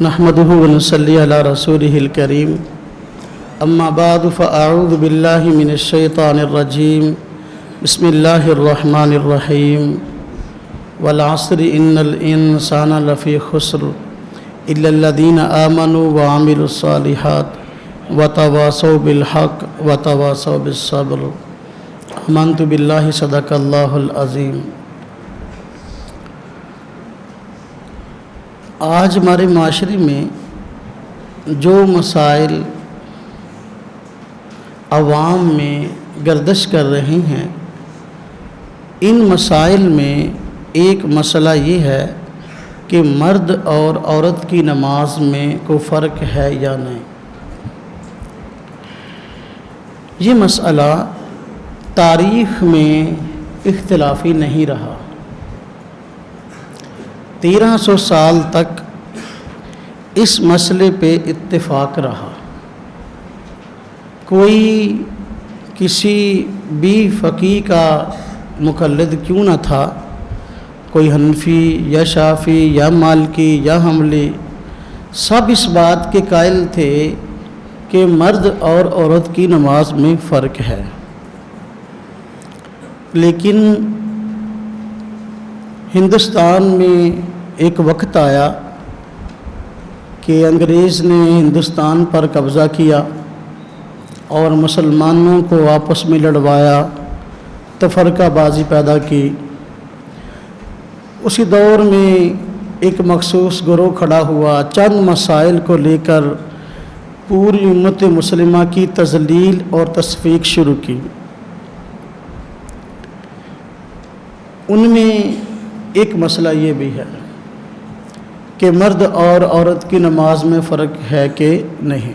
نحمده ونصلي على رسوله الكريم اما بعد فاعوذ بالله من الشيطان الرجيم بسم الله الرحمن الرحيم والعصر ان الانسان لفي خسر الا الذين امنوا وعملوا الصالحات وتواصوا بالحق وتواصوا بالصبر آمنت بالله صدق الله العظيم۔ آج ہمارے معاشرے میں جو مسائل عوام میں گردش کر رہے ہیں، ان مسائل میں ایک مسئلہ یہ ہے کہ مرد اور عورت کی نماز میں کوئی فرق ہے یا نہیں۔ یہ مسئلہ تاریخ میں اختلافی نہیں رہا۔ 1300 سال تک اس مسئلے پہ اتفاق رہا۔ کوئی کسی بھی فقیہ کا مقلد کیوں نہ تھا، کوئی حنفی یا شافعی یا مالکی یا حنبلی، سب اس بات کے قائل تھے کہ مرد اور عورت کی نماز میں فرق ہے۔ لیکن ہندوستان میں ایک وقت آیا کہ انگریز نے ہندوستان پر قبضہ کیا اور مسلمانوں کو آپس میں لڑوایا، تفرقہ بازی پیدا کی۔ اسی دور میں ایک مخصوص گروہ کھڑا ہوا، چند مسائل کو لے کر پوری امت مسلمہ کی تذلیل اور تصفیق شروع کی۔ ان میں ایک مسئلہ یہ بھی ہے کہ مرد اور عورت کی نماز میں فرق ہے کہ نہیں۔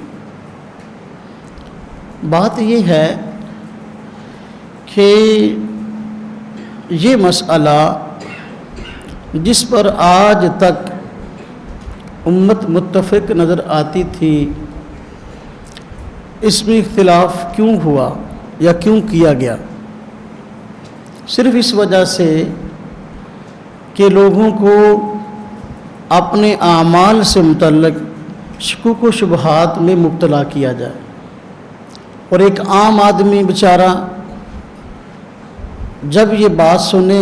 بات یہ ہے کہ یہ مسئلہ جس پر آج تک امت متفق نظر آتی تھی، اس میں اختلاف کیوں ہوا یا کیوں کیا گیا؟ صرف اس وجہ سے کہ لوگوں کو اپنے اعمال سے متعلق شکوک و شبہات میں مبتلا کیا جائے، اور ایک عام آدمی بیچارہ جب یہ بات سنے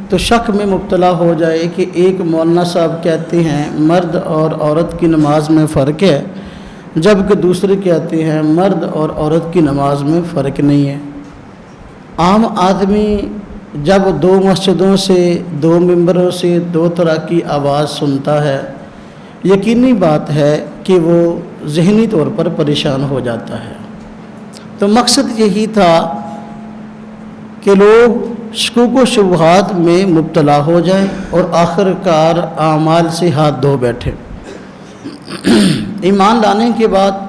تو شک میں مبتلا ہو جائے کہ ایک مولانا صاحب کہتے ہیں مرد اور عورت کی نماز میں فرق ہے، جبکہ دوسرے کہتے ہیں مرد اور عورت کی نماز میں فرق نہیں ہے۔ عام آدمی جب دو مسجدوں سے، دو ممبروں سے دو طرح کی آواز سنتا ہے، یقینی بات ہے کہ وہ ذہنی طور پر پریشان ہو جاتا ہے۔ تو مقصد یہی تھا کہ لوگ شکوک و شبہات میں مبتلا ہو جائیں اور آخر کار اعمال سے ہاتھ دھو بیٹھے۔ ایمان لانے کے بعد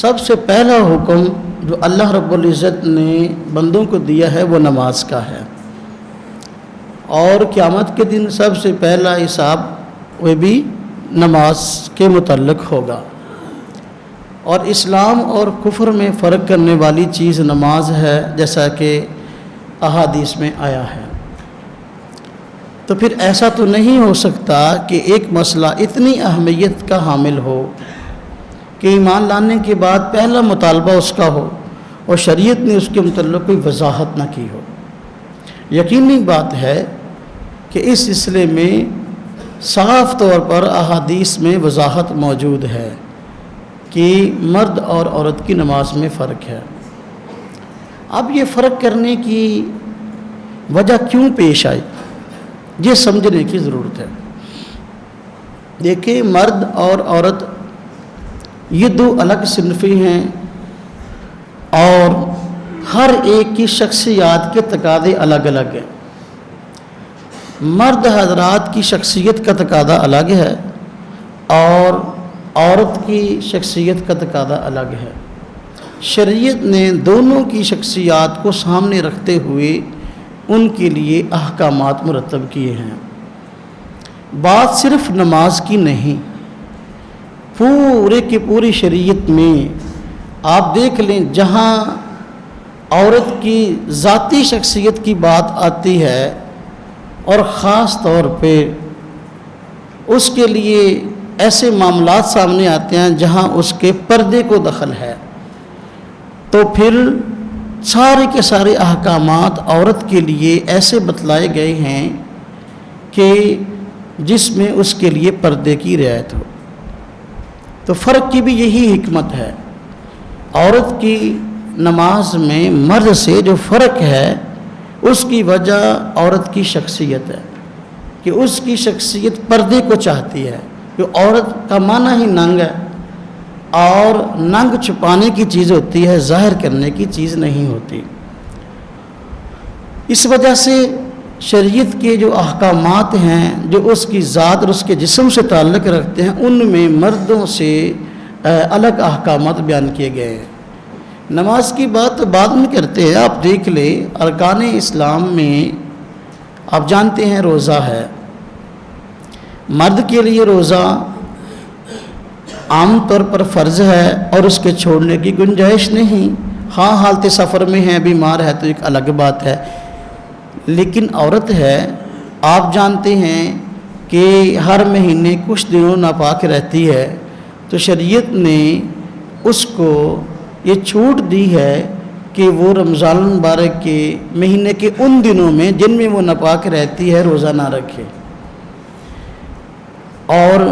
سب سے پہلا حکم جو اللہ رب العزت نے بندوں کو دیا ہے وہ نماز کا ہے، اور قیامت کے دن سب سے پہلا حساب وہ بھی نماز کے متعلق ہوگا۔ اور اسلام اور کفر میں فرق کرنے والی چیز نماز ہے، جیسا کہ احادیث میں آیا ہے۔ تو پھر ایسا تو نہیں ہو سکتا کہ ایک مسئلہ اتنی اہمیت کا حامل ہو کہ ایمان لانے کے بعد پہلا مطالبہ اس کا ہو اور شریعت نے اس کے متعلق کوئی وضاحت نہ کی ہو۔ یقینی بات ہے کہ اس سلسلے میں صاف طور پر احادیث میں وضاحت موجود ہے کہ مرد اور عورت کی نماز میں فرق ہے۔ اب یہ فرق کرنے کی وجہ کیوں پیش آئی، یہ سمجھنے کی ضرورت ہے۔ دیکھیں، مرد اور عورت یہ دو الگ صنفیں ہیں، اور ہر ایک کی شخصیات کے تقاضے الگ الگ ہیں۔ مرد حضرات کی شخصیت کا تقاضا الگ ہے اور عورت کی شخصیت کا تقاضا الگ ہے۔ شریعت نے دونوں کی شخصیات کو سامنے رکھتے ہوئے ان کے لیے احکامات مرتب کیے ہیں۔ بات صرف نماز کی نہیں، پورے کی پوری شریعت میں آپ دیکھ لیں، جہاں عورت کی ذاتی شخصیت کی بات آتی ہے اور خاص طور پہ اس کے لیے ایسے معاملات سامنے آتے ہیں جہاں اس کے پردے کو دخل ہے، تو پھر سارے کے سارے احکامات عورت کے لیے ایسے بتلائے گئے ہیں کہ جس میں اس کے لیے پردے کی رعایت ہو۔ تو فرق کی بھی یہی حکمت ہے۔ عورت کی نماز میں مرد سے جو فرق ہے اس کی وجہ عورت کی شخصیت ہے کہ اس کی شخصیت پردے کو چاہتی ہے، کہ عورت کا معنی ہی ننگ ہے، اور ننگ چھپانے کی چیز ہوتی ہے، ظاہر کرنے کی چیز نہیں ہوتی۔ اس وجہ سے شریعت کے جو احکامات ہیں جو اس کی ذات اور اس کے جسم سے تعلق رکھتے ہیں، ان میں مردوں سے الگ احکامات بیان کیے گئے ہیں۔ نماز کی بات بعد میں کرتے ہیں، آپ دیکھ لیں ارکان اسلام میں آپ جانتے ہیں روزہ ہے۔ مرد کے لیے روزہ عام طور پر فرض ہے اور اس کے چھوڑنے کی گنجائش نہیں۔ ہاں حالت سفر میں ہے، بیمار ہے تو ایک الگ بات ہے، لیکن عورت ہے، آپ جانتے ہیں کہ ہر مہینے کچھ دنوں ناپاک رہتی ہے، تو شریعت نے اس کو یہ چھوٹ دی ہے کہ وہ رمضان المبارک کے مہینے کے ان دنوں میں جن میں وہ ناپاک رہتی ہے روزہ نہ رکھے۔ اور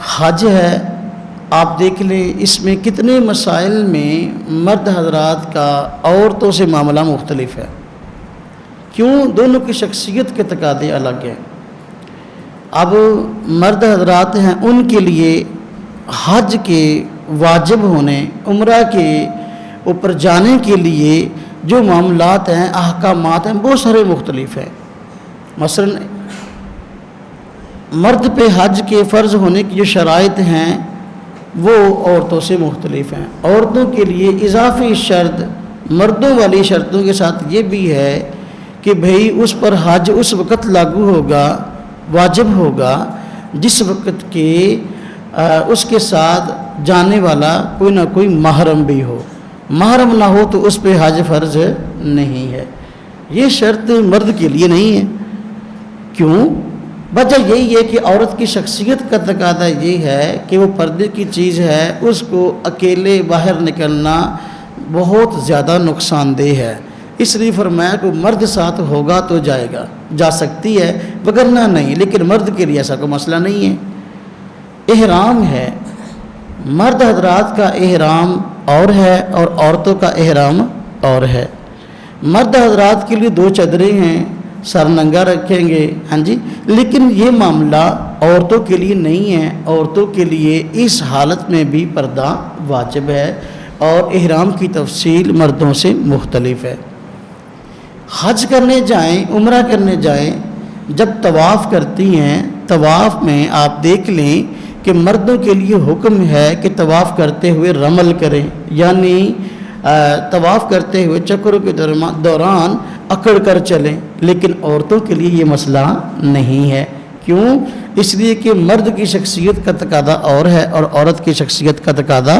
حج ہے، آپ دیکھ لیں اس میں کتنے مسائل میں مرد حضرات کا عورتوں سے معاملہ مختلف ہے۔ کیوں؟ دونوں کی شخصیت کے تقاضے الگ ہیں۔ اب مرد حضرات ہیں، ان کے لیے حج کے واجب ہونے، عمرہ کے اوپر جانے کے لیے جو معاملات ہیں، احکامات ہیں، بہت سارے مختلف ہیں۔ مثلا مرد پہ حج کے فرض ہونے کی جو شرائط ہیں وہ عورتوں سے مختلف ہیں۔ عورتوں کے لیے اضافی شرط مردوں والی شرطوں کے ساتھ یہ بھی ہے کہ بھئی اس پر حج اس وقت لاگو ہوگا، واجب ہوگا جس وقت کہ اس کے ساتھ جانے والا کوئی نہ کوئی محرم بھی ہو۔ محرم نہ ہو تو اس پہ حج فرض نہیں ہے۔ یہ شرط مرد کے لیے نہیں ہے۔ کیوں؟ وجہ یہی ہے کہ عورت کی شخصیت کا تقاضا یہ ہے کہ وہ پردے کی چیز ہے، اس کو اکیلے باہر نکلنا بہت زیادہ نقصان دہ ہے۔ اس لیے فرمایا کہ مرد ساتھ ہوگا تو جائے گا، جا سکتی ہے وگرنہ نہیں، لیکن مرد کے لیے ایسا کوئی مسئلہ نہیں ہے۔ احرام ہے، مرد حضرات کا احرام اور ہے اور عورتوں کا احرام اور ہے۔ مرد حضرات کے لیے 2 چادریں ہیں، سر ننگا رکھیں گے، ہاں جی، لیکن یہ معاملہ عورتوں کے لیے نہیں ہے۔ عورتوں کے لیے اس حالت میں بھی پردہ واجب ہے اور احرام کی تفصیل مردوں سے مختلف ہے۔ حج کرنے جائیں، عمرہ کرنے جائیں، جب طواف کرتی ہیں، طواف میں آپ دیکھ لیں کہ مردوں کے لیے حکم ہے کہ طواف کرتے ہوئے رمل کریں، یعنی طواف کرتے ہوئے چکروں کے دوران اکڑ کر چلیں، لیکن عورتوں کے لیے یہ مسئلہ نہیں ہے۔ کیوں؟ اس لیے کہ مرد کی شخصیت کا تقاضا اور ہے اور عورت کی شخصیت کا تقاضا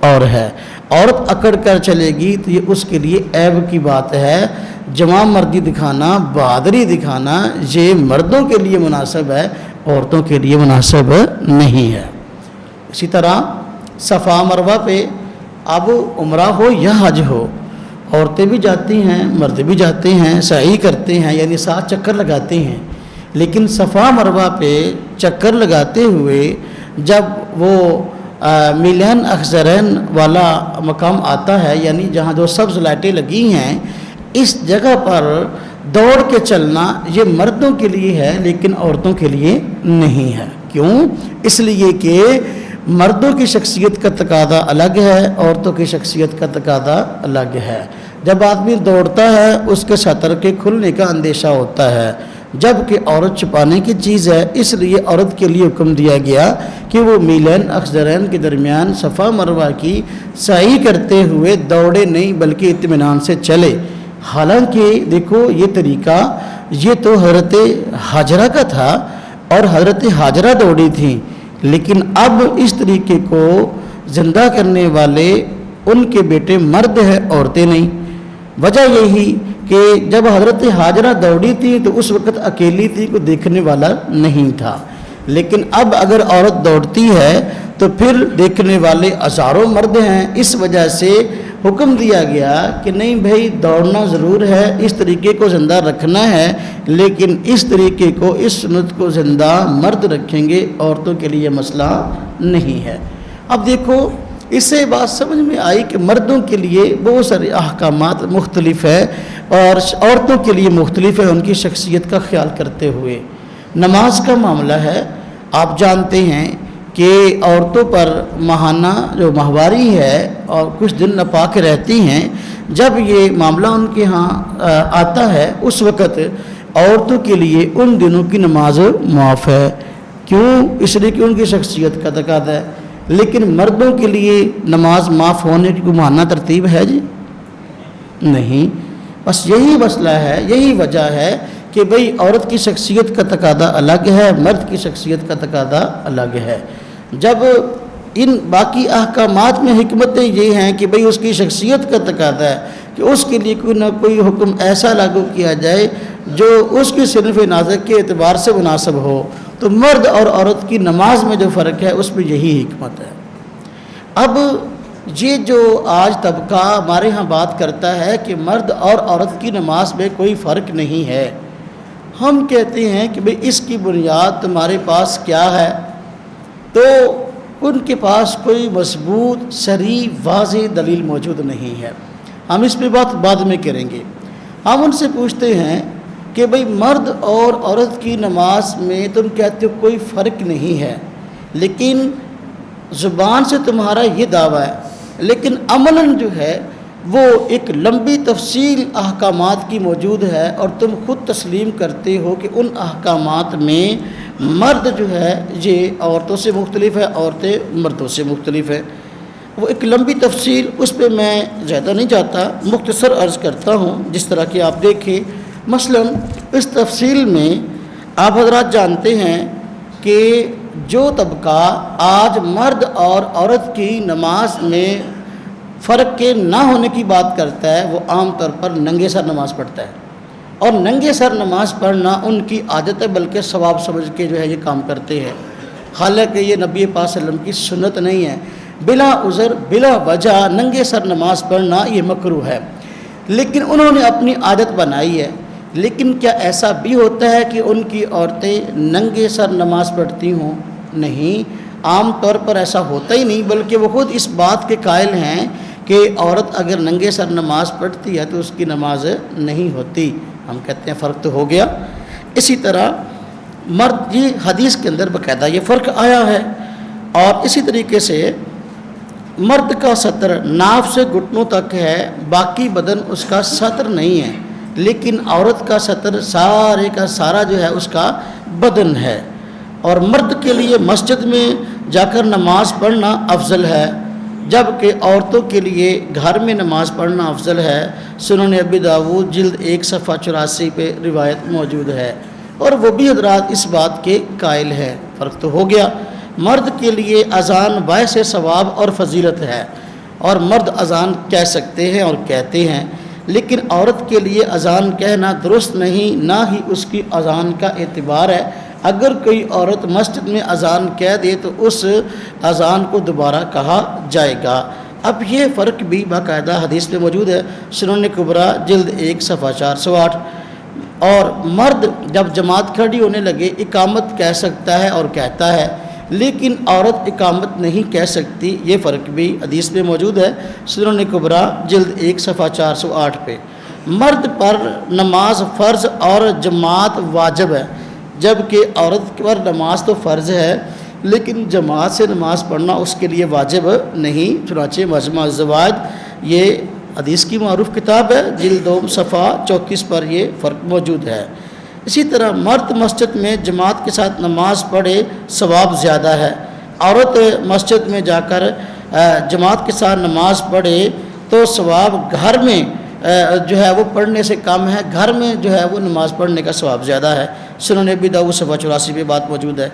اور ہے۔ عورت اکڑ کر چلے گی تو یہ اس کے لیے عیب کی بات ہے۔ جوان مردی دکھانا، بہادری دکھانا، یہ مردوں کے لیے مناسب ہے، عورتوں کے لیے مناسب نہیں ہے۔ اسی طرح صفا مروہ پہ اب عمرہ ہو یا حج ہو، عورتیں بھی جاتی ہیں، مرد بھی جاتے ہیں، سعی کرتے ہیں، یعنی 7 چکر لگاتے ہیں، لیکن صفا مروہ پہ چکر لگاتے ہوئے جب وہ میلین اخضرین والا مقام آتا ہے، یعنی جہاں 2 سبز لائٹیں لگی ہیں، اس جگہ پر دوڑ کے چلنا یہ مردوں کے لیے ہے لیکن عورتوں کے لیے نہیں ہے۔ کیوں؟ اس لیے کہ مردوں کی شخصیت کا تقاضا الگ ہے، عورتوں کی شخصیت کا تقاضا الگ ہے۔ جب آدمی دوڑتا ہے اس کے سطر کے کھلنے کا اندیشہ ہوتا ہے، جبکہ عورت چھپانے کی چیز ہے، اس لیے عورت کے لیے حکم دیا گیا کہ وہ میلین اخضرین کے درمیان صفا مروہ کی سعی کرتے ہوئے دوڑے نہیں بلکہ اطمینان سے چلے۔ حالانکہ دیکھو یہ طریقہ یہ تو حضرت حاجرہ کا تھا اور حضرت حاجرہ دوڑی تھیں، لیکن اب اس طریقے کو زندہ کرنے والے ان کے بیٹے مرد ہیں، عورتیں نہیں۔ وجہ یہی کہ جب حضرت حاجرہ دوڑی تھی تو اس وقت اکیلی تھی، کوئی دیکھنے والا نہیں تھا، لیکن اب اگر عورت دوڑتی ہے تو پھر دیکھنے والے ہزاروں مرد ہیں، اس وجہ سے حکم دیا گیا کہ نہیں بھائی دوڑنا ضرور ہے، اس طریقے کو زندہ رکھنا ہے، لیکن اس طریقے کو، اس سنت کو زندہ مرد رکھیں گے، عورتوں کے لیے مسئلہ نہیں ہے۔ اب دیکھو اس سے بات سمجھ میں آئی کہ مردوں کے لیے بہت سارے احکامات مختلف ہے اور عورتوں کے لیے مختلف ہے، ان کی شخصیت کا خیال کرتے ہوئے۔ نماز کا معاملہ ہے، آپ جانتے ہیں کہ عورتوں پر ماہانہ جو ماہواری ہے اور کچھ دن ناپاک رہتی ہیں، جب یہ معاملہ ان کے ہاں آتا ہے اس وقت عورتوں کے لیے ان دنوں کی نماز معاف ہے۔ کیوں؟ اس لیے کہ ان کی شخصیت کا تقاضا ہے۔ لیکن مردوں کے لیے نماز معاف ہونے کی کوئی ماہانہ ترتیب ہے جی؟ نہیں۔ بس یہی مسئلہ ہے، یہی وجہ ہے کہ بھئی عورت کی شخصیت کا تقاضا الگ ہے، مرد کی شخصیت کا تقاضا الگ ہے۔ جب ان باقی احکامات میں حکمتیں یہ ہیں کہ بھئی اس کی شخصیت کا تقاضا ہے کہ اس کے لیے کوئی نہ کوئی حکم ایسا لاگو کیا جائے جو اس کی صنف نازک کے اعتبار سے مناسب ہو، تو مرد اور عورت کی نماز میں جو فرق ہے اس میں یہی حکمت ہے۔ اب یہ جو آج طبقہ ہمارے ہاں بات کرتا ہے کہ مرد اور عورت کی نماز میں کوئی فرق نہیں ہے، ہم کہتے ہیں کہ بھئی اس کی بنیاد تمہارے پاس کیا ہے؟ تو ان کے پاس کوئی مضبوط صریح واضح دلیل موجود نہیں ہے۔ ہم اس پہ بات بعد میں کریں گے۔ ہم ان سے پوچھتے ہیں کہ بھئی مرد اور عورت کی نماز میں تم کہتے ہو کوئی فرق نہیں ہے، لیکن زبان سے تمہارا یہ دعویٰ ہے، لیکن عملاً جو ہے وہ ایک لمبی تفصیل احکامات کی موجود ہے، اور تم خود تسلیم کرتے ہو کہ ان احکامات میں مرد جو ہے یہ عورتوں سے مختلف ہے، عورتیں مردوں سے مختلف ہے۔ وہ ایک لمبی تفصیل، اس پہ میں زیادہ نہیں جاتا، مختصر عرض کرتا ہوں جس طرح کہ آپ دیکھیں۔ مثلاً اس تفصیل میں آپ حضرات جانتے ہیں کہ جو طبقہ آج مرد اور عورت کی نماز میں فرق کے نہ ہونے کی بات کرتا ہے، وہ عام طور پر ننگے سر نماز پڑھتا ہے، اور ننگے سر نماز پڑھنا ان کی عادت ہے، بلکہ ثواب سمجھ کے جو ہے یہ کام کرتے ہیں، حالانکہ یہ نبی پاک صلی اللہ علیہ وسلم کی سنت نہیں ہے۔ بلا عذر بلا وجہ ننگے سر نماز پڑھنا یہ مکروہ ہے، لیکن انہوں نے اپنی عادت بنائی ہے۔ لیکن کیا ایسا بھی ہوتا ہے کہ ان کی عورتیں ننگے سر نماز پڑھتی ہوں؟ نہیں، عام طور پر ایسا ہوتا ہی نہیں، بلکہ وہ خود اس بات کے قائل ہیں کہ عورت اگر ننگے سر نماز پڑھتی ہے تو اس کی نماز نہیں ہوتی۔ ہم کہتے ہیں فرق تو ہو گیا۔ اسی طرح مرد، یہ حدیث کے اندر باقاعدہ یہ فرق آیا ہے، اور اسی طریقے سے مرد کا سطر ناف سے گھٹنوں تک ہے، باقی بدن اس کا سطر نہیں ہے، لیکن عورت کا سطر سارے کا سارا جو ہے اس کا بدن ہے۔ اور مرد کے لیے مسجد میں جا کر نماز پڑھنا افضل ہے، جبکہ عورتوں کے لیے گھر میں نماز پڑھنا افضل ہے۔ سنن ابی داؤد جلد 1 صفحہ 84 پہ روایت موجود ہے، اور وہ بھی حضرات اس بات کے قائل ہے۔ فرق تو ہو گیا۔ مرد کے لیے اذان باعث ثواب اور فضیلت ہے، اور مرد اذان کہہ سکتے ہیں اور کہتے ہیں، لیکن عورت کے لیے اذان کہنا درست نہیں، نہ ہی اس کی اذان کا اعتبار ہے۔ اگر کوئی عورت مسجد میں اذان کہہ دے تو اس اذان کو دوبارہ کہا جائے گا۔ اب یہ فرق بھی باقاعدہ حدیث میں موجود ہے، سنن کبریٰ جلد 1 صفحہ 408۔ اور مرد جب جماعت کھڑی ہونے لگے اقامت کہہ سکتا ہے اور کہتا ہے، لیکن عورت اقامت نہیں کہہ سکتی، یہ فرق بھی حدیث میں موجود ہے، سنن کبریٰ جلد 1 صفحہ 408 پہ۔ مرد پر نماز فرض اور جماعت واجب ہے، جبکہ عورت پر نماز تو فرض ہے لیکن جماعت سے نماز پڑھنا اس کے لیے واجب نہیں۔ چنانچہ مجمع الزواج یہ حدیث کی معروف کتاب ہے، جلد 2 صفحہ 34 پر یہ فرق موجود ہے۔ اسی طرح مرد مسجد میں جماعت کے ساتھ نماز پڑھے ثواب زیادہ ہے، عورت مسجد میں جا کر جماعت کے ساتھ نماز پڑھے تو ثواب گھر میں جو ہے وہ پڑھنے سے کم ہے، گھر میں جو ہے وہ نماز پڑھنے کا ثواب زیادہ ہے۔ سنن ابی داؤد صفحہ 84 پہ بات موجود ہے۔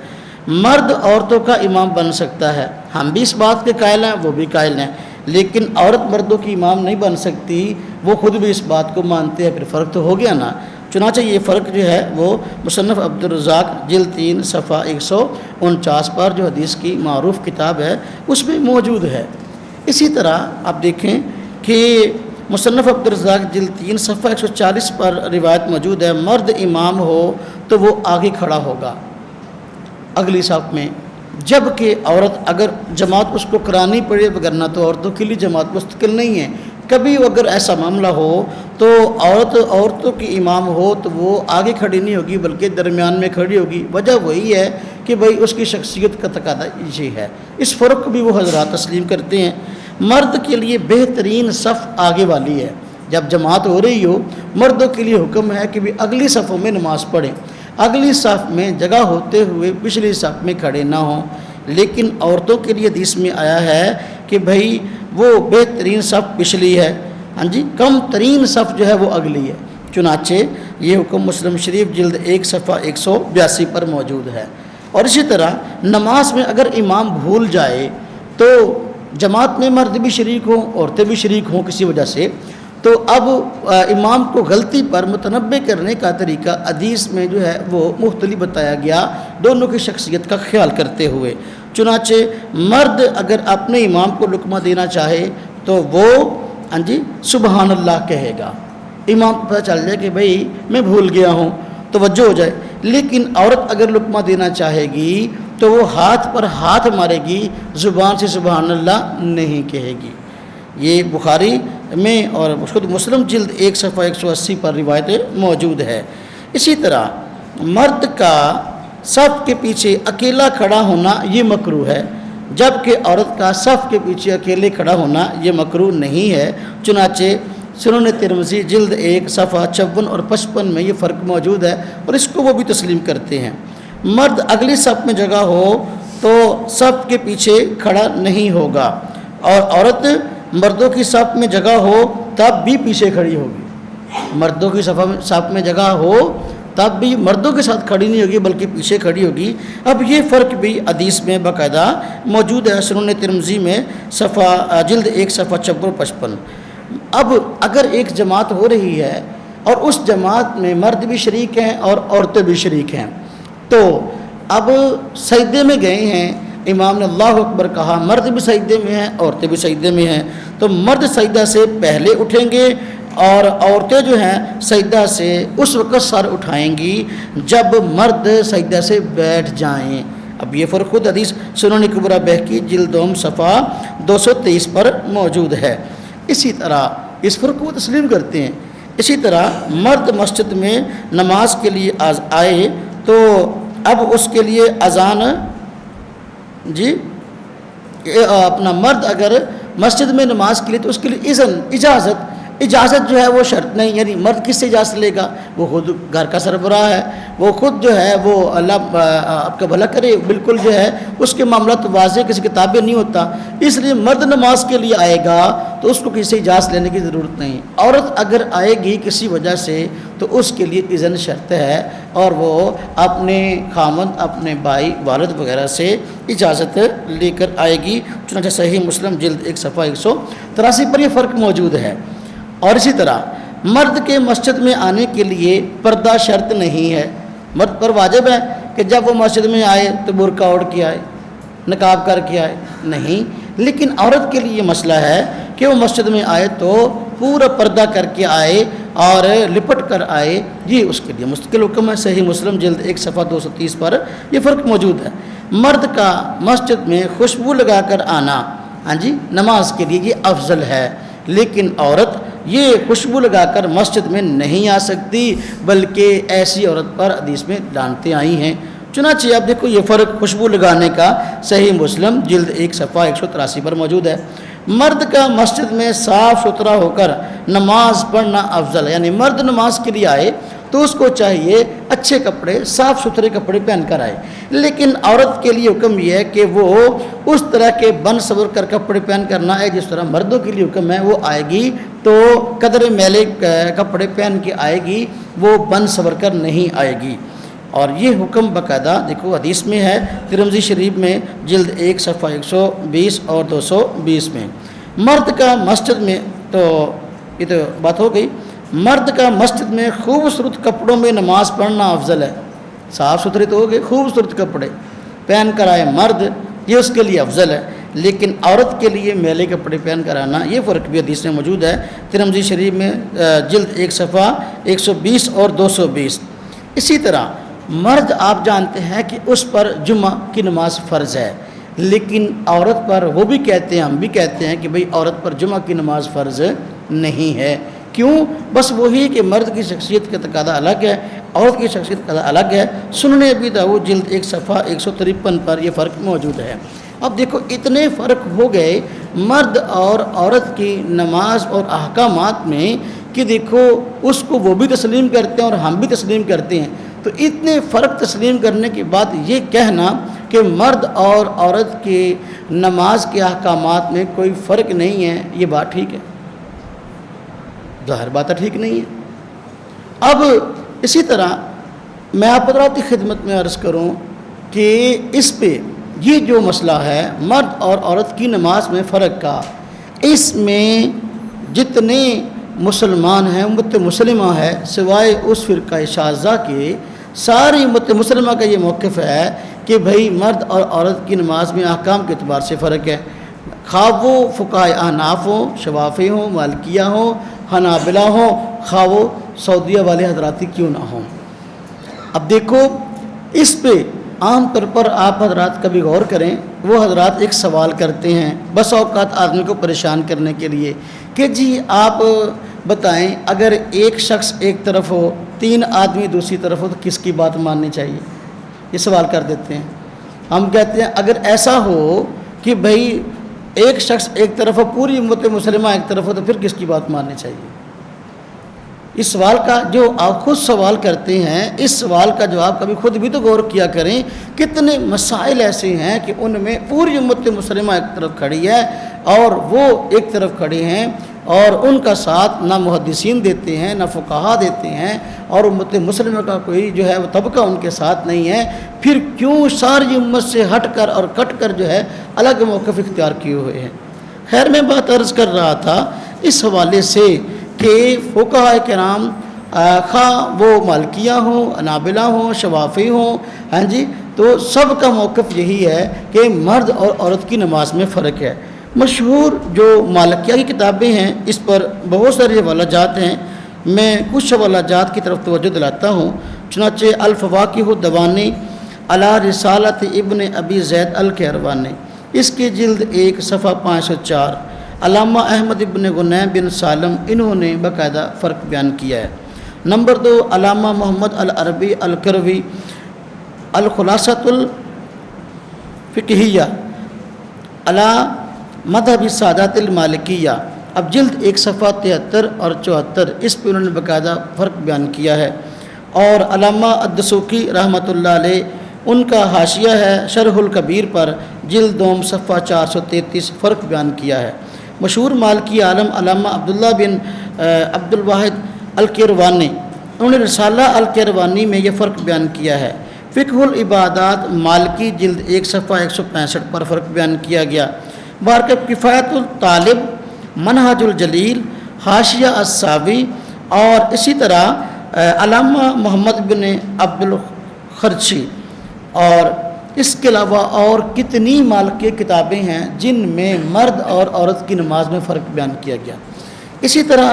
مرد عورتوں کا امام بن سکتا ہے، ہم بھی اس بات کے قائل ہیں، وہ بھی قائل ہیں، لیکن عورت مردوں کی امام نہیں بن سکتی، وہ خود بھی اس بات کو مانتے ہیں۔ پھر فرق تو ہو گیا نا۔ چنانچہ یہ فرق جو ہے وہ مصنف عبدالرزاق جلد 3 صفحہ 149 پر جو حدیث کی معروف کتاب ہے اس میں موجود ہے۔ اسی طرح آپ دیکھیں کہ مصنف عبدالرزاق جلد 3 صفحہ 140 پر روایت موجود ہے، مرد امام ہو تو وہ آگے کھڑا ہوگا اگلی صف میں، جبکہ عورت اگر جماعت اس کو کرانی پڑے، وگرنہ تو عورتوں کے لیے جماعت مستقل نہیں ہے۔ کبھی اگر ایسا معاملہ ہو تو عورتوں کی امام ہو تو وہ آگے کھڑی نہیں ہوگی بلکہ درمیان میں کھڑی ہوگی۔ وجہ وہی ہے کہ بھئی اس کی شخصیت کا تقاضا یہ ہے۔ اس فرق کو بھی وہ حضرات تسلیم کرتے ہیں۔ مرد کے لیے بہترین صف آگے والی ہے۔ جب جماعت ہو رہی ہو، مردوں کے لیے حکم ہے کہ بھی اگلی صفوں میں نماز پڑھیں، اگلی صف میں جگہ ہوتے ہوئے پچھلی صف میں کھڑے نہ ہوں۔ لیکن عورتوں کے لیے حدیث میں آیا ہے کہ بھئی وہ بہترین صف پچھلی ہے، ہاں جی، کم ترین صف جو ہے وہ اگلی ہے۔ چنانچہ یہ حکم مسلم شریف جلد 1 صفحہ 182 پر موجود ہے۔ اور اسی طرح نماز میں اگر امام بھول جائے تو جماعت میں مرد بھی شریک ہوں، عورتیں بھی شریک ہوں کسی وجہ سے، تو اب امام کو غلطی پر متنبہ کرنے کا طریقہ حدیث میں جو ہے وہ مختلف بتایا گیا، دونوں کی شخصیت کا خیال کرتے ہوئے۔ چنانچہ مرد اگر اپنے امام کو لقمہ دینا چاہے تو وہ ہاں جی سبحان اللہ کہے گا، امام کو پتہ چل جائے کہ بھئی میں بھول گیا ہوں، توجہ ہو جائے۔ لیکن عورت اگر لقمہ دینا چاہے گی تو وہ ہاتھ پر ہاتھ مارے گی، زبان سے سبحان اللہ نہیں کہے گی۔ یہ بخاری میں اور خود مسلم جلد 1 صفحہ 180 پر روایت موجود ہے۔ اسی طرح مرد کا صف کے پیچھے اکیلا کھڑا ہونا یہ مکروہ ہے، جبکہ عورت کا صف کے پیچھے اکیلے کھڑا ہونا یہ مکروہ نہیں ہے۔ چنانچہ سنن ترمذی جلد 1 صفحہ 54 اور 55 میں یہ فرق موجود ہے اور اس کو وہ بھی تسلیم کرتے ہیں۔ مرد اگلی صف میں جگہ ہو تو صف کے پیچھے کھڑا نہیں ہوگا، اور عورت مردوں کی صف میں جگہ ہو تب بھی پیچھے کھڑی ہوگی۔ مردوں کی صف میں جگہ ہو تب بھی مردوں کے ساتھ کھڑی نہیں ہوگی بلکہ پیچھے کھڑی ہوگی۔ اب یہ فرق بھی حدیث میں باقاعدہ موجود ہے، سنن ترمذی میں جلد 1 صفحہ 54 55۔ اب اگر ایک جماعت ہو رہی ہے اور اس جماعت میں مرد بھی شریک ہیں اور عورتیں بھی شریک ہیں، تو اب سجدے میں گئے ہیں، امام نے اللہ اکبر کہا، مرد بھی سجدے میں ہیں عورتیں بھی سجدے میں ہیں، تو مرد سجدہ سے پہلے اٹھیں گے اور عورتیں جو ہیں سجدہ سے اس وقت سر اٹھائیں گی جب مرد سجدہ سے بیٹھ جائیں۔ اب یہ فرق خود حدیث سنن کبریٰ بہقی جلد 2 صفحہ 223 پر موجود ہے۔ اسی طرح اس فرق کو تسلیم کرتے ہیں۔ اسی طرح مرد مسجد میں نماز کے لیے آئے تو اب اس کے لیے اذان جی اپنا مرد اگر مسجد میں نماز کے لیے تو اس کے لیے اجازت جو ہے وہ شرط نہیں، یعنی مرد کس سے اجازت لے گا؟ وہ خود گھر کا سربراہ ہے، وہ خود جو ہے وہ اللہ آپ کا بھلا کرے، بالکل جو ہے اس کے معاملات واضح کسی کتابیں نہیں ہوتا، اس لیے مرد نماز کے لیے آئے گا تو اس کو کسی سے اجازت لینے کی ضرورت نہیں۔ عورت اگر آئے گی کسی وجہ سے تو اس کے لیے اذن شرط ہے اور وہ اپنے خامند، اپنے بھائی، والد وغیرہ سے اجازت لے کر آئے گی۔ چنانچہ صحیح مسلم جلد 1 صفحہ 183 پر یہ فرق موجود ہے۔ اور اسی طرح مرد کے مسجد میں آنے کے لیے پردہ شرط نہیں ہے، مرد پر واجب ہے کہ جب وہ مسجد میں آئے تو برقع اوڑھ کے آئے، نقاب کر کے آئے، نہیں، لیکن عورت کے لیے یہ مسئلہ ہے کہ وہ مسجد میں آئے تو پورا پردہ کر کے آئے اور لپٹ کر آئے، یہ اس کے لیے مستقل حکم ہے۔ صحیح مسلم جلد 1 صفحہ 230 پر یہ فرق موجود ہے۔ مرد کا مسجد میں خوشبو لگا کر آنا ہاں جی نماز کے لیے یہ افضل ہے، لیکن عورت یہ خوشبو لگا کر مسجد میں نہیں آ سکتی، بلکہ ایسی عورت پر حدیث میں لعنتیں آئی ہیں۔ چنانچہ اب دیکھو یہ فرق خوشبو لگانے کا صحیح مسلم جلد 1 صفحہ 183 پر موجود ہے۔ مرد کا مسجد میں صاف ستھرا ہو کر نماز پڑھنا افضل ہے، یعنی مرد نماز کے لیے آئے تو اس کو چاہیے اچھے کپڑے، صاف ستھرے کپڑے پہن کر آئے، لیکن عورت کے لیے حکم یہ ہے کہ وہ اس طرح کے بن سور کر کپڑے پہن کر نہ آئے جس طرح مردوں کے لیے حکم ہے۔ وہ آئے گی تو قدر میلے کپڑے پہن کے آئے گی، وہ بن سور کر نہیں آئے گی۔ اور یہ حکم باقاعدہ دیکھو حدیث میں ہے، ترمذی شریف میں جلد 1 صفحہ 120 اور 220 میں۔ مرد کا مسجد میں تو یہ تو بات ہو گئی، مرد کا مسجد میں خوبصورت کپڑوں میں نماز پڑھنا افضل ہے. صاف ستھرے تو ہو گئے، خوبصورت کپڑے پہن کر آئے مرد، یہ اس کے لیے افضل ہے. لیکن عورت کے لیے میلے کپڑے پہن کر آنا، یہ فرق بھی حدیث میں موجود ہے. ترمذی شریف میں جلد 1 صفحہ 120 اور 220. اسی طرح مرد آپ جانتے ہیں کہ اس پر جمعہ کی نماز فرض ہے، لیکن عورت پر وہ بھی کہتے ہیں، ہم بھی کہتے ہیں کہ بھئی عورت پر جمعہ کی نماز فرض نہیں ہے. کیوں؟ بس وہی کہ مرد کی شخصیت کا تقاضا الگ ہے، عورت کی شخصیت کا الگ ہے. سنن ابی داؤد جلد 1 صفحہ 153 پر یہ فرق موجود ہے. اب دیکھو اتنے فرق ہو گئے مرد اور عورت کی نماز اور احکامات میں کہ دیکھو اس کو وہ بھی تسلیم کرتے ہیں اور ہم بھی تسلیم کرتے ہیں. تو اتنے فرق تسلیم کرنے کے بعد یہ کہنا کہ مرد اور عورت کی نماز کے احکامات میں کوئی فرق نہیں ہے، یہ بات ٹھیک ہے؟ ظاہر بات ہے ٹھیک نہیں ہے. اب اسی طرح میں آپ حضرات کی خدمت میں عرض کروں کہ اس پہ یہ جو مسئلہ ہے مرد اور عورت کی نماز میں فرق کا، اس میں جتنے مسلمان ہیں، امت مسلمہ ہے سوائے اس فرقہ شاذہ کے، ساری امت مسلمہ کا یہ موقف ہے کہ بھئی مرد اور عورت کی نماز میں احکام کے اعتبار سے فرق ہے. خواہ وہ فقہائے احناف ہوں، شوافی ہوں، مالکیہ ہوں، حنابلہ ہوں، خواہ وہ سعودیہ والے حضراتی کیوں نہ ہوں. اب دیکھو اس پہ عام طور پر آپ حضرات کبھی غور کریں، وہ حضرات ایک سوال کرتے ہیں بس اوقات آدمی کو پریشان کرنے کے لیے کہ جی آپ بتائیں اگر ایک شخص ایک طرف ہو، 3 آدمی دوسری طرف ہو تو کس کی بات ماننی چاہیے؟ یہ سوال کر دیتے ہیں. ہم کہتے ہیں اگر ایسا ہو کہ بھئی ایک شخص ایک طرف ہو، پوری امت مسلمہ ایک طرف ہو، تو پھر کس کی بات ماننی چاہیے؟ اس سوال کا جو آپ خود سوال کرتے ہیں، اس سوال کا جواب کبھی خود بھی تو غور کیا کریں. کتنے مسائل ایسے ہیں کہ ان میں پوری امت مسلمہ ایک طرف کھڑی ہے اور وہ ایک طرف کھڑے ہیں اور ان کا ساتھ نہ محدثین دیتے ہیں نہ فقہا دیتے ہیں اور امت مسلمہ کا کوئی جو ہے وہ طبقہ ان کے ساتھ نہیں ہے. پھر کیوں ساری امت سے ہٹ کر اور کٹ کر جو ہے الگ موقف اختیار کیے ہوئے ہیں؟ خیر میں بات عرض کر رہا تھا اس حوالے سے کہ فقہاء کرام خواہ وہ مالکیہ ہوں، حنابلہ ہوں، شوافی ہوں، ہاں جی، تو سب کا موقف یہی ہے کہ مرد اور عورت کی نماز میں فرق ہے. مشہور جو مالکیہ کی کتابیں ہیں اس پر بہت سارے حوالہ جات ہیں، میں کچھ حوالہ جات کی طرف توجہ دلاتا ہوں. چنانچہ الفواکہ الدوانی علی رسالت ابن ابی زید القیروانی، اس کی جلد 1 صفحہ 504، علامہ احمد ابن غنیم بن سالم انہوں نے باقاعدہ فرق بیان کیا ہے. نمبر 2 علامہ محمد العربی الکروی الخلاصۃ الفقہیہ علی مذہب سادات المالکیہ، اب جلد 1 صفحہ 73 اور 74، اس پہ انہوں نے باقاعدہ فرق بیان کیا ہے. اور علامہ الدسوقی رحمۃ اللہ علیہ، ان کا حاشیہ ہے شرح الکبیر پر، جلد 2 صفحہ 433، فرق بیان کیا ہے. مشہور مالکی عالم علامہ عبداللہ بن عبد الواحد القیروانی، انہوں نے رسالہ القیروانی میں یہ فرق بیان کیا ہے. فقہ العبادات مالکی جلد 1 صفحہ 165 پر فرق بیان کیا گیا. بارکب کفایت الطالب، منہج الجلیل، حاشیہ الساوی، اور اسی طرح علامہ محمد بن عبد الخرچی، اور اس کے علاوہ اور کتنی مالکی کتابیں ہیں جن میں مرد اور عورت کی نماز میں فرق بیان کیا گیا. اسی طرح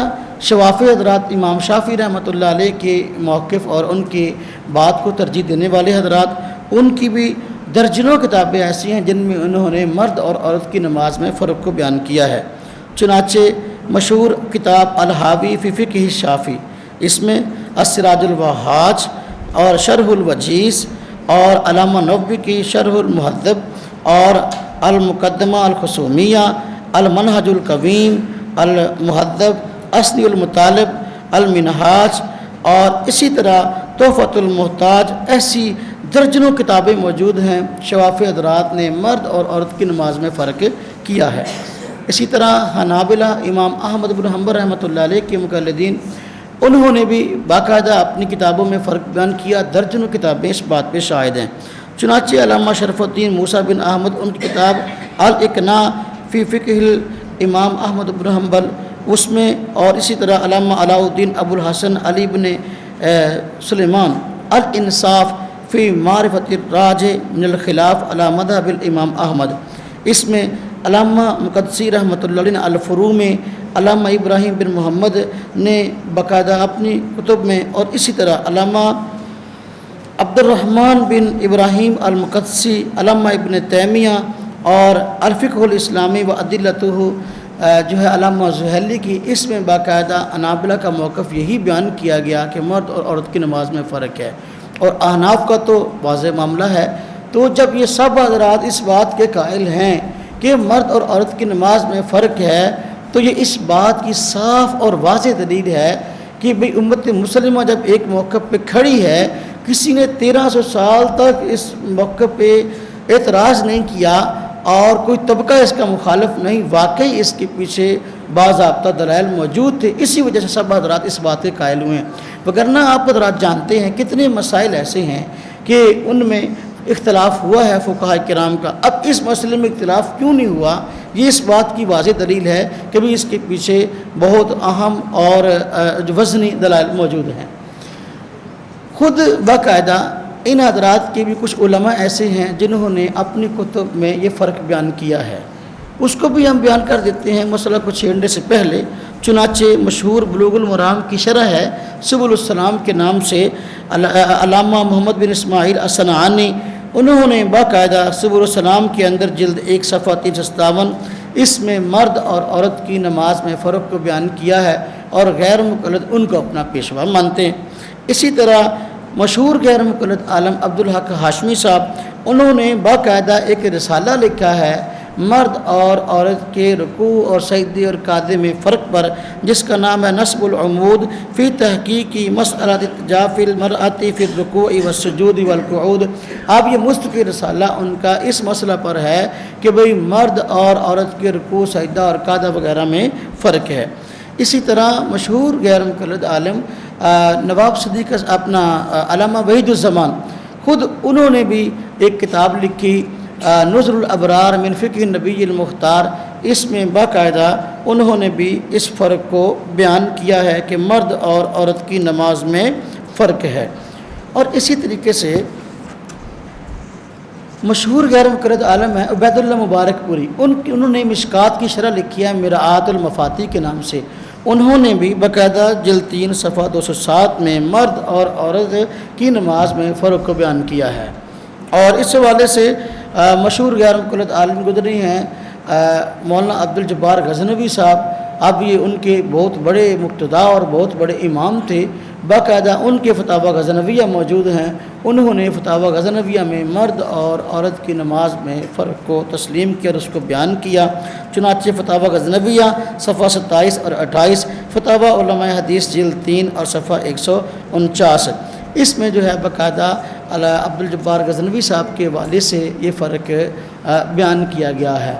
شوافی حضرات، امام شافعی رحمۃ اللہ علیہ کے موقف اور ان کی بات کو ترجیح دینے والے حضرات، ان کی بھی درجنوں کتابیں ایسی ہیں جن میں انہوں نے مرد اور عورت کی نماز میں فرق کو بیان کیا ہے. چنانچہ مشہور کتاب الحاوی فی فقہ الشافعی، اس میں السراج الوہاج اور شرح الوجیز، اور علامہ نووی کی شرح المہذب، اور المقدمہ الخصومیہ، المنہج القویم، المہذب، اصلی المطالب، المنہاج، اور اسی طرح تحفۃ المحتاج، ایسی درجنوں کتابیں موجود ہیں. شوافی حضرات نے مرد اور عورت کی نماز میں فرق کیا ہے. اسی طرح حنابلہ، امام احمد بن حنبل رحمۃ اللہ علیہ کے مقلدین، انہوں نے بھی باقاعدہ اپنی کتابوں میں فرق بیان کیا. درجنوں کتابیں اس بات پہ شاہد ہیں. چنانچہ علامہ شرف الدین موسیٰ بن احمد، ان کی کتاب الاقناع فی فقہ الامام احمد بن حنبل، اس میں، اور اسی طرح علامہ علاء الدین ابو الحسن علی بن سلیمان الانصاف فی معرفت الراجح من الخلاف علی مذہب الامام احمد، اس میں علامہ مقدسی رحمۃ اللہ علیہ الفروع میں علامہ ابراہیم بن محمد نے باقاعدہ اپنی کتب میں، اور اسی طرح علامہ عبد الرحمن بن ابراہیم المقدسی، علامہ ابن تیمیہ اور الفقہ الاسلامی و ادلتہ جو ہے علامہ زحیلی کی، اس میں باقاعدہ حنابلہ کا موقف یہی بیان کیا گیا کہ مرد اور عورت کی نماز میں فرق ہے، اور احناف کا تو واضح معاملہ ہے۔ تو جب یہ سب حضرات اس بات کے قائل ہیں کہ مرد اور عورت کی نماز میں فرق ہے، تو یہ اس بات کی صاف اور واضح دلیل ہے کہ بھئی امت مسلمہ جب ایک موقع پہ کھڑی ہے، کسی نے 1300 سال تک اس موقع پہ اعتراض نہیں کیا اور کوئی طبقہ اس کا مخالف نہیں، واقعی اس کے پیچھے باضابطہ دلائل موجود تھے، اسی وجہ سے سب حضرات اس بات کے قائل ہوئے ہیں۔ وگرنہ آپ حضرات جانتے ہیں کتنے مسائل ایسے ہیں کہ ان میں اختلاف ہوا ہے فقہاء کرام کا، اب اس مسئلے میں اختلاف کیوں نہیں ہوا، یہ اس بات کی واضح دلیل ہے کہ بھی اس کے پیچھے بہت اہم اور وزنی دلائل موجود ہیں۔ خود باقاعدہ ان حضرات کے بھی کچھ علماء ایسے ہیں جنہوں نے اپنی کتب میں یہ فرق بیان کیا ہے، اس کو بھی ہم بیان کر دیتے ہیں مسئلہ کو چھیڑنے سے پہلے۔ چنانچہ مشہور بلوغ المرام کی شرح ہے سبل السلام کے نام سے، علامہ محمد بن اسماعیل الصنعانی، انہوں نے باقاعدہ سبل السلام کے اندر جلد 1 صفحہ 357 اس میں مرد اور عورت کی نماز میں فرق کو بیان کیا ہے، اور غیر مقلد ان کو اپنا پیشوا مانتے ہیں۔ اسی طرح مشہور غیر مقلد عالم عبدالحق ہاشمی صاحب، انہوں نے باقاعدہ ایک رسالہ لکھا ہے مرد اور عورت کے رکوع اور سجدے اور قعدے میں فرق پر، جس کا نام ہے نصب العمود فی تحقیقی مسئلۃ اتجاف المرأۃ فی الرکوع والسجود والقعود۔ اب یہ مستقل رسالہ ان کا اس مسئلہ پر ہے کہ بھئی مرد اور عورت کے رکوع، سجدہ اور قعدہ وغیرہ میں فرق ہے۔ اسی طرح مشہور غیر مقلد عالم نواب صدیق اپنا علامہ وحید الزمان، خود انہوں نے بھی ایک کتاب لکھی نظر الابرار من فقہ نبی المختار، اس میں باقاعدہ انہوں نے بھی اس فرق کو بیان کیا ہے کہ مرد اور عورت کی نماز میں فرق ہے۔ اور اسی طریقے سے مشہور غیر مقلد عالم ہے عبید اللہ مبارک پوری، انہوں نے مشکات کی شرح لکھی ہے مرآت المفاتیح کے نام سے، انہوں نے بھی باقاعدہ جلد 3 صفحہ 207 میں مرد اور عورت کی نماز میں فرق کو بیان کیا ہے۔ اور اس حوالے سے مشہور غیر مقلد عالم گزرے ہیں مولانا عبدالجبار غزنوی صاحب، اب یہ ان کے بہت بڑے مقتدا اور بہت بڑے امام تھے، باقاعدہ ان کے فتاوی غزنویہ موجود ہیں، انہوں نے فتاوی غزنویہ میں مرد اور عورت کی نماز میں فرق کو تسلیم کیا اور اس کو بیان کیا۔ چنانچہ فتاوی غزنویہ صفحہ 27 اور 28، فتاوی علماء حدیث جلد 3 اور صفحہ 149، اس میں جو ہے باقاعدہ عبدالجبار غزنوی صاحب کے حوالے سے یہ فرق بیان کیا گیا ہے۔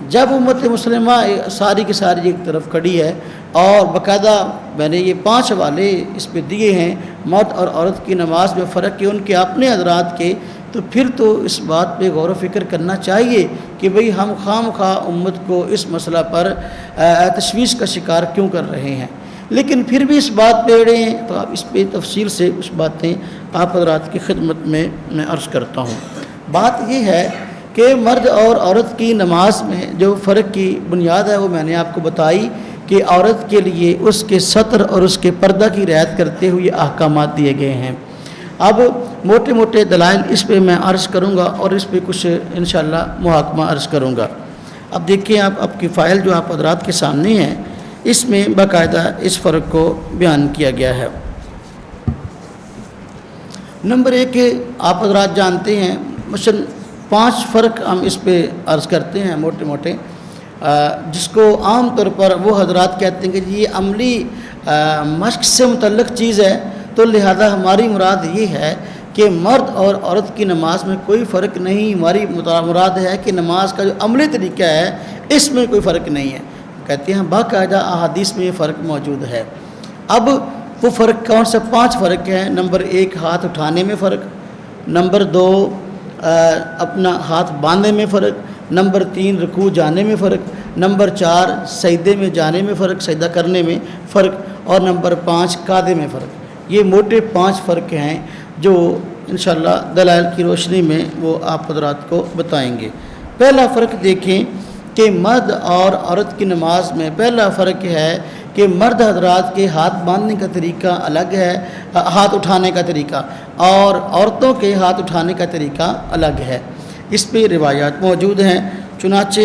جب امت مسلمہ ساری کی ساری ایک طرف کھڑی ہے اور باقاعدہ میں نے یہ 5 حوالے اس پہ دیے ہیں مرد اور عورت کی نماز میں فرق کے ان کے اپنے حضرات کے، تو پھر تو اس بات پہ غور و فکر کرنا چاہیے کہ بھئی ہم خام خواہ امت کو اس مسئلہ پر تشویش کا شکار کیوں کر رہے ہیں، لیکن پھر بھی اس بات پہ اڑے ہیں، تو آپ اس پہ تفصیل سے کچھ باتیں آپ حضرات کی خدمت میں عرض کرتا ہوں۔ بات یہ ہے کہ مرد اور عورت کی نماز میں جو فرق کی بنیاد ہے وہ میں نے آپ کو بتائی کہ عورت کے لیے اس کے ستر اور اس کے پردہ کی رعایت کرتے ہوئے احکامات دیے گئے ہیں۔ اب موٹے موٹے دلائل اس پہ میں عرض کروں گا اور اس پہ کچھ انشاءاللہ محاکمہ عرض کروں گا۔ اب دیکھیں آپ کی فائل جو آپ حضرات کے سامنے ہے، اس میں باقاعدہ اس فرق کو بیان کیا گیا ہے۔ نمبر 1 آپ حضرات جانتے ہیں مثلا 5 فرق ہم اس پہ عرض کرتے ہیں موٹے موٹے، جس کو عام طور پر وہ حضرات کہتے ہیں کہ یہ عملی مشق سے متعلق چیز ہے، تو لہذا ہماری مراد یہ ہے کہ مرد اور عورت کی نماز میں کوئی فرق نہیں، ہماری مراد ہے کہ نماز کا جو عملی طریقہ ہے اس میں کوئی فرق نہیں ہے۔ کہتے ہیں باقاعدہ احادیث میں یہ فرق موجود ہے۔ اب وہ فرق کون سے 5 فرق ہیں؟ نمبر 1 ہاتھ اٹھانے میں فرق، نمبر 2 اپنا ہاتھ باندھنے میں فرق، نمبر 3 رکوع جانے میں فرق، نمبر 4 سجدے میں جانے میں فرق، سجدہ کرنے میں فرق، اور نمبر 5 قعدے میں فرق۔ یہ موٹے 5 فرق ہیں جو انشاءاللہ دلائل کی روشنی میں وہ آپ حضرات کو بتائیں گے۔ پہلا فرق دیکھیں کہ مرد اور عورت کی نماز میں پہلا فرق ہے کہ مرد حضرات کے ہاتھ باندھنے کا طریقہ الگ ہے، ہاتھ اٹھانے کا طریقہ، اور عورتوں کے ہاتھ اٹھانے کا طریقہ الگ ہے۔ اس پہ روایات موجود ہیں، چنانچہ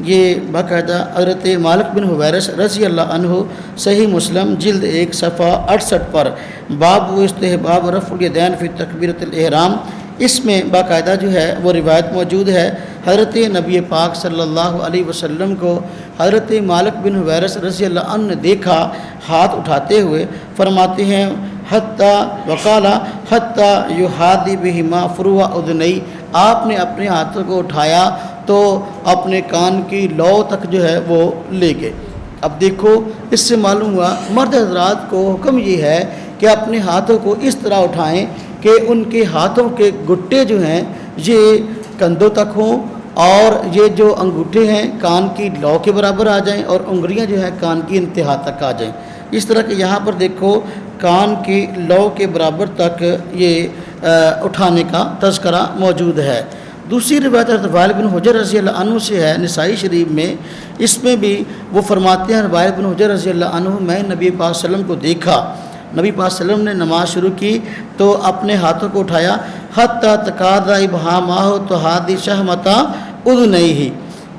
یہ باقاعدہ حضرت مالک بن حویرث رضی اللہ عنہ صحیح مسلم جلد 1 صفحہ 68 پر باب و استحباب رفع الیدین فی تکبیرۃ الاحرام، اس میں باقاعدہ جو ہے وہ روایت موجود ہے۔ حضرت نبی پاک صلی اللہ علیہ وسلم کو حضرت مالک بن حویرث رضی اللہ عنہ نے دیکھا ہاتھ اٹھاتے ہوئے، فرماتے ہیں حتیٰ وقالا حتیٰ یحاذی بہما فروع اذنی، آپ نے اپنے ہاتھوں کو اٹھایا تو اپنے کان کی لو تک جو ہے وہ لے گئے۔ اب دیکھو اس سے معلوم ہوا مرد حضرات کو حکم یہ ہے کہ اپنے ہاتھوں کو اس طرح اٹھائیں کہ ان کے ہاتھوں کے گٹے جو ہیں یہ کندھوں تک ہوں، اور یہ جو انگوٹھے ہیں کان کی لو کے برابر آ جائیں، اور انگلیاں جو ہیں کان کی انتہا تک آ جائیں۔ اس طرح کہ یہاں پر دیکھو کان کی لو کے برابر تک یہ اٹھانے کا تذکرہ موجود ہے۔ دوسری روایت حضرت وائل بن حجر رضی اللہ عنہ سے ہے نسائی شریف میں، اس میں بھی وہ فرماتے ہیں وائل بن حجر رضی اللہ عنہ، میں نبی پاک صلی اللہ علیہ وسلم کو دیکھا، نبی پاک صلی اللہ علیہ وسلم نے نماز شروع کی تو اپنے ہاتھوں کو اٹھایا حتیٰ تقاضا ابہامہ تحاذی شہمتا اذنیہ،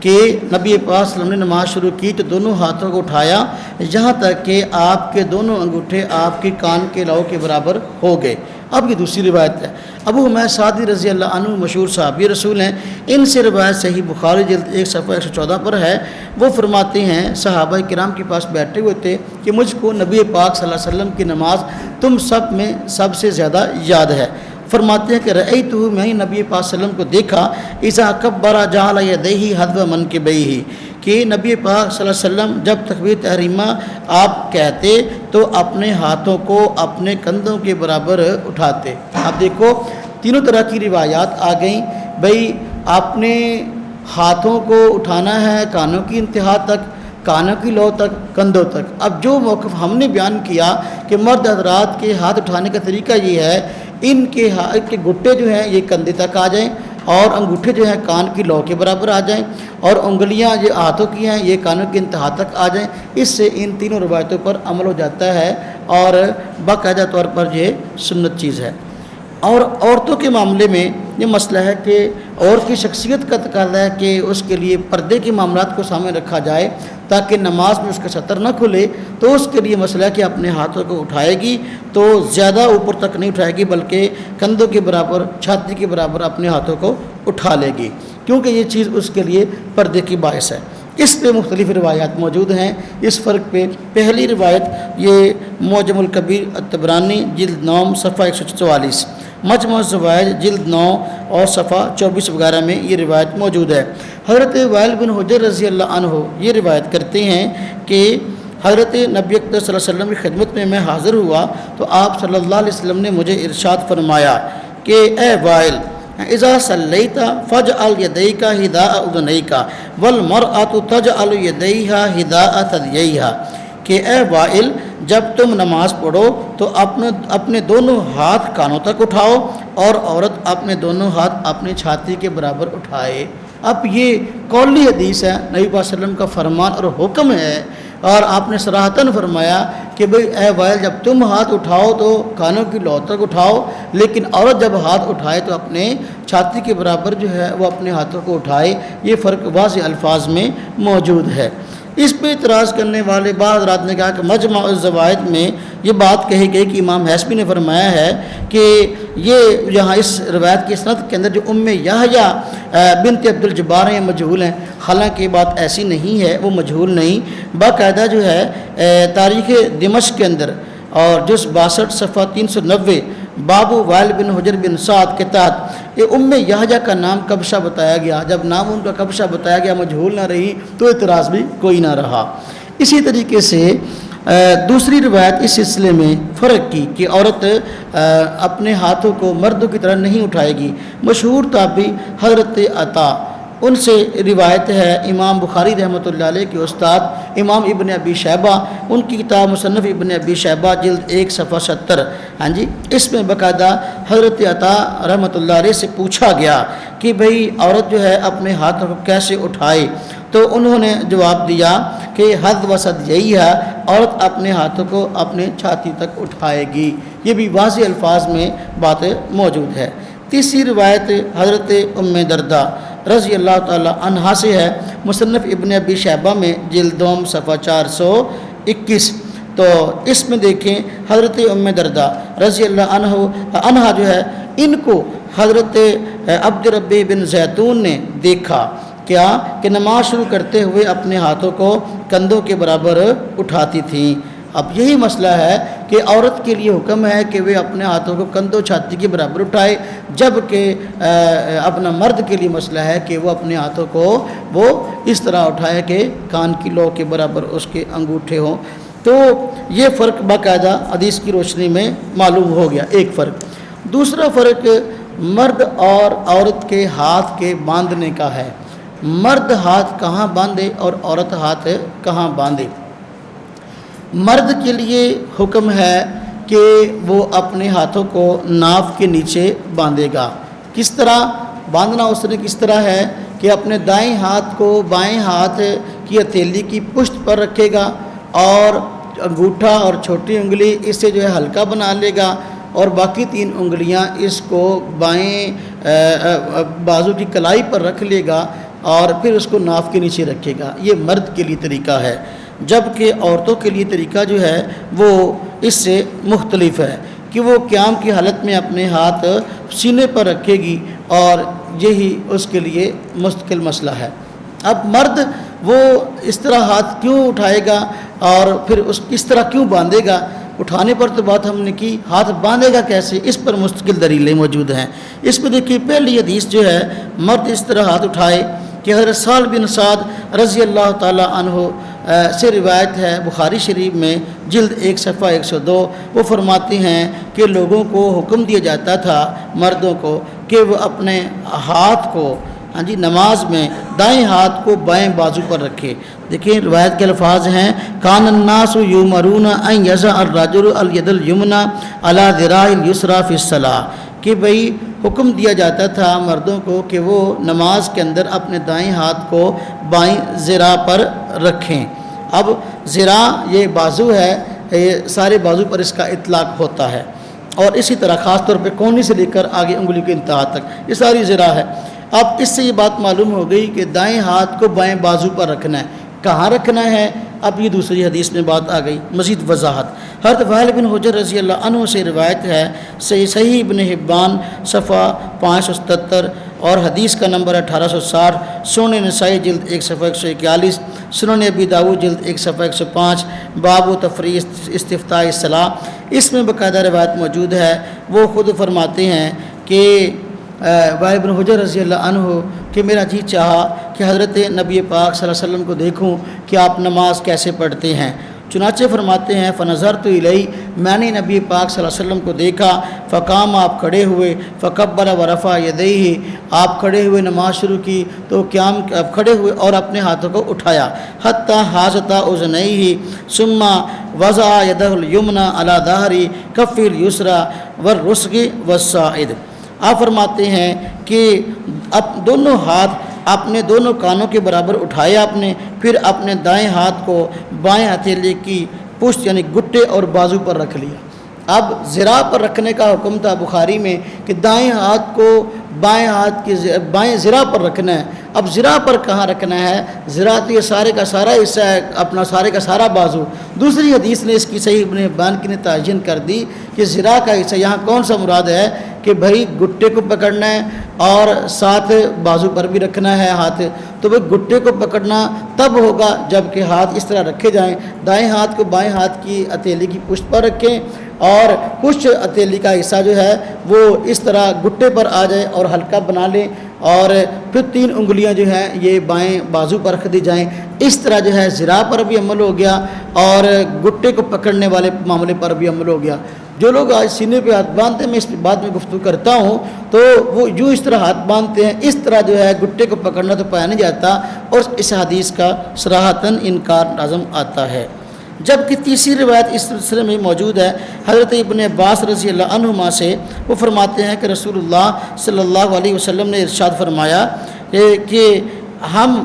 کہ نبی پاک صلی اللہ علیہ وسلم نے نماز شروع کی تو دونوں ہاتھوں کو اٹھایا یہاں تک کہ آپ کے دونوں انگوٹھے آپ کے کان کے لو کے برابر ہو گئے۔ اب یہ دوسری روایت ہے، ابو حمید سعدی رضی اللہ عنہ مشہور صحابی رسول ہیں، ان سے روایت صحیح بخاری جلد 1 صفحہ 114 پر ہے۔ وہ فرماتے ہیں صحابہ کرام کے پاس بیٹھے ہوئے تھے کہ مجھ کو نبی پاک صلی اللہ علیہ وسلم کی نماز تم سب میں سب سے زیادہ یاد ہے۔ فرماتے ہیں کہ رأیتہ، میں نبی پاک صلی اللہ علیہ وسلم کو دیکھا اذا کبر جعل یدیہ حذو منکبیہ، کہ نبی پاک صلی اللہ علیہ وسلم جب تکبیر تحریمہ آپ کہتے تو اپنے ہاتھوں کو اپنے کندھوں کے برابر اٹھاتے۔ اب دیکھو تینوں طرح کی روایات آ گئیں، بھئی اپنے ہاتھوں کو اٹھانا ہے کانوں کی انتہا تک، کانوں کی لو تک، کندھوں تک۔ اب جو موقف ہم نے بیان کیا کہ مرد حضرات کے ہاتھ اٹھانے کا طریقہ یہ ہے، ان کے گٹے جو ہیں یہ کندھے تک آ جائیں، اور انگوٹھے جو ہیں کان کی لو کے برابر آ جائیں، اور انگلیاں یہ ہاتھوں کی ہیں یہ کانوں کی انتہا تک آ جائیں۔ اس سے ان تینوں روایتوں پر عمل ہو جاتا ہے اور باقاعدہ طور پر یہ سنت چیز ہے۔ اور عورتوں کے معاملے میں یہ مسئلہ ہے کہ عورت کی شخصیت کا تقاضا ہے کہ اس کے لیے پردے کے معاملات کو سامنے رکھا جائے تاکہ نماز میں اس کا سطر نہ کھلے، تو اس کے لیے مسئلہ ہے کہ اپنے ہاتھوں کو اٹھائے گی تو زیادہ اوپر تک نہیں اٹھائے گی بلکہ کندھوں کے برابر، چھاتی کے برابر اپنے ہاتھوں کو اٹھا لے گی، کیونکہ یہ چیز اس کے لیے پردے کی باعث ہے۔ اس پہ مختلف روایات موجود ہیں اس فرق پہ۔ پہلی روایت یہ معجم الکبیر الطبرانی جلد 9 صفحہ 144، مجموع الزوائد جلد 9 اور صفحہ 24 وغیرہ میں یہ روایت موجود ہے۔ حضرت وائل بن حجر رضی اللہ عنہ یہ روایت کرتے ہیں کہ حضرت نبی اکرم صلی اللہ علیہ وسلم کی خدمت میں حاضر ہوا تو آپ صلی اللہ علیہ وسلم نے مجھے ارشاد فرمایا کہ اے وائل اذا صلیت فاجعل یدیک حذاء اذنیک والمرأة تجعل یدیہا حذاء ثدییہا، کہ اے وائل جب تم نماز پڑھو تو اپنے دونوں ہاتھ کانوں تک اٹھاؤ، اور عورت اپنے دونوں ہاتھ اپنے چھاتی کے برابر اٹھائے۔ اب یہ قولی حدیث ہے، نبی پاک صلی اللہ علیہ وسلم کا فرمان اور حکم ہے، اور آپ نے صراحتاً فرمایا کہ بھئی اے وائل جب تم ہاتھ اٹھاؤ تو کانوں کی لو تک اٹھاؤ، لیکن عورت جب ہاتھ اٹھائے تو اپنے چھاتی کے برابر جو ہے وہ اپنے ہاتھوں کو اٹھائے۔ یہ فرق واضح الفاظ میں موجود ہے۔ اس پہ اعتراض کرنے والے بعض حضرات نے کہا کہ مجمع الزوائد میں یہ بات کہی گئی کہ امام حسبی نے فرمایا ہے کہ یہ یہاں اس روایت کی سند کے اندر جو ام یحییٰ بنت عبد الجبار ہیں مجہول ہیں، حالانکہ یہ بات ایسی نہیں ہے، وہ مجہول نہیں، باقاعدہ جو ہے تاریخ دمشق کے اندر اور جز 62 صفحہ 390 بابو وائل بن حجر بن سعد کے تحت یہ ام یحییٰ کا نام کبشہ بتایا گیا۔ جب نام ان کا کبشہ بتایا گیا مجہول نہ رہی تو اعتراض بھی کوئی نہ رہا۔ اسی طریقے سے دوسری روایت اس سلسلے میں فرق کی کہ عورت اپنے ہاتھوں کو مردوں کی طرح نہیں اٹھائے گی۔ مشہور تابعی حضرت عطا ان سے روایت ہے امام بخاری رحمۃ اللہ علیہ کے استاد امام ابن ابی شیبہ، ان کی کتاب مصنف ابن ابی شیبہ جلد 1 صفحہ 70، ہاں جی، اس میں باقاعدہ حضرت عطا رحمۃ اللہ علیہ سے پوچھا گیا کہ بھئی عورت جو ہے اپنے ہاتھوں کو کیسے اٹھائے، تو انہوں نے جواب دیا کہ حد وسط یہی ہے، عورت اپنے ہاتھوں کو اپنے چھاتی تک اٹھائے گی۔ یہ بھی واضح الفاظ میں بات موجود ہے۔ تیسری روایت حضرت ام دردہ رضی اللہ تعالی عنہا سے ہے، مصنف ابن ابی شیبہ میں جلد 2 صفحہ 421، تو اس میں دیکھیں حضرت ام دردہ رضی اللہ عنہا جو ہے، ان کو حضرت عبد ربی بن زیتون نے دیکھا کیا کہ نماز شروع کرتے ہوئے اپنے ہاتھوں کو کندھوں کے برابر اٹھاتی تھیں۔ اب یہی مسئلہ ہے کہ عورت کے لیے حکم ہے کہ وہ اپنے ہاتھوں کو کندھوں چھاتی کے برابر اٹھائے، جبکہ اپنا مرد کے لیے مسئلہ ہے کہ وہ اپنے ہاتھوں کو وہ اس طرح اٹھائے کہ کان کی لو کے برابر اس کے انگوٹھے ہوں۔ تو یہ فرق باقاعدہ حدیث کی روشنی میں معلوم ہو گیا، ایک فرق۔ دوسرا فرق مرد اور عورت کے ہاتھ کے باندھنے کا ہے۔ مرد ہاتھ کہاں باندھے اور عورت ہاتھ کہاں باندھے؟ مرد کے لیے حکم ہے کہ وہ اپنے ہاتھوں کو ناف کے نیچے باندھے گا۔ کس طرح باندھنا اس نے کس طرح ہے کہ اپنے دائیں ہاتھ کو بائیں ہاتھ کی ہتھیلی کی پشت پر رکھے گا اور انگوٹھا اور چھوٹی انگلی اس سے جو ہے ہلکا بنا لے گا، اور باقی 3 انگلیاں اس کو بائیں بازو کی کلائی پر رکھ لے گا اور پھر اس کو ناف کے نیچے رکھے گا۔ یہ مرد کے لیے طریقہ ہے، جبکہ عورتوں کے لیے طریقہ جو ہے وہ اس سے مختلف ہے کہ وہ قیام کی حالت میں اپنے ہاتھ سینے پر رکھے گی، اور یہی اس کے لیے مستقل مسئلہ ہے۔ اب مرد وہ اس طرح ہاتھ کیوں اٹھائے گا اور پھر اس طرح کیوں باندھے گا؟ اٹھانے پر تو بات ہم نے کی، ہاتھ باندھے گا کیسے، اس پر مستقل دلیلیں موجود ہیں۔ اس میں دیکھیے پہلی حدیث جو ہے مرد اس طرح ہاتھ اٹھائے کہ حضرت سہل بن سعد رضی اللہ تعالی عنہ سے روایت ہے بخاری شریف میں جلد 1 صفحہ 102، وہ فرماتے ہیں کہ لوگوں کو حکم دیا جاتا تھا مردوں کو کہ وہ اپنے ہاتھ کو نماز میں دائیں ہاتھ کو بائیں بازو پر رکھے۔ دیکھیں روایت کے الفاظ ہیں، کان الناس یؤمرون ان یضع الرجل الید الیمنی علی ذراع الیسری فی الصلاۃ، کہ بھئی حکم دیا جاتا تھا مردوں کو کہ وہ نماز کے اندر اپنے دائیں ہاتھ کو بائیں ذراع پر رکھیں۔ اب ذراع یہ بازو ہے، یہ سارے بازو پر اس کا اطلاق ہوتا ہے، اور اسی طرح خاص طور پہ کونی سے لے کر آگے انگلی کے انتہا تک یہ ساری ذراع ہے۔ اب اس سے یہ بات معلوم ہو گئی کہ دائیں ہاتھ کو بائیں بازو پر رکھنا ہے، کہاں رکھنا ہے؟ اب یہ دوسری حدیث میں بات آ گئی، مزید وضاحت۔ حضرت وائل بن حجر رضی اللہ عنہ سے روایت ہے، صحیح ابن حبان صفحہ 577 اور حدیث کا نمبر 1860، سنن نسائی جلد 1 صفحہ 141، سنن ابی داؤد جلد 1 صفحہ 105، باب تفریع استفتاء الصلاۃ، اس میں باقاعدہ روایت موجود ہے۔ وہ خود فرماتے ہیں کہ وائل بن حجر رضی اللہ عنہ کہ میرا جی چاہا کہ حضرت نبی پاک صلی اللہ علیہ وسلم کو دیکھوں کہ آپ نماز کیسے پڑھتے ہیں، چنانچہ فرماتے ہیں فنظرت الیہ، میں نے نبی پاک صلی اللہ علیہ وسلم کو دیکھا، فقام، آپ کھڑے ہوئے، فکبر ورفع یدیہ، آپ کھڑے ہوئے نماز شروع کی تو قیام کھڑے ہوئے اور اپنے ہاتھوں کو اٹھایا، حتی حاذتا اذنیہ ثم وضع یدہ الیمنی علی ظہر کفہ الیسری والرسغ والساعد۔ آپ فرماتے ہیں کہ اب دونوں ہاتھ اپنے دونوں کانوں کے برابر اٹھائے آپ نے، پھر اپنے دائیں ہاتھ کو بائیں ہتھیلی کی پشت یعنی گٹے اور بازو پر رکھ لیا۔ اب ذراع پر رکھنے کا حکم تھا بخاری میں کہ دائیں ہاتھ کو بائیں ہاتھ کی بائیں ذراع پر رکھنا ہے۔ اب ذراع پر کہاں رکھنا ہے؟ ذراع تو یہ سارے کا سارا حصہ ہے، اپنا سارے کا سارا بازو۔ دوسری حدیث نے اس کی صحیح ابن حبان کی نے تعین کر دی کہ ذراع کا حصہ یہاں کون سا مراد ہے کہ بھائی گٹے کو پکڑنا ہے اور ساتھ بازو پر بھی رکھنا ہے ہاتھ، تو وہ گٹے کو پکڑنا تب ہوگا جب کہ ہاتھ اس طرح رکھے جائیں، دائیں ہاتھ کو بائیں ہاتھ کی ہتھیلی کی پشت پر رکھیں اور کچھ ہتھیلی کا حصہ جو ہے وہ اس طرح گٹے پر آ جائے اور ہلکا بنا لیں، اور پھر 3 انگلیاں جو ہیں یہ بائیں بازو پر رکھ دی جائیں۔ اس طرح جو ہے ذراع پر بھی عمل ہو گیا اور گٹے کو پکڑنے والے معاملے پر بھی عمل ہو گیا۔ جو لوگ آج سینے پہ ہاتھ باندھتے ہیں، میں اس پہ بعد میں گفتگو کرتا ہوں، تو وہ جو اس طرح ہاتھ باندھتے ہیں، اس طرح جو ہے گٹے کو پکڑنا تو پایا نہیں جاتا، اور اس حدیث کا صراحتاً انکار لازم آتا ہے۔ جبکہ تیسری روایت اس سلسلے میں موجود ہے حضرت ابن عباس رضی اللہ عنہما سے، وہ فرماتے ہیں کہ رسول اللہ صلی اللہ علیہ وسلم نے ارشاد فرمایا کہ ہم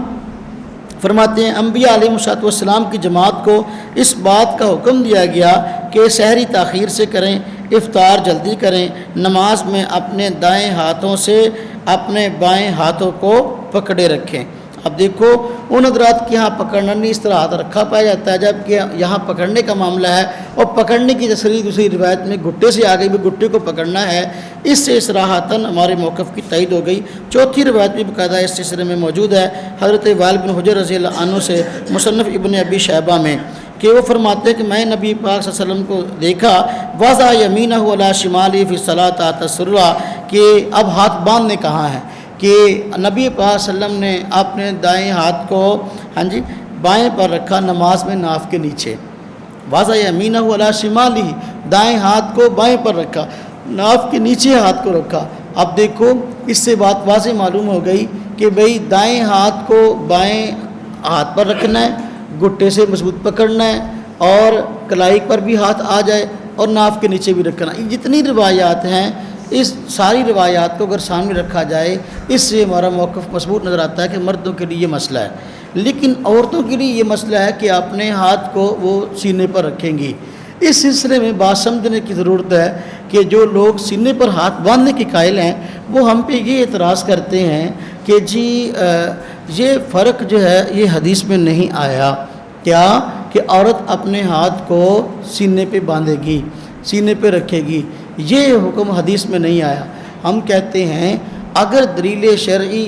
فرماتے ہیں انبیاء علیہ السلام کی جماعت کو اس بات کا حکم دیا گیا کہ سحری تاخیر سے کریں، افطار جلدی کریں، نماز میں اپنے دائیں ہاتھوں سے اپنے بائیں ہاتھوں کو پکڑے رکھیں۔ اب دیکھو ان حضرات کے یہاں پکڑنا نہیں، اس طرح ہاتھ رکھا پایا جاتا ہے، جبکہ یہاں پکڑنے کا معاملہ ہے، اور پکڑنے کی تصریح دوسری روایت میں گھٹے سے آگے بھی گھٹے کو پکڑنا ہے۔ اس سے صراحتاً ہمارے موقف کی تائید ہو گئی۔ چوتھی روایت بھی باقاعدہ اس سلسلے میں موجود ہے حضرت وائل بن حجر رضی اللہ عنہ سے مصنف ابن ابی شیبہ میں، کہ وہ فرماتے ہیں کہ میں نبی پاک صلی اللہ علیہ وسلم کو دیکھا وضع یمینہ علی شمالی فی الصلاۃ تسرع، کہ اب ہاتھ باندھنے کہاں ہیں، کہ نبی پاک صلی اللہ علیہ وسلم نے اپنے دائیں ہاتھ کو بائیں پر رکھا نماز میں ناف کے نیچے، وضع یمینہ علی شمالی، دائیں ہاتھ کو بائیں پر رکھا، ناف کے نیچے ہاتھ کو رکھا۔ اب دیکھو اس سے بات واضح معلوم ہو گئی کہ بھئی دائیں ہاتھ کو بائیں ہاتھ پر رکھنا ہے، گھٹے سے مضبوط پکڑنا ہے، اور کلائی پر بھی ہاتھ آ جائے، اور ناف کے نیچے بھی رکھنا۔ یہ جتنی روایات ہیں، اس ساری روایات کو اگر سامنے رکھا جائے، اس سے ہمارا موقف مضبوط نظر آتا ہے کہ مردوں کے لیے یہ مسئلہ ہے، لیکن عورتوں کے لیے یہ مسئلہ ہے کہ اپنے ہاتھ کو وہ سینے پر رکھیں گی۔ اس سلسلے میں بات سمجھنے کی ضرورت ہے کہ جو لوگ سینے پر ہاتھ باندھنے کے قائل ہیں، وہ ہم پہ یہ اعتراض کرتے ہیں کہ جی یہ فرق جو ہے یہ حدیث میں نہیں آیا، کیا کہ عورت اپنے ہاتھ کو سینے پہ باندھے گی، سینے پہ رکھے گی، یہ حکم حدیث میں نہیں آیا۔ ہم کہتے ہیں اگر دلیل شرعی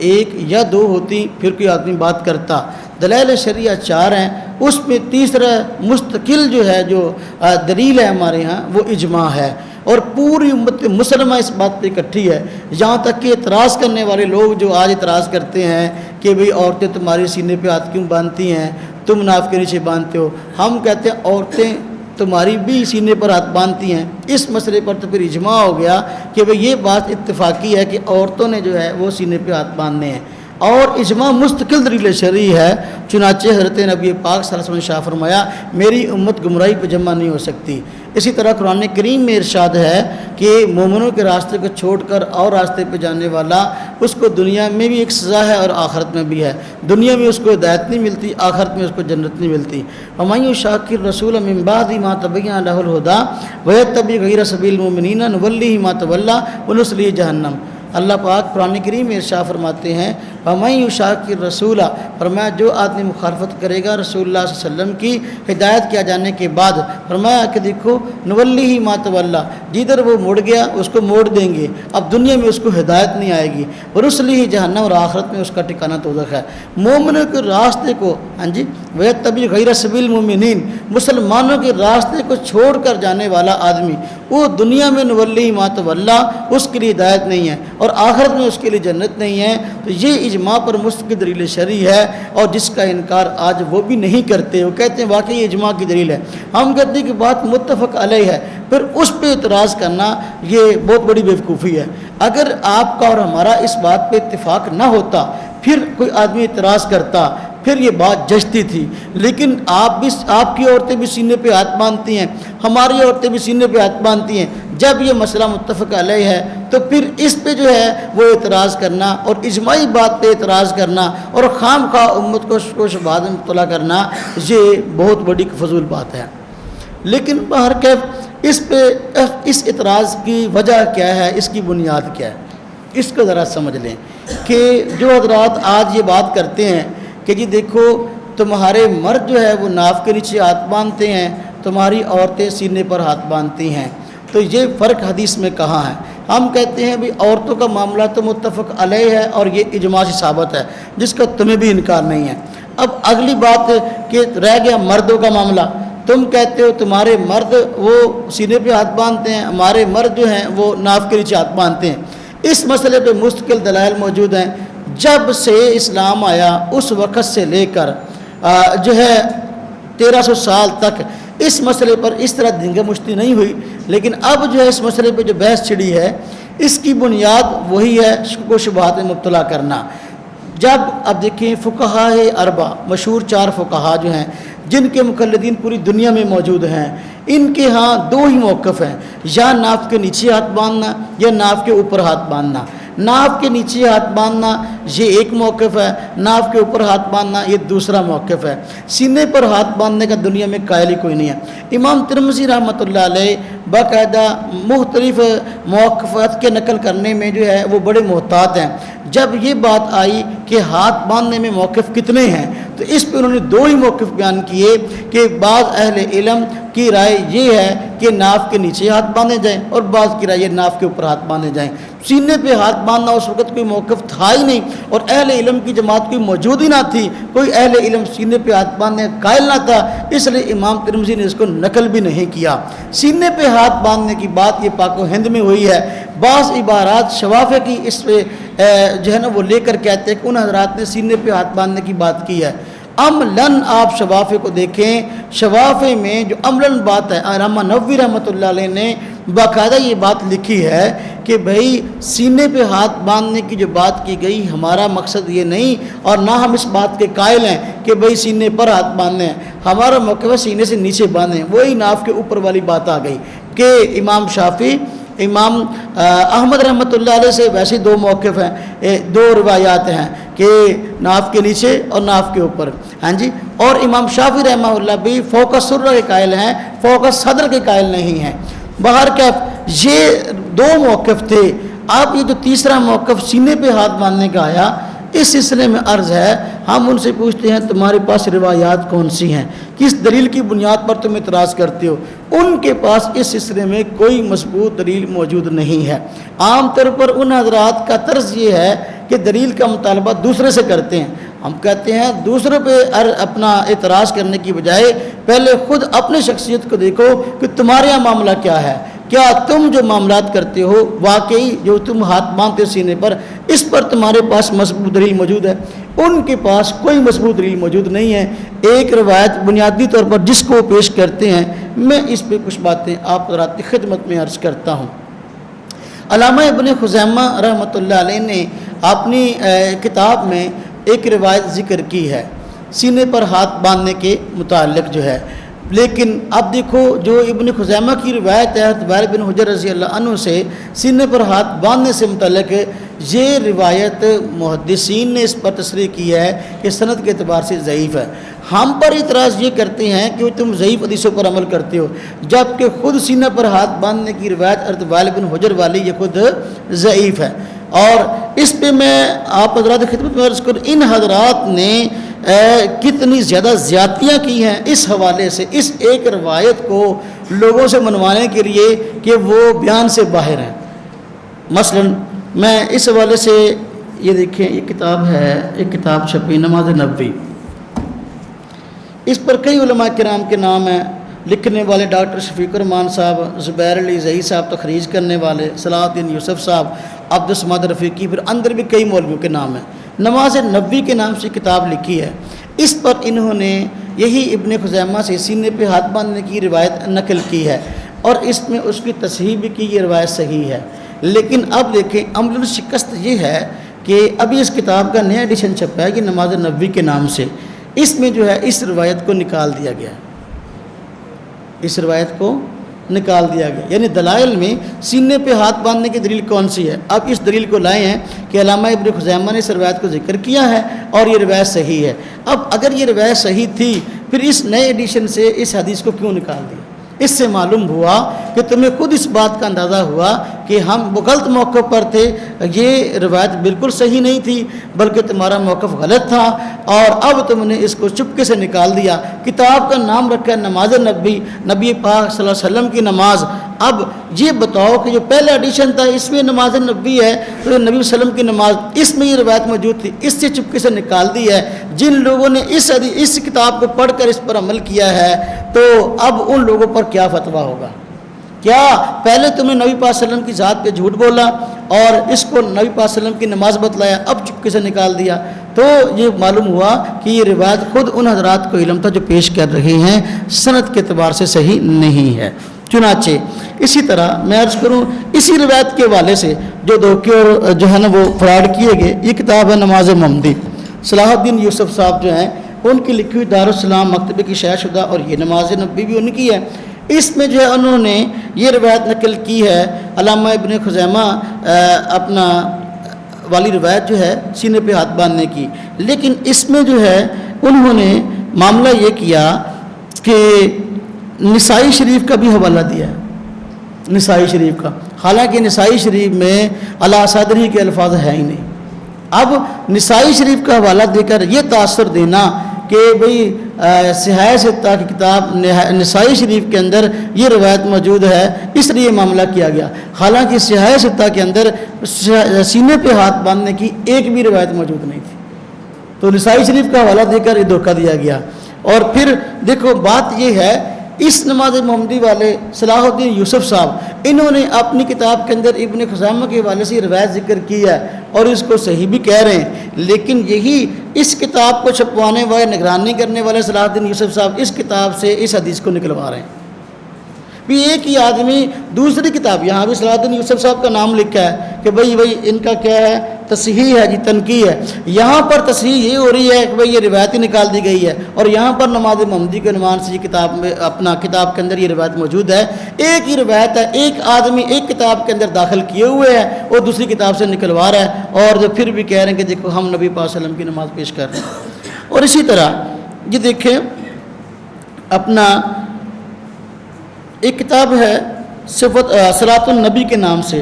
ایک یا دو ہوتی پھر کوئی آدمی بات کرتا، دلائل شرعیہ 4 ہیں، اس میں تیسرا مستقل جو ہے جو دلیل ہے ہمارے ہاں وہ اجماع ہے، اور پوری امت مسلمہ اس بات پہ اکٹھی ہے، یہاں تک کہ اعتراض کرنے والے لوگ جو آج اعتراض کرتے ہیں کہ بھئی عورتیں تمہاری سینے پہ ہاتھ کیوں باندھتی ہیں، تم ناف کے نیچے باندھتے ہو، ہم کہتے ہیں عورتیں تمہاری بھی سینے پر ہاتھ باندھتی ہیں۔ اس مسئلے پر تو پھر اجماع ہو گیا کہ بھئی یہ بات اتفاقی ہے کہ عورتوں نے جو ہے وہ سینے پہ ہاتھ باندھنے ہیں، اور اجماع مستقل دلیل شرعی ہے۔ چنانچہ حضرت نبی پاک صلی اللہ علیہ وسلم نے شاہ فرمایا میری امت گمراہی پہ جمع نہیں ہو سکتی۔ اسی طرح قرآن کریم میں ارشاد ہے کہ مومنوں کے راستے کو چھوڑ کر اور راستے پہ جانے والا، اس کو دنیا میں بھی ایک سزا ہے اور آخرت میں بھی ہے، دنیا میں اس کو ہدایت نہیں ملتی، آخرت میں اس کو جنت نہیں ملتی۔ وَمَن يُشَاقِّ الرَّسُولَ مِن بَعْدِ مَا تَبَيَّنَ لَهُ الْهُدَىٰ وَيَتَّبِعْ غَيْرَ سَبِيلِ الْمُؤْمِنِينَ نُوَلِّهِ مَا تَوَلَّىٰ وَنُصْلِهِ جَهَنَّمَ۔ اللہ پاک قرآن کریم میں ارشاد فرماتے ہیں وَمَن يُشَاقِّ الرَّسُولَ، فرمایا جو آدمی مخالفت کرے گا رسول اللہ صلی اللہ علیہ وسلم کی ہدایت کیا جانے کے بعد، فرمایا کہ دیکھو نُوَلِّهِ مَا تَوَلَّىٰ، جدھر وہ مڑ گیا اس کو موڑ دیں گے، اب دنیا میں اس کو ہدایت نہیں آئے گی، وَنُصْلِهِ جہنم، اور آخرت میں اس کا ٹھکانہ دوزخ ہے۔ مومنوں کے راستے کو وَيَتَّبِعْ غَيْرَ سَبِيلِ الْمُؤْمِنِينَ، مسلمانوں کے راستے کو چھوڑ کر جانے والا آدمی، وہ دنیا میں نُوَلِّهِ مَا تَوَلَّىٰ، اس کے لیے ہدایت نہیں ہے، اور آخرت میں اس کے لیے جنت نہیں ہے۔ تو یہ اجماع پر مستقل دلیل شرعی ہے، اور جس کا انکار آج وہ بھی نہیں کرتے، وہ کہتے ہیں واقعی اجماع کی دلیل ہے۔ ہم کہتے ہیں کہ بات متفق علیہ ہے، پھر اس پہ اعتراض کرنا یہ بہت بڑی بیوقوفی ہے۔ اگر آپ کا اور ہمارا اس بات پہ اتفاق نہ ہوتا، پھر کوئی آدمی اعتراض کرتا، پھر یہ بات جچتی تھی، لیکن آپ کی عورتیں بھی سینے پہ ہاتھ باندھتی ہیں، ہماری عورتیں بھی سینے پہ ہاتھ باندھتی ہیں، جب یہ مسئلہ متفق علیہ ہے تو پھر اس پہ جو ہے وہ اعتراض کرنا اور اجماعی بات پہ اعتراض کرنا اور خام خواہ امت کو شبہات میں مبتلا کرنا، یہ بہت بڑی فضول بات ہے۔ لیکن بہرکیف اس اعتراض کی وجہ کیا ہے، اس کی بنیاد کیا ہے، اس کو ذرا سمجھ لیں کہ جو حضرات آج یہ بات کرتے ہیں کہ جی دیکھو تمہارے مرد جو ہے وہ ناف کے نیچے ہاتھ باندھتے ہیں، تمہاری عورتیں سینے پر ہاتھ باندھتی ہیں، تو یہ فرق حدیث میں کہاں ہے؟ ہم کہتے ہیں بھی عورتوں کا معاملہ تو متفق علیہ ہے اور یہ اجماع سے ثابت ہے، جس کا تمہیں بھی انکار نہیں ہے۔ اب اگلی بات کہ رہ گیا مردوں کا معاملہ، تم کہتے ہو تمہارے مرد وہ سینے پہ ہاتھ باندھتے ہیں، ہمارے مرد جو ہیں وہ ناف کے نیچے ہاتھ باندھتے ہیں۔ اس مسئلے پہ مستقل دلائل موجود ہیں۔ جب سے اسلام آیا اس وقت سے لے کر جو ہے 1300 سال تک اس مسئلے پر اس طرح دھنگے مشتی نہیں ہوئی، لیکن اب جو ہے اس مسئلے پہ جو بحث چھڑی ہے اس کی بنیاد وہی ہے شک و شبہات میں مبتلا کرنا۔ جب اب دیکھیں فقہاء اربع مشہور 4 فقہاء جو ہیں جن کے مقلدین پوری دنیا میں موجود ہیں، ان کے ہاں 2 ہی موقف ہیں، یا ناف کے نیچے ہاتھ باندھنا یا ناف کے اوپر ہاتھ باندھنا۔ ناف کے نیچے ہاتھ باندھنا یہ ایک موقف ہے، ناف کے اوپر ہاتھ باندھنا یہ دوسرا موقف ہے۔ سینے پر ہاتھ باندھنے کا دنیا میں قائل ہی کوئی نہیں ہے۔ امام ترمذی رحمۃ اللہ علیہ باقاعدہ مختلف موقفات کے نقل کرنے میں جو ہے وہ بڑے محتاط ہیں۔ جب یہ بات آئی کہ ہاتھ باندھنے میں موقف کتنے ہیں تو اس پہ انہوں نے 2 ہی موقف بیان کیے کہ بعض اہل علم کی رائے یہ ہے کہ ناف کے نیچے ہاتھ باندھے جائیں اور بعض کی رائے یہ ناف کے اوپر ہاتھ باندھے جائیں۔ سینے پہ ہاتھ باندھنا اس وقت کوئی موقف تھا ہی نہیں اور اہل علم کی جماعت کوئی موجود ہی نہ تھی، کوئی اہل علم سینے پہ ہاتھ باندھنے قائل نہ تھا، اس لیے امام ترمذی نے اس کو نقل بھی نہیں کیا۔ سینے پہ ہاتھ باندھنے کی بات یہ پاک و ہند میں ہوئی ہے۔ بعض عبارات شوافے کی اس پہ جو ہے نا وہ لے کر کہتے ہیں کہ ان حضرات نے سینے پہ ہاتھ باندھنے کی بات کی ہے۔ عملاً آپ شوافے کو دیکھیں، شوافے میں جو عملاً بات ہے علامہ نووی رحمۃ اللہ علیہ نے باقاعدہ یہ بات لکھی ہے کہ بھئی سینے پہ ہاتھ باندھنے کی جو بات کی گئی ہمارا مقصد یہ نہیں اور نہ ہم اس بات کے قائل ہیں کہ بھئی سینے پر ہاتھ باندھنے ہیں، ہمارا موقف ہے سینے سے نیچے باندھیں۔ وہی ناف کے اوپر والی بات آ گئی کہ امام شافعی امام احمد رحمۃ اللہ علیہ سے ویسے 2 موقف ہیں، 2 روایات ہیں کہ ناف کے نیچے اور ناف کے اوپر، ہاں جی، اور امام شافعی رحمہ اللہ بھی فوق سرہ کے قائل ہیں، فوق صدر کے قائل نہیں ہیں۔ بہرکیف یہ 2 موقف تھے۔ اب یہ جو تیسرا موقف سینے پہ ہاتھ باندھنے کا آیا، اس سلسلے میں عرض ہے ہم ان سے پوچھتے ہیں تمہارے پاس روایات کون سی ہیں، کس دلیل کی بنیاد پر تم اعتراض کرتے ہو؟ ان کے پاس اس سلسلے میں کوئی مضبوط دلیل موجود نہیں ہے۔ عام طور پر ان حضرات کا طرز یہ ہے کہ دلیل کا مطالبہ دوسرے سے کرتے ہیں۔ ہم کہتے ہیں دوسروں پہ اپنا اعتراض کرنے کی بجائے پہلے خود اپنی شخصیت کو دیکھو کہ تمہارے یہاں معاملہ کیا ہے، کیا تم جو معاملات کرتے ہو واقعی جو تم ہاتھ باندھتے سینے پر اس پر تمہارے پاس مضبوط دلیل موجود ہے؟ ان کے پاس کوئی مضبوط دلیل موجود نہیں ہے۔ ایک روایت بنیادی طور پر جس کو پیش کرتے ہیں، میں اس پہ کچھ باتیں آپ حضرات کی خدمت میں عرض کرتا ہوں۔ علامہ ابن خزیمہ رحمۃ اللہ علیہ نے اپنی کتاب میں ایک روایت ذکر کی ہے سینے پر ہاتھ باندھنے کے متعلق جو ہے، لیکن اب دیکھو جو ابن خزیمہ کی روایت ہے وائل بن حجر رضی اللہ عنہ سے سینے پر ہاتھ باندھنے سے متعلق یہ روایت محدثین نے اس پر تصریح کی ہے کہ سند کے اعتبار سے ضعیف ہے۔ ہم پر اعتراض یہ کرتے ہیں کہ تم ضعیف حدیثوں پر عمل کرتے ہو، جبکہ خود سینہ پر ہاتھ باندھنے کی روایت وائل بن حجر والی یہ خود ضعیف ہے۔ اور اس پہ میں آپ حضرات خدمت میں عرض کروں، ان حضرات نے کتنی زیادہ زیادتیاں کی ہیں اس حوالے سے، اس ایک روایت کو لوگوں سے منوانے کے لیے کہ وہ بیان سے باہر ہیں۔ مثلا میں اس حوالے سے یہ دیکھیں، یہ کتاب ہے، ایک کتاب چھپی نماز نبوی، اس پر کئی علماء کرام کے نام ہیں، لکھنے والے ڈاکٹر شفیق الرحمان صاحب، زبیر علی زئی صاحب تخریج کرنے والے، صلاح الدین یوسف صاحب، عبد الصمد رفیقی، پھر اندر بھی کئی مولویوں کے نام ہیں۔ نماز نبوی کے نام سے کتاب لکھی ہے، اس پر انہوں نے یہی ابن خزیمہ سے سینے پہ ہاتھ باندھنے کی روایت نقل کی ہے اور اس میں اس کی تصحیح بھی کی، یہ روایت صحیح ہے۔ لیکن اب دیکھیں عمل شکست یہ ہے کہ ابھی اس کتاب کا نیا ایڈیشن چھپا ہے کہ نماز نبوی کے نام سے، اس میں جو ہے اس روایت کو نکال دیا گیا، اس روایت کو نکال دیا گیا، یعنی دلائل میں سینے پہ ہاتھ باندھنے کی دلیل کون سی ہے؟ اب اس دلیل کو لائے ہیں کہ علامہ ابن خزیمہ نے اس روایت کو ذکر کیا ہے اور یہ روایت صحیح ہے۔ اب اگر یہ روایت صحیح تھی پھر اس نئے ایڈیشن سے اس حدیث کو کیوں نکال دیا؟ اس سے معلوم ہوا کہ تمہیں خود اس بات کا اندازہ ہوا کہ ہم غلط موقع پر تھے، یہ روایت بالکل صحیح نہیں تھی بلکہ تمہارا موقف غلط تھا، اور اب تم نے اس کو چپکے سے نکال دیا۔ کتاب کا نام رکھا ہے نماز نبوی، نبی پاک صلی اللہ علیہ وسلم کی نماز۔ اب یہ بتاؤ کہ جو پہلا ایڈیشن تھا اس میں نماز نبوی ہے تو نبی صلی اللہ علیہ وسلم کی نماز اس میں یہ روایت موجود تھی، اس سے چپکے سے نکال دی ہے۔ جن لوگوں نے اس کتاب کو پڑھ کر اس پر عمل کیا ہے تو اب ان لوگوں پر کیا فتویٰ ہوگا؟ کیا پہلے تم نے نبی پاک صلی اللہ علیہ وسلم کی ذات پہ جھوٹ بولا اور اس کو نبی پاک صلی اللہ علیہ وسلم کی نماز بتلایا، اب چپکے سے نکال دیا؟ تو یہ معلوم ہوا کہ یہ روایت خود ان حضرات کو علم تھا جو پیش کر رہے ہیں، سند کے اعتبار سے صحیح نہیں ہے۔ چنانچہ اسی طرح میں عرض کروں اسی روایت کے حوالے سے جو دھوکے اور جو ہے نا وہ فراڈ کیے گئے، یہ کتاب ہے نماز محمدی، صلاح الدین یوسف صاحب جو ہیں ان کی لکھی ہوئی دارالسلام مکتبے کی شائع شدہ، اور یہ نماز نبی بھی ان کی ہے۔ اس میں جو ہے انہوں نے یہ روایت نقل کی ہے، علامہ ابن خزیمہ اپنا والی روایت جو ہے سینے پہ ہاتھ باندھنے کی، لیکن اس میں جو ہے انہوں نے معاملہ یہ کیا کہ نسائی شریف کا بھی حوالہ دیا ہے، نسائی شریف کا، حالانکہ نسائی شریف میں علی صدری کے الفاظ ہے ہی نہیں۔ اب نسائی شریف کا حوالہ دے کر یہ تاثر دینا کہ بھئی صحیح ستہ کی کتاب نسائی شریف کے اندر یہ روایت موجود ہے، اس لیے معاملہ کیا گیا، حالانکہ صحیح ستہ کے اندر سینے پہ ہاتھ باندھنے کی ایک بھی روایت موجود نہیں تھی، تو نسائی شریف کا حوالہ دے کر یہ دھوکہ دیا گیا۔ اور پھر دیکھو بات یہ ہے، اس نماز محمدی والے صلاح الدین یوسف صاحب انہوں نے اپنی کتاب کے اندر ابن خزیمہ کے حوالے سے روایت ذکر کی ہے اور اس کو صحیح بھی کہہ رہے ہیں، لیکن یہی اس کتاب کو چھپوانے والے، نگرانی کرنے والے صلاح الدین یوسف صاحب اس کتاب سے اس حدیث کو نکلوا رہے ہیں۔ بھی ایک ہی آدمی دوسری کتاب، یہاں بھی صلاح الدین یوسف صاحب کا نام لکھا ہے کہ بھئی ان کا کیا ہے، تصحیح ہے جی، تنقیح ہے، یہاں پر تصحیح یہ ہو رہی ہے کہ بھئی یہ روایت ہی نکال دی گئی ہے، اور یہاں پر نماز محمدی کے عنوان سے یہ کتاب میں اپنا کتاب کے اندر یہ روایت موجود ہے، ایک ہی روایت ہے، ایک آدمی ایک کتاب کے اندر داخل کیے ہوئے ہے اور دوسری کتاب سے نکلوا رہا ہے، اور جو پھر بھی کہہ رہے ہیں کہ دیکھو ہم نبی پاک صلی اللہ علیہ وسلم کی نماز پیش کر رہے ہیں۔ اور اسی طرح یہ دیکھیں اپنا ایک کتاب ہے صلاۃ النبی کے نام سے،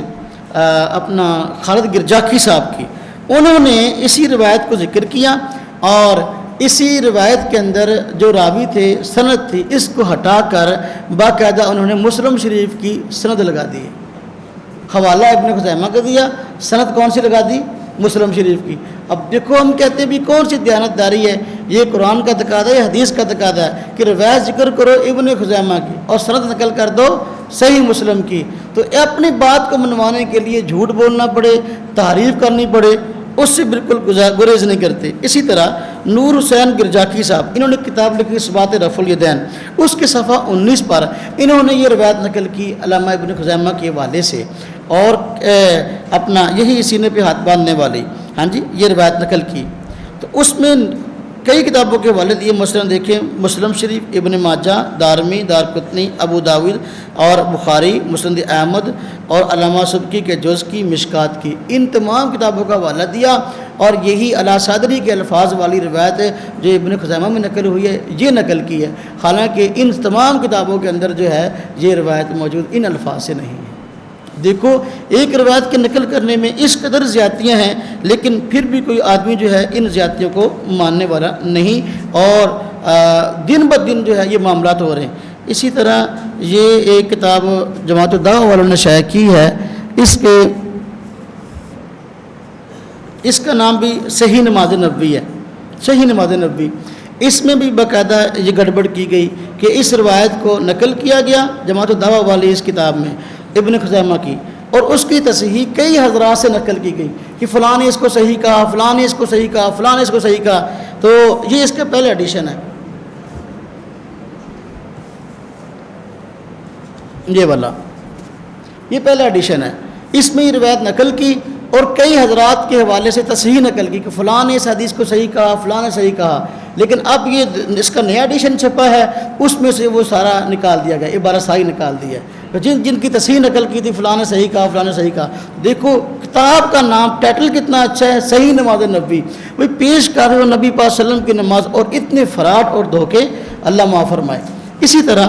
اپنا خالد گرجاکی صاحب کی، انہوں نے اسی روایت کو ذکر کیا اور اسی روایت کے اندر جو راوی تھے، سند تھی، اس کو ہٹا کر باقاعدہ انہوں نے مسلم شریف کی سند لگا دی، حوالہ ابن خزیمہ کا دیا، سند کون سی لگا دی؟ مسلم شریف کی۔ اب دیکھو ہم کہتے ہیں بھی کون سی دیانتداری ہے، یہ قرآن کا تقاضا ہے، حدیث کا تقاضا ہے کہ روایت ذکر کرو ابن خزیمہ کی اور سند نقل کر دو صحیح مسلم کی، تو اپنی بات کو منوانے کے لیے جھوٹ بولنا پڑے، تعریف کرنی پڑے، اس سے بالکل گریز نہیں کرتے۔ اسی طرح نور حسین گرجاکی صاحب، انہوں نے کتاب لکھی اثبات رفع الیدین، اس کے صفحہ 19 پر انہوں نے یہ روایت نقل کی علامہ ابن خزیمہ کے حوالے سے، اور اپنا یہی سینے پہ ہاتھ باندھنے والی، ہاں جی، یہ روایت نقل کی۔ تو اس میں کئی کتابوں کے حوالے دیے، مثلا دیکھیں مسلم شریف، ابن ماجہ، دارمی، دارقطنی، ابو داود اور بخاری، مسند احمد اور علامہ سبکی کے جز کی، مشکات کی، ان تمام کتابوں کا حوالہ دیا، اور یہی علی صدری کے الفاظ والی روایت ہے جو ابن خزیمہ میں نقل ہوئی ہے، یہ نقل کی ہے، حالانکہ ان تمام کتابوں کے اندر جو ہے یہ روایت موجود ان الفاظ سے نہیں ہے۔ دیکھو ایک روایت کے نقل کرنے میں اس قدر زیادتیاں ہیں، لیکن پھر بھی کوئی آدمی جو ہے ان زیادتیوں کو ماننے والا نہیں، اور دن بہ دن جو ہے یہ معاملات ہو رہے ہیں۔ اسی طرح یہ ایک کتاب جماعت الدعوہ والوں نے شائع کی ہے، اس کا نام بھی صحیح نماز نبوی ہے، صحیح نماز نبوی، اس میں بھی باقاعدہ یہ گڑبڑ کی گئی کہ اس روایت کو نقل کیا گیا جماعت الدعوہ والی اس کتاب میں ابن خزیمہ کی، اور اس کی تصحیح کئی حضرات سے نقل کی گئی کہ فلاں نے اس کو صحیح کہا، فلاں نے اس کو صحیح کہا، فلاں نے اس کو صحیح کہا، تو یہ اس کا پہلا ایڈیشن ہے، یہ والا یہ پہلا ایڈیشن ہے، اس میں یہ روایت نقل کی اور کئی حضرات کے حوالے سے تصحیح نقل کی کہ فلاں نے اس حدیث کو صحیح کہا، فلاں نے صحیح کہا، لیکن اب یہ اس کا نیا ایڈیشن چھپا ہے، اس میں سے وہ سارا نکال دیا گیا، عبارت صحیح نکال دیا ہے، جن کی تصحیح نقل کی تھی فلاں نے صحیح کہا، فلاں نے صحیح کہا۔ دیکھو کتاب کا نام ٹائٹل کتنا اچھا ہے، صحیح نماز نبوی، وہی پیش کر رہے ہو نبی پاک صلی اللہ علیہ وسلم کی نماز، اور اتنے فراڈ اور دھوکے، اللہ معاف فرمائے۔ اسی طرح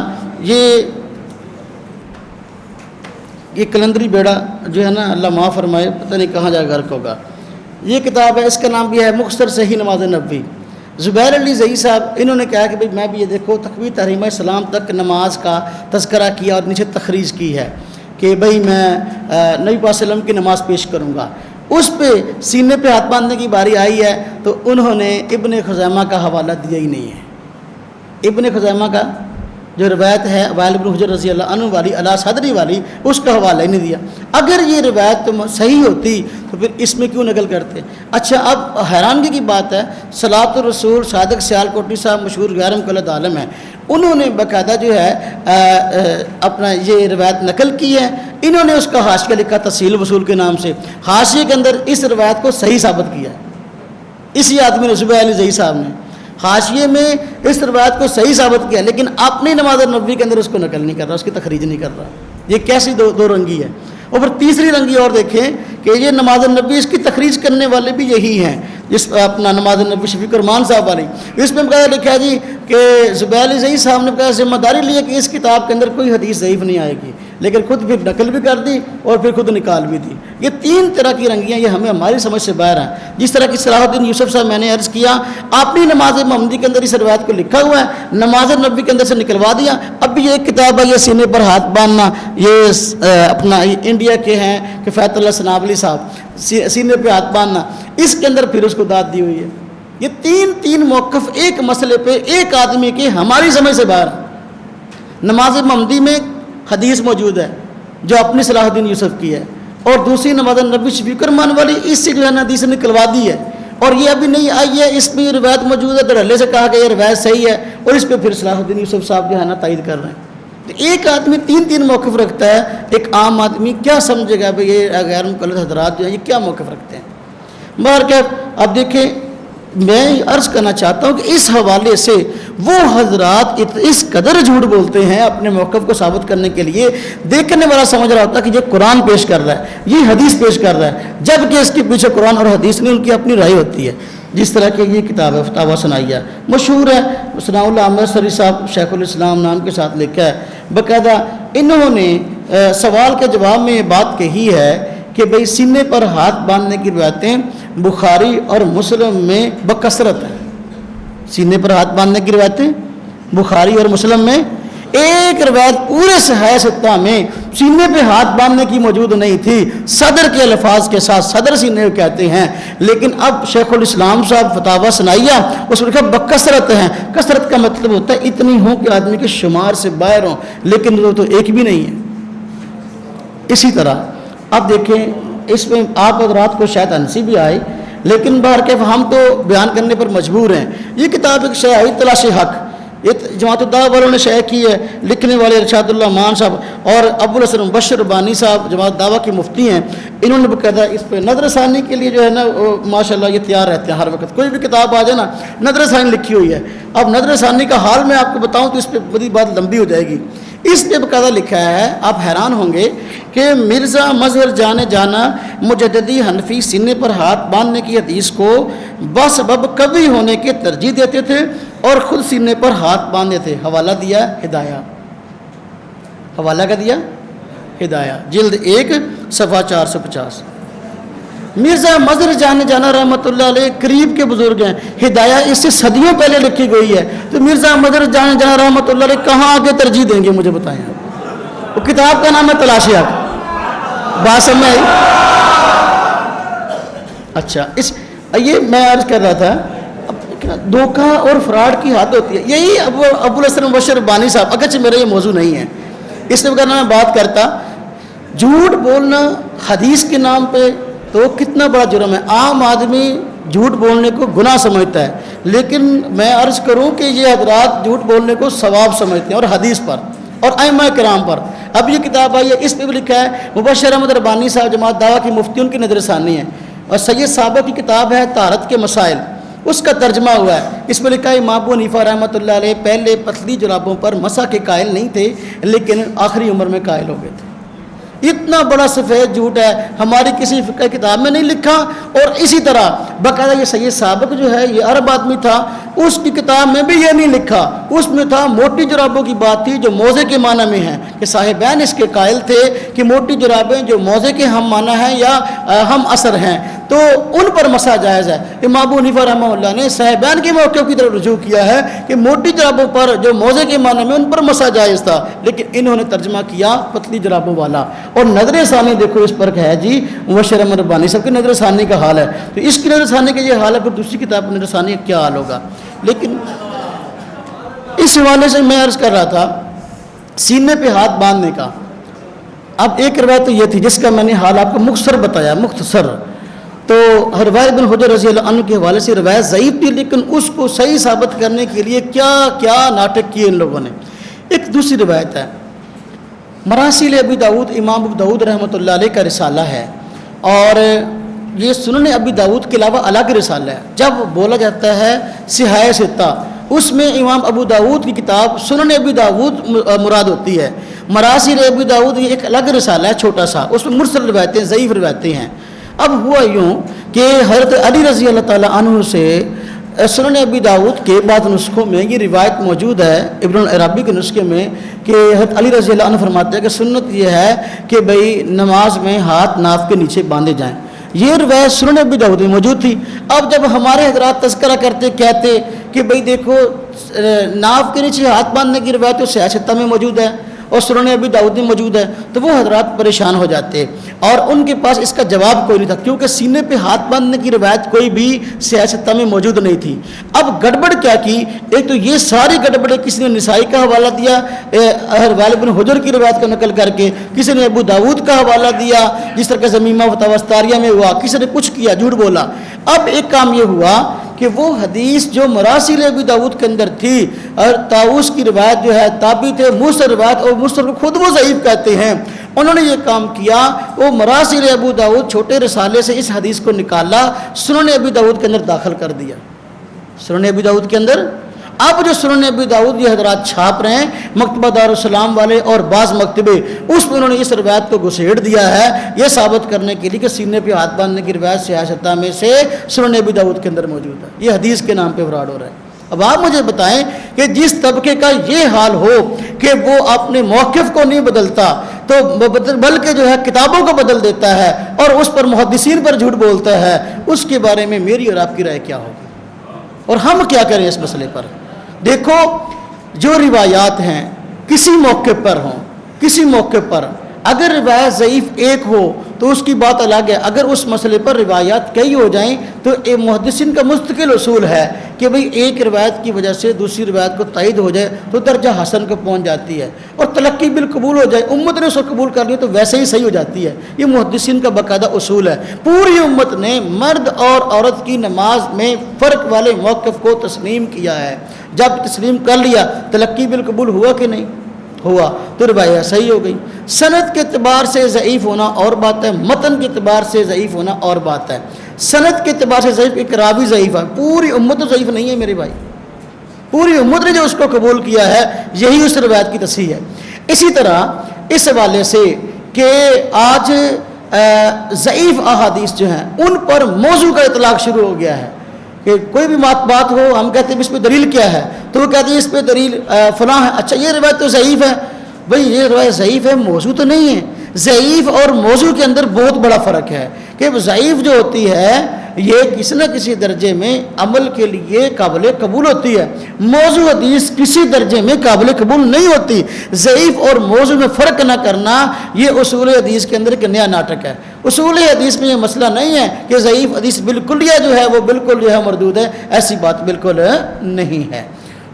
یہ کلندری بیڑا جو ہے نا، اللہ معاف فرمائے، پتہ نہیں کہاں جا غرق ہوگا، یہ کتاب ہے، اس کا نام بھی ہے مختصر صحیح نماز نبوی۔ زبیر علی زئی صاحب انہوں نے کہا کہ بھئی میں بھی یہ دیکھو تقویۃ تحریمہ اسلام تک نماز کا تذکرہ کیا اور نیچے تخریج کی ہے کہ بھئی میں نبی پاک صلی اللہ علیہ وسلم کی نماز پیش کروں گا، اس پہ سینے پہ ہاتھ باندھنے کی باری آئی ہے تو انہوں نے ابن خزیمہ کا حوالہ دیا ہی نہیں ہے، ابن خزیمہ کا جو روایت ہے وائل بن حجر رضی اللہ عنہ والی علی صدری والی، اس کا حوالہ ہی نہیں دیا۔ اگر یہ روایت تو صحیح ہوتی تو پھر اس میں کیوں نقل کرتے؟ اچھا، اب حیرانگی کی بات ہے، صلاۃ الرسول صادق سیال کوٹی صاحب مشہور غیر مقلد عالم ہیں، انہوں نے باقاعدہ جو ہے اپنا یہ روایت نقل کی ہے۔ انہوں نے اس کا حاشیہ لکھا تفصیل وصول کے نام سے، حاشیے کے اندر اس روایت کو صحیح ثابت کیا ہے، اسی آدمی نے زبیر علی زئی صاحب نے حاشیے میں اس روایت کو صحیح ثابت کیا، لیکن اپنی نماز نبوی کے اندر اس کو نقل نہیں کر رہا، اس کی تخریج نہیں کر رہا۔ یہ کیسی دو رنگی ہے؟ اور پھر تیسری رنگی اور دیکھیں کہ یہ نماز النبی، اس کی تخریج کرنے والے بھی یہی ہیں، جس اپنا نماز النبی شفیق الرحمان صاحب والی، اس میں بقایا لکھا ہے جی کہ زبیر علی زئی صاحب نے بقایا ذمہ داری لی ہے کہ اس کتاب کے اندر کوئی حدیث ضعیف نہیں آئے گی، لیکن خود پھر نقل بھی کر دی اور پھر خود نکال بھی دی۔ یہ تین طرح کی رنگیاں یہ ہمیں ہماری سمجھ سے باہر ہیں۔ جس طرح کی صلاح الدین یوسف صاحب میں نے عرض کیا، اپنی نماز محمدی کے اندر اس روایت کو لکھا ہوا ہے، نماز النبی کے اندر سے نکلوا دیا۔ اب بھی یہ ایک کتاب ہے، یہ سینے پر ہاتھ باندھنا، یہ اپنا انڈیا کے ہیں کفایت اللہ سنابلی صاحب، سینے پہ ہاتھ باندھنا، اس کے اندر پھر اس کو داد دی ہوئی ہے۔ یہ تین موقف ایک مسئلے پہ ایک آدمی کے ہماری سمجھ سے باہر ہے۔ نماز محمدی میں حدیث موجود ہے جو اپنی صلاح الدین یوسف کی ہے، اور دوسری نماز النبی شفیق الرحمان والی اس سے جو ہے نا حدیث نکلوا دی ہے، اور یہ ابھی نہیں آئی ہے، اس میں روایت موجود ہے، دھڑلے سے کہا کہ یہ روایت صحیح ہے، اور اس پہ پھر صلاح الدین یوسف صاحب جو ہے نا تائید کر رہے ہیں۔ تو ایک آدمی تین موقف رکھتا ہے، ایک عام آدمی کیا سمجھے گا بھئی یہ غیر مقلد حضرات جو ہیں یہ کیا موقف رکھتے ہیں؟ بہرکیف اب دیکھیں، میں عرض کرنا چاہتا ہوں کہ اس حوالے سے وہ حضرات اس قدر جھوٹ بولتے ہیں اپنے موقف کو ثابت کرنے کے لیے، دیکھنے والا سمجھ رہا ہوتا ہے کہ یہ قرآن پیش کر رہا ہے، یہ حدیث پیش کر رہا ہے، جبکہ اس کے پیچھے قرآن اور حدیث نہیں، ان کی اپنی رائے ہوتی ہے۔ جس طرح کہ یہ کتاب ہے فتاویٰ ثنائیہ، مشہور ہے، ثناء اللہ احمد سری صاحب شیخ الاسلام نام کے ساتھ لکھا ہے۔ باقاعدہ انہوں نے سوال کے جواب میں یہ بات کہی ہے کہ بھئی سینے پر ہاتھ باندھنے کی روایتیں بخاری اور مسلم میں بکثرت ہیں۔ سینے پر ہاتھ باندھنے کی روایتیں بخاری اور مسلم میں، ایک روایت پورے صحیح ستہ میں سینے پہ ہاتھ باندھنے کی موجود نہیں تھی، صدر کے الفاظ کے ساتھ، صدر سینے کو کہتے ہیں، لیکن اب شیخ الاسلام صاحب فتاویٰ ثنائیہ اس میں لکھا بکثرت ہیں۔ کثرت کا مطلب ہوتا ہے اتنی ہوں کہ آدمی کے شمار سے باہر ہوں، لیکن وہ تو ایک بھی نہیں ہے۔ اسی طرح اب دیکھیں، اس میں آپ حضرات کو شاید ہنسی بھی آئے، لیکن بہرکیف ہم تو بیان کرنے پر مجبور ہیں۔ یہ کتاب ایک شائع ہے، تلاش حق، یہ جماعت الدعوہ والوں نے شائع کی ہے، لکھنے والے ارشاد اللہ مان صاحب اور ابو الحسن مبشر ربانی صاحب جماعت دعوہ کے مفتی ہیں، انہوں نے باقاعدہ اس پہ نظر ثانی کے لیے جو ہے نا ماشاءاللہ یہ تیار رہتے ہیں ہر وقت، کوئی بھی کتاب آ جائے نا نظر ثانی لکھی ہوئی ہے۔ اب نظر ثانی کا حال میں آپ کو بتاؤں تو اس پہ بڑی بات لمبی ہو جائے گی۔ اس پہ باقاعدہ لکھا ہے، آپ حیران ہوں گے کہ مرزا مظہر جانے جانا مجددی حنفی سینے پر ہاتھ باندھنے کی حدیث کو بسبب قوی ہونے کے ترجیح دیتے تھے اور خود سینے پر ہاتھ باندھے تھے۔ حوالہ دیا ہدایہ، حوالہ کا دیا ہدایہ، جلد 1 صفحہ 450۔ مرزا مظہر جانے جانا رحمۃ اللہ علیہ قریب کے بزرگ ہیں، ہدایہ اس سے صدیوں پہلے لکھی گئی ہے، تو مرزا مظہر جانے جانا رحمۃ اللہ علیہ کہاں آگے ترجیح دیں گے مجھے بتائیں آپ؟ وہ کتاب کا نام ہے تلاش حق، بات سمجھ آئی؟ اچھا، یہ میں عرض کر رہا تھا دھوکہ اور فراڈ کی حد ہوتی ہے، یہی ابو الحسن مبشر ربانی صاحب، اگرچہ میرا یہ موضوع نہیں ہے، اس لیے میں بات کرتا، جھوٹ بولنا حدیث کے نام پہ تو کتنا بڑا جرم ہے۔ عام آدمی جھوٹ بولنے کو گناہ سمجھتا ہے، لیکن میں عرض کروں کہ یہ حضرات جھوٹ بولنے کو ثواب سمجھتے ہیں، اور حدیث پر اور ائمہ کرام پر۔ اب یہ کتاب آئی ہے، اس پہ بھی لکھا ہے مبشر احمد ربانی صاحب جماعت دعویٰ کی مفتی، ان کی نظر ثانی ہے، اور سید صابہ کی کتاب ہے طہارت کے مسائل، اس کا ترجمہ ہوا ہے، اس میں لکھا ہے امام ابو حنیفہ رحمۃ اللہ علیہ پہلے پتلی جرابوں پر مسح کے قائل نہیں تھے، لیکن آخری عمر میں قائل ہو گئے تھے۔ اتنا بڑا سفید جھوٹ ہے، ہماری کسی فقہ کتاب میں نہیں لکھا، اور اسی طرح باقاعدہ یہ سید سابق جو ہے یہ عرب آدمی تھا، اس کی کتاب میں بھی یہ نہیں لکھا، اس میں تھا موٹی جرابوں کی بات تھی جو موزے کے معنی میں ہیں، کہ صاحبین اس کے قائل تھے کہ موٹی جرابیں جو موزے کے ہم معنی ہیں یا ہم اثر ہیں تو ان پر مسح جائز ہے۔ امام ابو حنیفہ رحمہ اللہ نے صاحبین کے موقع کی طرف رجوع کیا ہے کہ موٹی جرابوں پر جو موزے کے معنی میں ان پر مسح جائز تھا، لیکن انہوں نے ترجمہ کیا پتلی جرابوں والا۔ اور نظر ثانی دیکھو اس پر ہے جی مبشر احمد ربانی صاحب کی نظر ثانی کا حال ہے، تو اس کی نظر ثانی کا یہ حال ہے، پھر دوسری کتاب کی نظر ثانی کا کیا حال ہوگا۔ لیکن اس حوالے سے میں عرض کر رہا تھا سینے پہ ہاتھ باندھنے کا۔ اب ایک روایت تو یہ تھی جس کا میں نے حال آپ کو مختصر بتایا، مختصر، تو روایت بن حجر رضی اللہ عنہ کے حوالے سے روایت ضعیف تھی، لیکن اس کو صحیح ثابت کرنے کے لیے کیا کیا ناٹک کیے ان لوگوں نے۔ ایک دوسری روایت ہے، مراسیل ابی داؤد، امام ابو داؤد رحمۃ اللہ علیہ کا رسالہ ہے، اور یہ سنن ابی داؤد کے علاوہ الگ رسالہ ہے۔ جب بولا جاتا ہے صحاح ستہ، اس میں امام ابو داؤد کی کتاب سنن ابی داؤد مراد ہوتی ہے۔ مراسیل ابی داؤد یہ ایک الگ رسالہ ہے چھوٹا سا، اس میں مرسل روایتیں، ضعیف روایتیں ہیں۔ اب ہوا یوں کہ حضرت علی رضی اللہ تعالیٰ عنہ سے سنن ابی داؤد کے بعض نسخوں میں یہ روایت موجود ہے، ابن العربی کے نسخے میں، کہ حضرت علی رضی اللہ عنہ فرماتے ہیں کہ سنت یہ ہے کہ بھئی نماز میں ہاتھ ناف کے نیچے باندھے جائیں۔ یہ روایت سنن ابی داؤد میں موجود تھی۔ اب جب ہمارے حضرات تذکرہ کرتے کہتے کہ بھئی دیکھو ناف کے نیچے ہاتھ باندھنے کی روایت تو صحیح ستہ میں موجود ہے اور سنن ابی داؤد میں موجود ہے، تو وہ حضرات پریشان ہو جاتے، اور ان کے پاس اس کا جواب کوئی نہیں تھا، کیونکہ سینے پہ ہاتھ باندھنے کی روایت کوئی بھی صحیح ستہ میں موجود نہیں تھی۔ اب گڑبڑ کیا کی، ایک تو یہ ساری گڑبڑیں کسی نے نسائی کا حوالہ دیا روایت بن حجر کی روایت کو نقل کر کے، کسی نے ابو داؤد کا حوالہ دیا جس طرح کہ زمیمہ فتاوی استاریہ میں ہوا، کسی نے کچھ کیا، جھوٹ بولا۔ اب ایک کام یہ ہوا کہ وہ حدیث جو مراسیل ابی داؤد کے اندر تھی، اور طاؤس کی روایت جو ہے تابعی تھے مرسل روایت، اور مرسل کو خود وہ ضعیف کہتے ہیں، انہوں نے یہ کام کیا، وہ مراسیل ابو داؤد چھوٹے رسالے سے اس حدیث کو نکالا، سنن ابی داؤد کے اندر داخل کر دیا، سنن ابی داؤد کے اندر۔ اب جو سنن ابی داؤد یہ حضرات چھاپ رہے ہیں، مکتبہ دارالسلام والے اور بعض مکتبے، اس میں انہوں نے اس روایت کو گھسیڑ دیا ہے یہ ثابت کرنے کے لیے کہ سینے پہ ہاتھ باندھنے کی روایت صحیح ستہ میں سے سنن ابی داؤد کے اندر موجود ہے۔ یہ حدیث کے نام پہ فراڈ ہو رہا ہے۔ اب آپ مجھے بتائیں کہ جس طبقے کا یہ حال ہو کہ وہ اپنے موقف کو نہیں بدلتا تو بلکہ جو ہے کتابوں کو بدل دیتا ہے اور اس پر محدثین پر جھوٹ بولتا ہے، اس کے بارے میں میری اور آپ کی رائے کیا ہوگی، اور ہم کیا کریں اس مسئلے پر؟ دیکھو، جو روایات ہیں کسی موقع پر ہوں، کسی موقع پر اگر روایت ضعیف ایک ہو تو اس کی بات الگ ہے، اگر اس مسئلے پر روایات کئی ہو جائیں تو محدثین کا مستقل اصول ہے کہ بھئی ایک روایت کی وجہ سے دوسری روایت کو تائید ہو جائے تو درجہ حسن کو پہنچ جاتی ہے، اور تلقی بالقبول ہو جائے، امت نے اس کو قبول کر لیا تو ویسے ہی صحیح ہو جاتی ہے۔ یہ محدثین کا باقاعدہ اصول ہے۔ پوری امت نے مرد اور عورت کی نماز میں فرق والے موقف کو تسلیم کیا ہے، جب تسلیم کر لیا تلقی بالقبول ہوا کہ نہیں ہوا تو روایت صحیح ہو گئی۔ سند کے اعتبار سے ضعیف ہونا اور بات ہے، متن کے اعتبار سے ضعیف ہونا اور بات ہے۔ سند کے اعتبار سے ضعیف، ایک راوی ضعیف ہے، پوری امت تو ضعیف نہیں ہے میرے بھائی، پوری امت نے جو اس کو قبول کیا ہے یہی اس روایت کی تصحیح ہے۔ اسی طرح اس حوالے سے کہ آج ضعیف احادیث جو ہیں ان پر موضوع کا اطلاق شروع ہو گیا ہے کہ کوئی بھی بات ہو، ہم کہتے ہیں اس پہ دلیل کیا ہے، تو وہ کہتے ہیں اس پہ دلیل فلاں ہے، اچھا یہ روایت تو ضعیف ہے۔ بھئی یہ روایت ضعیف ہے، موضوع تو نہیں ہے۔ ضعیف اور موضوع کے اندر بہت بڑا فرق ہے کہ ضعیف جو ہوتی ہے یہ کسی نہ کسی درجے میں عمل کے لیے قابل قبول ہوتی ہے، موضوع حدیث کسی درجے میں قابل قبول نہیں ہوتی۔ ضعیف اور موضوع میں فرق نہ کرنا یہ اصول حدیث کے اندر ایک نیا ناٹک ہے۔ اصول حدیث میں یہ مسئلہ نہیں ہے کہ ضعیف حدیث بالکلیہ جو ہے وہ بالکل جو ہے مردود ہے، ایسی بات بالکل نہیں ہے۔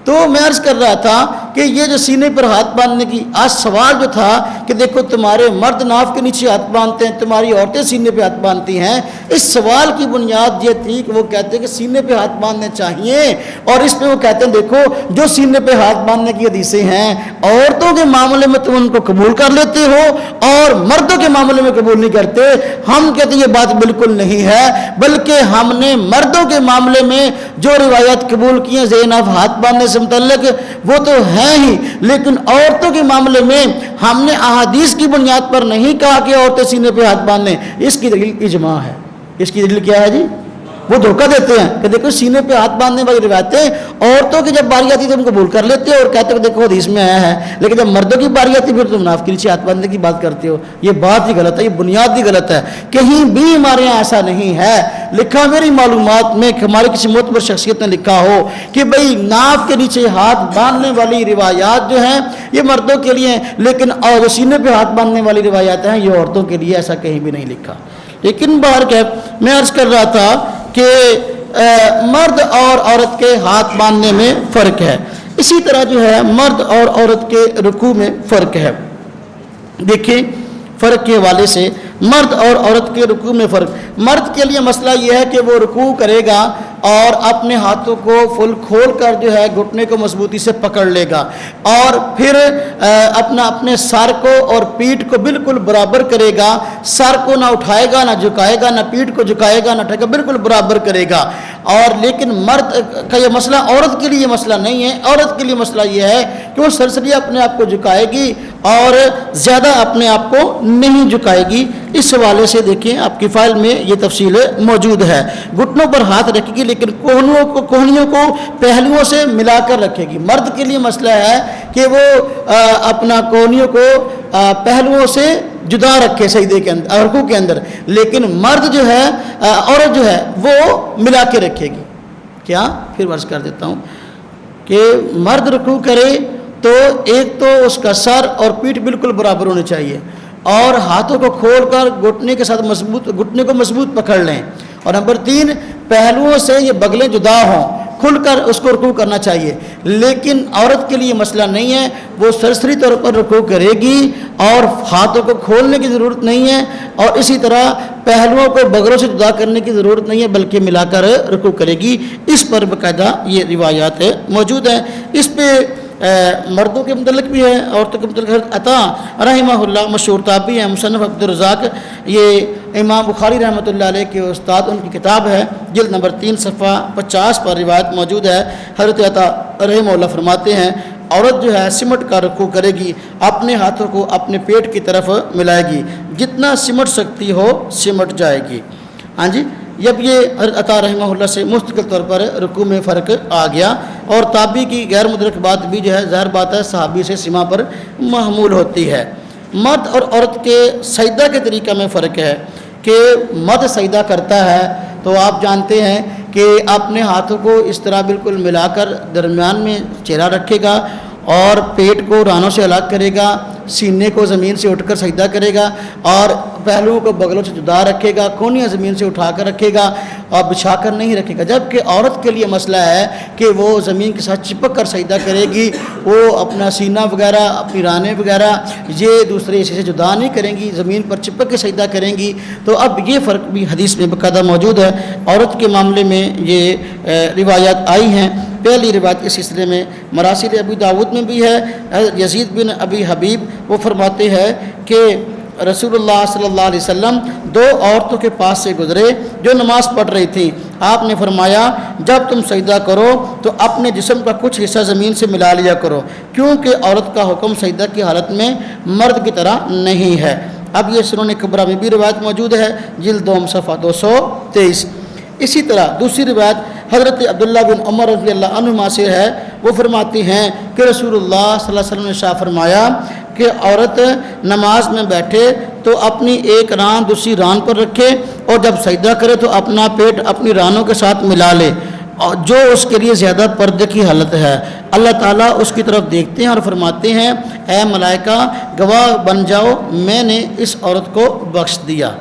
تو میں عرض کر رہا تھا کہ یہ جو سینے پر ہاتھ باندھنے کی آج سوال جو تھا کہ دیکھو تمہارے مرد ناف کے نیچے ہاتھ باندھتے ہیں، تمہاری عورتیں سینے پہ ہاتھ باندھتی ہیں، اس سوال کی بنیاد یہ تھی کہ وہ کہتے ہیں کہ سینے پہ ہاتھ باندھنے چاہیے، اور اس پہ وہ کہتے ہیں دیکھو جو سینے پہ ہاتھ باندھنے کی حدیثیں ہیں عورتوں کے معاملے میں تم ان کو قبول کر لیتے ہو اور مردوں کے معاملے میں قبول نہیں کرتے۔ ہم کہتے ہیں یہ بات بالکل نہیں ہے، بلکہ ہم نے مردوں کے معاملے میں جو روایت قبول کی ہیں زینب ہاتھ باندھنے سے متعلق وہ تو ہیں ہی، لیکن عورتوں کے معاملے میں ہم نے احادیث کی بنیاد پر نہیں کہا کہ عورتیں سینے پہ ہاتھ باندھیں۔ اس کی دلیل اجماع ہے۔ اس کی دلیل کیا ہے جی؟ وہ دھوکہ دیتے ہیں کہ دیکھو سینے پہ ہاتھ باندھنے والی روایتیں عورتوں کی جب باری آتی ہے تو ہم قبول کر لیتے ہیں اور کہتے ہیں کہ دیکھو حدیث میں آیا ہے، لیکن جب مردوں کی باری آتی ہے پھر تم ناف کے نیچے ہاتھ باندھنے کی بات کرتے ہو۔ یہ بات ہی غلط ہے، یہ بنیاد ہی غلط ہے، کہیں بھی ہمارے یہاں ایسا نہیں ہے لکھا۔ میری معلومات میں ہماری کسی معتبر شخصیت نے لکھا ہو کہ بھئی ناف کے نیچے ہاتھ باندھنے والی روایات جو ہیں یہ مردوں کے لیے ہیں، لیکن جو سینے پہ ہاتھ باندھنے والی روایات ہیں یہ عورتوں کے لیے، ایسا کہیں بھی نہیں لکھا۔ لیکن بہرکیف میں عرض کر رہا تھا کہ مرد اور عورت کے ہاتھ باندھنے میں فرق ہے۔ اسی طرح جو ہے مرد اور عورت کے رکوع میں فرق ہے. دیکھیں فرق کے حوالے سے مرد اور عورت کے رکوع میں فرق. مرد کے لیے مسئلہ یہ ہے کہ وہ رکوع کرے گا اور اپنے ہاتھوں کو فل کھول کر جو ہے گھٹنے کو مضبوطی سے پکڑ لے گا اور پھر اپنے سر کو اور پیٹھ کو بالکل برابر کرے گا. سر کو نہ اٹھائے گا، نہ جھکائے گا، نہ پیٹھ کو جھکائے گا، نہ اٹھائے گا، بالکل برابر کرے گا. اور لیکن مرد کا یہ مسئلہ، عورت کے لیے یہ مسئلہ نہیں ہے. عورت کے لیے مسئلہ یہ ہے کہ وہ سرسری اپنے آپ کو جھکائے گی اور زیادہ اپنے آپ کو نہیں جھکائے گی. اس حوالے سے دیکھیں آپ کی فائل میں یہ تفصیل موجود ہے. گھٹنوں پر ہاتھ رکھے گی لیکن کوہنیوں کو پہلوؤں سے ملا کر رکھے گی. مرد کے لیے مسئلہ ہے کہ وہ اپنا کوہنیوں کو پہلوؤں سے جدا رکھے سجدے کے اندر، رکوع کے اندر، لیکن مرد جو ہے، عورت جو ہے وہ ملا کے رکھے گی. کیا پھر عرض کر دیتا ہوں کہ مرد رکوع کرے تو ایک تو اس کا سر اور پیٹھ بالکل برابر ہونے چاہیے اور ہاتھوں کو کھول کر گھٹنے کے ساتھ گھٹنے کو مضبوط پکڑ لیں. اور نمبر 3 پہلوؤں سے یہ بغلیں جدا ہوں، کھل کر اس کو رکوع کرنا چاہیے. لیکن عورت کے لیے مسئلہ نہیں ہے، وہ سرسری طور پر رکوع کرے گی اور ہاتھوں کو کھولنے کی ضرورت نہیں ہے اور اسی طرح پہلوؤں کو بغلوں سے جدا کرنے کی ضرورت نہیں ہے بلکہ ملا کر رکوع کرے گی. اس پر باقاعدہ یہ روایات موجود ہیں. اس پہ مردوں کے متعلق بھی ہے، عورتوں کے متعلق. عطا رحمہ اللہ مشہور تابعی ہیں، مصنف عبدالرزاق، یہ امام بخاری رحمۃ اللہ علیہ کے استاد، ان کی کتاب ہے، جلد نمبر 3 صفحہ 50 پر روایت موجود ہے. حضرت عطا رحمہ اللہ فرماتے ہیں عورت جو ہے سمٹ کر رکوع کرے گی، اپنے ہاتھوں کو اپنے پیٹ کی طرف ملائے گی، جتنا سمٹ سکتی ہو سمٹ جائے گی. ہاں جی، جب یہ حضرت عطا رحمہ اللہ سے مستقل طور پر رکوع میں فرق آ گیا اور تابعی کی غیر مدرک بات بھی جو ہے ظاہر بات ہے صحابی سے سما پر محمول ہوتی ہے. مرد اور عورت کے سجدہ کے طریقہ میں فرق ہے کہ مرد سجدہ کرتا ہے تو آپ جانتے ہیں کہ اپنے ہاتھوں کو اس طرح بالکل ملا کر درمیان میں چہرہ رکھے گا اور پیٹ کو رانوں سے الگ کرے گا، سینے کو زمین سے اٹھ کر سجدہ کرے گا اور پہلوؤں کو بغلوں سے جدا رکھے گا، کونیاں زمین سے اٹھا کر رکھے گا اور بچھا کر نہیں رکھے گا. جبکہ عورت کے لیے مسئلہ ہے کہ وہ زمین کے ساتھ چپک کر سجدہ کرے گی، وہ اپنا سینہ وغیرہ، اپنی رانیں وغیرہ یہ دوسرے حصے سے جدا نہیں کریں گی، زمین پر چپک کے سجدہ کریں گی. تو اب یہ فرق بھی حدیث میں باقاعدہ موجود ہے. عورت کے معاملے میں یہ روایات آئی ہیں. پہلی روایت اس سلسلے میں مراسل ابی داود میں بھی ہے. یزید بن ابی حبیب وہ فرماتے ہیں کہ رسول اللہ صلی اللہ علیہ وسلم 2 عورتوں کے پاس سے گزرے جو نماز پڑھ رہی تھیں. آپ نے فرمایا جب تم سجدہ کرو تو اپنے جسم کا کچھ حصہ زمین سے ملا لیا کرو، کیونکہ عورت کا حکم سجدہ کی حالت میں مرد کی طرح نہیں ہے. اب یہ سنن کبریٰ میں بھی روایت موجود ہے، جلد 2 صفحہ 223. اسی طرح دوسری روایت حضرت عبداللہ بن عمر رضی اللہ عنہما سے ہے. وہ فرماتی ہیں کہ رسول اللہ صلی اللہ علیہ وسلم نے شاہ فرمایا کہ عورت نماز میں بیٹھے تو اپنی ایک ران دوسری ران پر رکھے اور جب سجدہ کرے تو اپنا پیٹ اپنی رانوں کے ساتھ ملا لے، جو اس کے لیے زیادہ پردے کی حالت ہے. اللہ تعالیٰ اس کی طرف دیکھتے ہیں اور فرماتے ہیں اے ملائکہ گواہ بن جاؤ، میں نے اس عورت کو بخش دیا.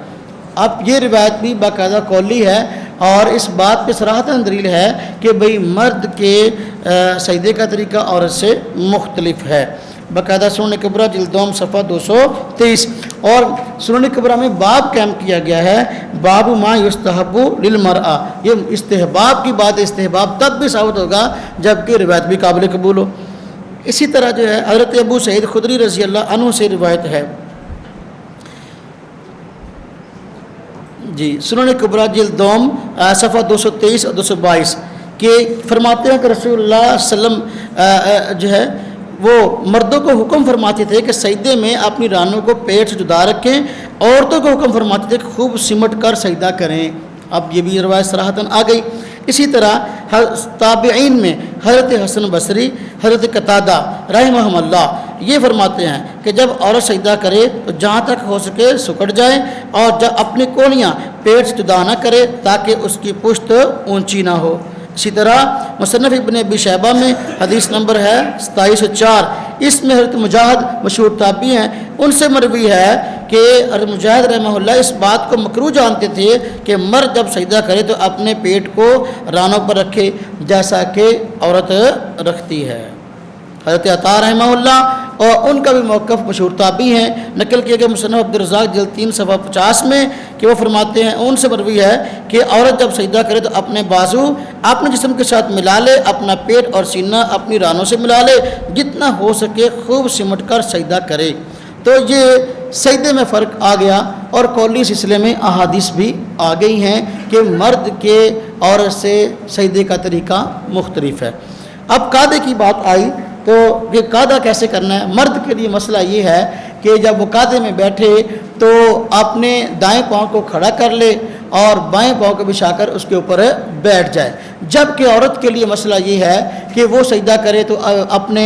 اب یہ روایت بھی باقاعدہ قولی ہے اور اس بات پہ صراحتاً دلیل ہے کہ بھئی مرد کے سجدے کا طریقہ عورت سے مختلف ہے. باقاعدہ سنن کبریٰ جلد 2 صفحہ 223. اور سنن کبریٰ میں باب قائم کیا گیا ہے، باب ما یستحب للمرأہ. یہ استحباب کی بات ہے، استحباب تب بھی ثابت ہوگا جبکہ روایت بھی قابل قبول ہو. اسی طرح جو ہے حضرت ابو سعید خدری رضی اللہ عنہ سے روایت ہے، جی سنن کبریٰ جلد 2 صفحہ 223 اور 222 کہ فرماتے ہیں کہ رسول اللہ صلی اللہ علیہ وسلم جو ہے وہ مردوں کو حکم فرماتے تھے کہ سجدے میں اپنی رانوں کو پیٹ سے جدا رکھیں، عورتوں کو حکم فرماتے تھے کہ خوب سمٹ کر سجدہ کریں. اب یہ بھی روایت صراحتاً آ گئی. اسی طرح تابعین میں حضرت حسن بصری، حضرت قتادہ رحمہم اللہ یہ فرماتے ہیں کہ جب عورت سجدہ کرے تو جہاں تک ہو سکے سکڑ جائے اور جب اپنی کونیاں پیٹ سے جدا نہ کرے تاکہ اس کی پشت اونچی نہ ہو. اسی طرح مصنف ابن ابی شیبہ میں حدیث نمبر ہے 2704. اس میں حضرت مجاہد مشہور تابعی ہیں، ان سے مروی ہے کہ حضرت مجاہد رحمہ اللہ اس بات کو مکروہ جانتے تھے کہ مرد جب سجدہ کرے تو اپنے پیٹ کو رانوں پر رکھے جیسا کہ عورت رکھتی ہے. حضرت عطا رحمہ اللہ اور ان کا بھی موقف مشہور تابعی ہیں، نقل کیا گیا مصنف عبدالرزاق جلد 3 صفحہ 50 میں کہ وہ فرماتے ہیں، ان سے مروی ہے کہ عورت جب سجدہ کرے تو اپنے بازو اپنے جسم کے ساتھ ملا لے، اپنا پیٹ اور سینہ اپنی رانوں سے ملا لے، جتنا ہو سکے خوب سمٹ کر سجدہ کرے۔ تو یہ سجدے میں فرق آ گیا، اور قولی سلسلے میں احادیث بھی آ گئی ہیں کہ مرد کے عورت سے سجدے کا طریقہ مختلف ہے۔ اب قعدے کی بات آئی تو یہ قعدہ کیسے کرنا ہے؟ مرد کے لیے مسئلہ یہ ہے کہ جب وہ قعدے میں بیٹھے تو اپنے دائیں پاؤں کو کھڑا کر لے اور بائیں پاؤں کو بچھا کر اس کے اوپر بیٹھ جائے، جبکہ عورت کے لیے مسئلہ یہ ہے کہ وہ سجدہ کرے تو اپنے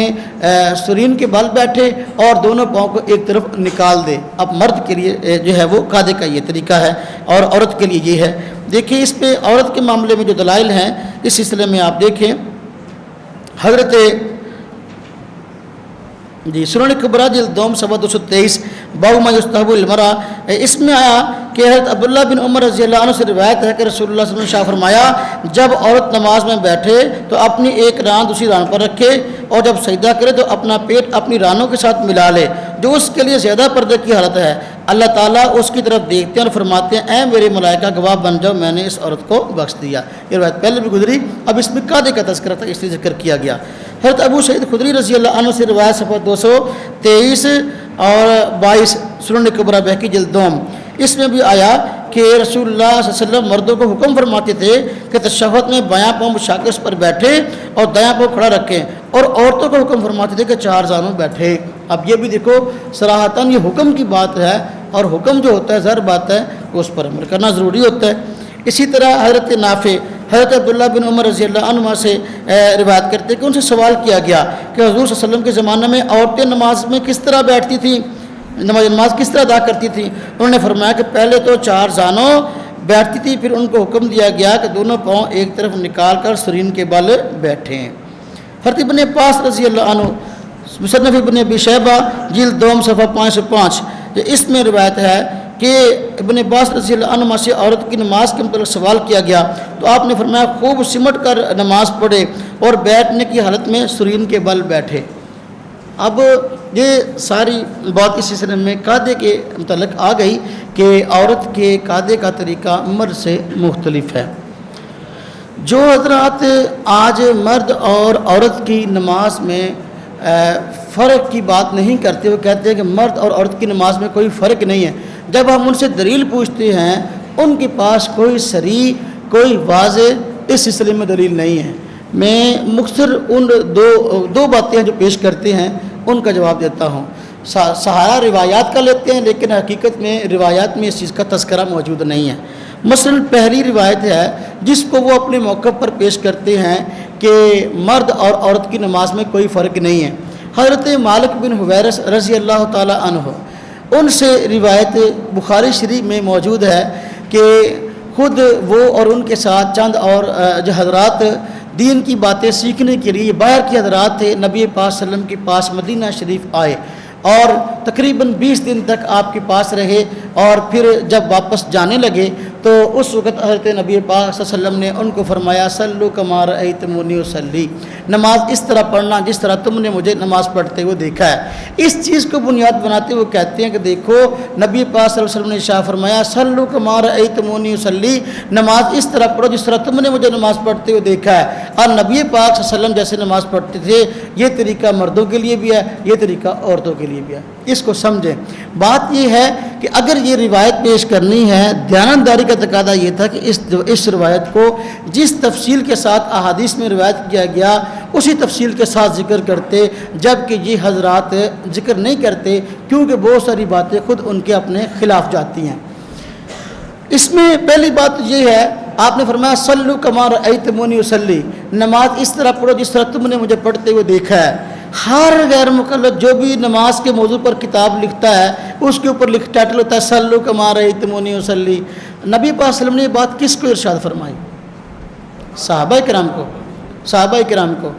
سرین کے بل بیٹھے اور دونوں پاؤں کو ایک طرف نکال دے۔ اب مرد کے لیے جو ہے وہ قعدے کا یہ طریقہ ہے اور عورت کے لیے یہ ہے۔ دیکھیں اس پہ عورت کے معاملے میں جو دلائل ہیں اس سلسلے میں آپ دیکھیں، حضرت سنن کبریٰ جلد 2 صفحہ 223 باب ما یستحب للمرأة، اس میں آیا کہ حضرت عبداللہ بن عمر رضی اللہ عنہ سے روایت ہے کہ رسول اللہ صلی اللہ علیہ وسلم نے فرمایا، جب عورت نماز میں بیٹھے تو اپنی ایک ران دوسری ران پر رکھے، اور جب سجدہ کرے تو اپنا پیٹ اپنی رانوں کے ساتھ ملا لے، جو اس کے لیے زیادہ پردے کی حالت ہے۔ اللہ تعالیٰ اس کی طرف دیکھتے ہیں اور فرماتے ہیں، اے میرے ملائکہ گواہ بن جاؤ، میں نے اس عورت کو بخش دیا۔ یہ روایت پہلے بھی گزری، اب اس میں قعدے کا تذکرہ تھا اس لیے ذکر کیا گیا۔ حضرت ابو سعید خدری رضی اللہ عنہ سے روایت صفحہ 223 اور 22 سنن کبریٰ بہقی جلد 2، اس میں بھی آیا کہ رسول اللہ صلی اللہ علیہ وسلم مردوں کو حکم فرماتے تھے کہ تشہد میں بایاں پاؤں بچھا کے اس پر بیٹھے اور دایاں پاؤں کھڑا رکھیں، اور عورتوں کو حکم فرماتے تھے کہ 4 زانوں بیٹھے۔ اب یہ بھی دیکھو صراحتاً یہ حکم کی بات ہے، اور حکم جو ہوتا ہے ظاہر بات ہے کہ اس پر عمل کرنا ضروری ہوتا ہے۔ اسی طرح حضرت نافع حضرت عبداللہ بن عمر رضی اللہ عنہ سے روایت کرتے کہ ان سے سوال کیا گیا کہ حضور صلی اللہ علیہ وسلم کے زمانے میں عورتیں نماز میں کس طرح بیٹھتی تھیں، نماز کس طرح ادا کرتی تھیں؟ انہوں نے فرمایا کہ پہلے تو 4 زانوں بیٹھتی تھی، پھر ان کو حکم دیا گیا کہ دونوں پاؤں ایک طرف نکال کر سرین کے بل بیٹھیں۔ حضرت ابن عباس رضی اللہ عنہ مصنف ابن ابی شیبہ جلد 2 صفحہ 505 اس میں روایت ہے کہ ابن عباس رضی اللہ عنہ سے عورت کی نماز کے متعلق سوال کیا گیا تو آپ نے فرمایا خوب سمٹ کر نماز پڑھے اور بیٹھنے کی حالت میں سرین کے بل بیٹھے۔ اب یہ ساری بات اس سلسلے میں قعدے کے متعلق آ گئی کہ عورت کے قعدے کا طریقہ مرد سے مختلف ہے۔ جو حضرات آج مرد اور عورت کی نماز میں فرق کی بات نہیں کرتے، وہ کہتے ہیں کہ مرد اور عورت کی نماز میں کوئی فرق نہیں ہے، جب ہم ان سے دلیل پوچھتے ہیں ان کے پاس کوئی صریح کوئی واضح اس سلسلے میں دلیل نہیں ہے۔ میں مختصر ان دو باتیں جو پیش کرتے ہیں ان کا جواب دیتا ہوں۔ سہارا روایات کا لیتے ہیں، لیکن حقیقت میں روایات میں اس چیز کا تذکرہ موجود نہیں ہے۔ مثلا پہلی روایت ہے جس کو وہ اپنے موقع پر پیش کرتے ہیں کہ مرد اور عورت کی نماز میں کوئی فرق نہیں ہے۔ حضرت مالک بن حویرث رضی اللہ تعالی عنہ ان سے روایت بخاری شریف میں موجود ہے کہ خود وہ اور ان کے ساتھ چند اور جو حضرات دین کی باتیں سیکھنے کے لیے باہر کے حضرات تھے، نبی پاک صلی اللہ علیہ وسلم کے پاس مدینہ شریف آئے اور تقریباً 20 دن تک آپ کے پاس رہے، اور پھر جب واپس جانے لگے تو اس وقت حضرت نبی پاک صلی اللہ علیہ وسلم نے ان کو فرمایا صلو کما رأیتمونی اصلی، نماز اس طرح پڑھنا جس طرح تم نے مجھے نماز پڑھتے ہوئے دیکھا ہے۔ اس چیز کو بنیاد بناتے ہوئے کہتے ہیں کہ دیکھو نبی پاک صلی اللہ علیہ وسلم نے ارشاد فرمایا صلو کما رأیتمونی اصلی، نماز اس طرح پڑھو جس طرح تم نے مجھے نماز پڑھتے ہوئے دیکھا ہے۔ اور نبی پاک صلی اللہ علیہ وسلم جیسے نماز پڑھتے تھے یہ طریقہ مردوں کے لیے بھی ہے، یہ طریقہ عورتوں کے لیے بھی ہے، اس کو سمجھیں۔ بات یہ ہے کہ اگر یہ روایت پیش کرنی ہے، دیانتداری کا تقاضا یہ تھا کہ اس روایت کو جس تفصیل کے ساتھ احادیث میں روایت کیا گیا اسی تفصیل کے ساتھ ذکر کرتے، جبکہ یہ حضرات ذکر نہیں کرتے کیونکہ بہت ساری باتیں خود ان کے اپنے خلاف جاتی ہیں۔ اس میں پہلی بات یہ ہے، آپ نے فرمایا صلو کما رأیتمونی اصلی، نماز اس طرح پڑھو جس طرح تم نے مجھے پڑھتے ہوئے دیکھا ہے۔ ہر غیر مکلف جو بھی نماز کے موضوع پر کتاب لکھتا ہے اس کے اوپر ٹائٹل ہوتا ہے صلو کما رأیتمونی اصلی۔ نبی پاک صلی اللہ علیہ وسلم نے یہ بات کس کو ارشاد فرمائی؟ صحابہ کرام کو۔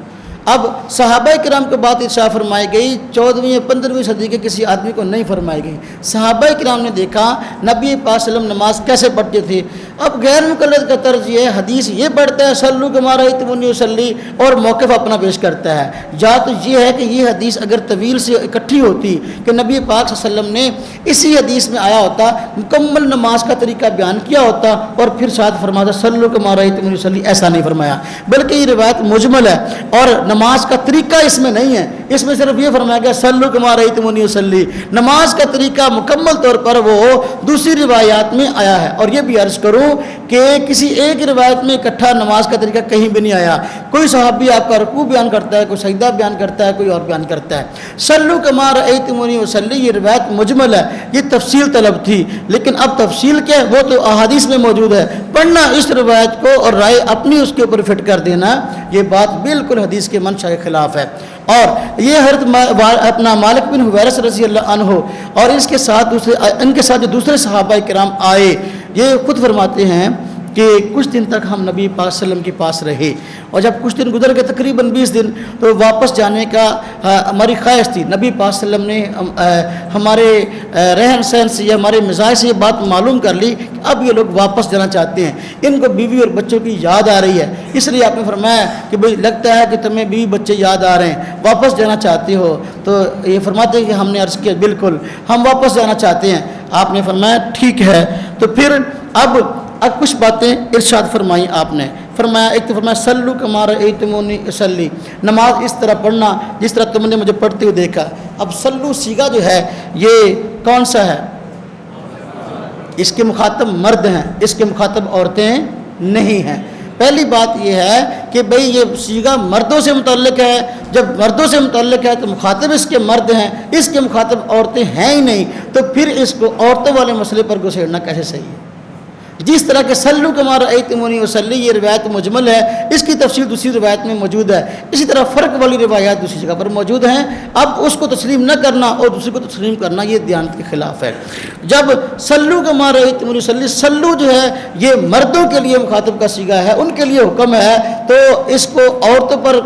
اب صحابہ کرام کے بعد ارشاد فرمائی گئی 14ویں یا 15ویں صدی کے کسی آدمی کو نہیں فرمائی گئی. صحابہ کرام نے دیکھا نبی پاک صلی اللہ علیہ وسلم نماز کیسے پڑھتے تھے. اب غیر مقلد کا طرز یہ ہے، حدیث یہ پڑھتا ہے صلو کما رأیتمونی اصلی اور موقف اپنا پیش کرتا ہے. یا تو یہ ہے کہ یہ حدیث اگر طویل سے اکٹھی ہوتی کہ نبی پاک صلی اللہ علیہ وسلم نے اسی حدیث میں آیا ہوتا، مکمل نماز کا طریقہ بیان کیا ہوتا اور پھر ساتھ فرماتا صلو کما رأیتمونی اصلی. ایسا نہیں فرمایا، بلکہ یہ روایت مجمل ہے اور نماز کا طریقہ اس میں نہیں ہے. اس میں صرف یہ فرمایا گیا صلو کما رأیتمونی اصلی. نماز کا طریقہ مکمل طور پر وہ دوسری روایات میں آیا ہے. اور یہ بھی عرض کروں کہ کسی ایک روایت میں اکٹھا نماز کا طریقہ کہیں بھی نہیں آیا. کوئی صحابی آپ کا رکوع بیان کرتا ہے، کوئی سجدہ بیان کرتا ہے، کوئی اور بیان کرتا ہے. صلو کما رأیتمونی اصلی یہ روایت مجمل ہے، یہ تفصیل طلب تھی. لیکن اب تفصیل کیا ہے وہ تو احادیث میں موجود ہے. پڑھنا اس روایت کو اور رائے اپنی اس کے اوپر فٹ کر دینا، یہ بات بالکل حدیث کے منشا کے خلاف ہے. اور یہ حضرت اپنا مالک بن حویرث رضی اللہ عنہ اور ان کے ساتھ جو دوسرے صحابہ کرام آئے، یہ خود فرماتے ہیں کہ کچھ دن تک ہم نبی پاک صلی اللہ علیہ وسلم کے پاس رہے، اور جب کچھ دن گزر گئے تقریباً 20 دن تو واپس جانے کا ہماری خواہش تھی. نبی پاک صلی اللہ علیہ وسلم نے ہمارے رہن سہن سے یا ہمارے مزاج سے یہ بات معلوم کر لی کہ اب یہ لوگ واپس جانا چاہتے ہیں، ان کو بیوی اور بچوں کی یاد آ رہی ہے. اس لیے آپ نے فرمایا کہ بھئی لگتا ہے کہ تمہیں بیوی بچے یاد آ رہے ہیں، واپس جانا چاہتے ہو. تو یہ فرماتے ہیں کہ ہم نے عرض کیا بالکل ہم واپس جانا چاہتے ہیں. آپ نے فرمایا ٹھیک ہے. تو پھر اب کچھ باتیں ارشاد فرمائیں. آپ نے فرمایا ایک تو فرمایا صلو کما رأیتمونی اصلی، نماز اس طرح پڑھنا جس طرح تم نے مجھے پڑھتے ہوئے دیکھا. اب صلو صیغہ جو ہے یہ کون سا ہے؟ اس کے مخاطب مرد ہیں، اس کے مخاطب عورتیں نہیں ہیں. پہلی بات یہ ہے کہ بھئی یہ صیغہ مردوں سے متعلق ہے. جب مردوں سے متعلق ہے تو مخاطب اس کے مرد ہیں، اس کے مخاطب عورتیں ہیں ہی نہیں، تو پھر اس کو عورتوں والے مسئلے پر گھسیڑنا کیسے صحیح ہے؟ جس طرح کہ صلو کما رأیتمونی اصلی یہ روایت مجمل ہے، اس کی تفصیل دوسری روایت میں موجود ہے. اسی طرح فرق والی روایات دوسری جگہ پر موجود ہیں. اب اس کو تسلیم نہ کرنا اور دوسری کو تسلیم کرنا یہ دیانت کے خلاف ہے. جب صلو کما رأیتمونی اصلی، صلو جو ہے یہ مردوں کے لیے مخاطب کا صیغہ ہے، ان کے لیے حکم ہے، تو اس کو عورتوں پر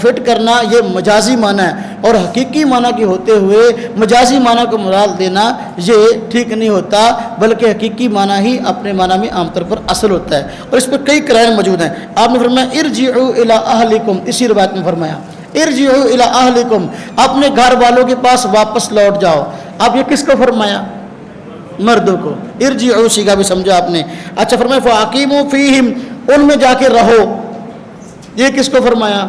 فٹ کرنا یہ مجازی معنی ہے، اور حقیقی معنی کے ہوتے ہوئے مجازی معنی کو مراد دینا یہ ٹھیک نہیں ہوتا، بلکہ حقیقی معنی ہی اپنے معنی میں عام طور پر اصل ہوتا ہے. اور اس پر کئی قرائن موجود ہیں. آپ نے فرمایا ارجعوا الی اہلکم، اسی روایت میں فرمایا ارجعوا الی اہلکم، اپنے گھر والوں کے پاس واپس لوٹ جاؤ. اب یہ کس کو فرمایا؟ مردوں کو. ارجعوا صیغہ بھی سمجھا آپ نے. اچھا فرمایا فاقیموا فیہم، ان میں جا کے رہو. یہ کس کو فرمایا؟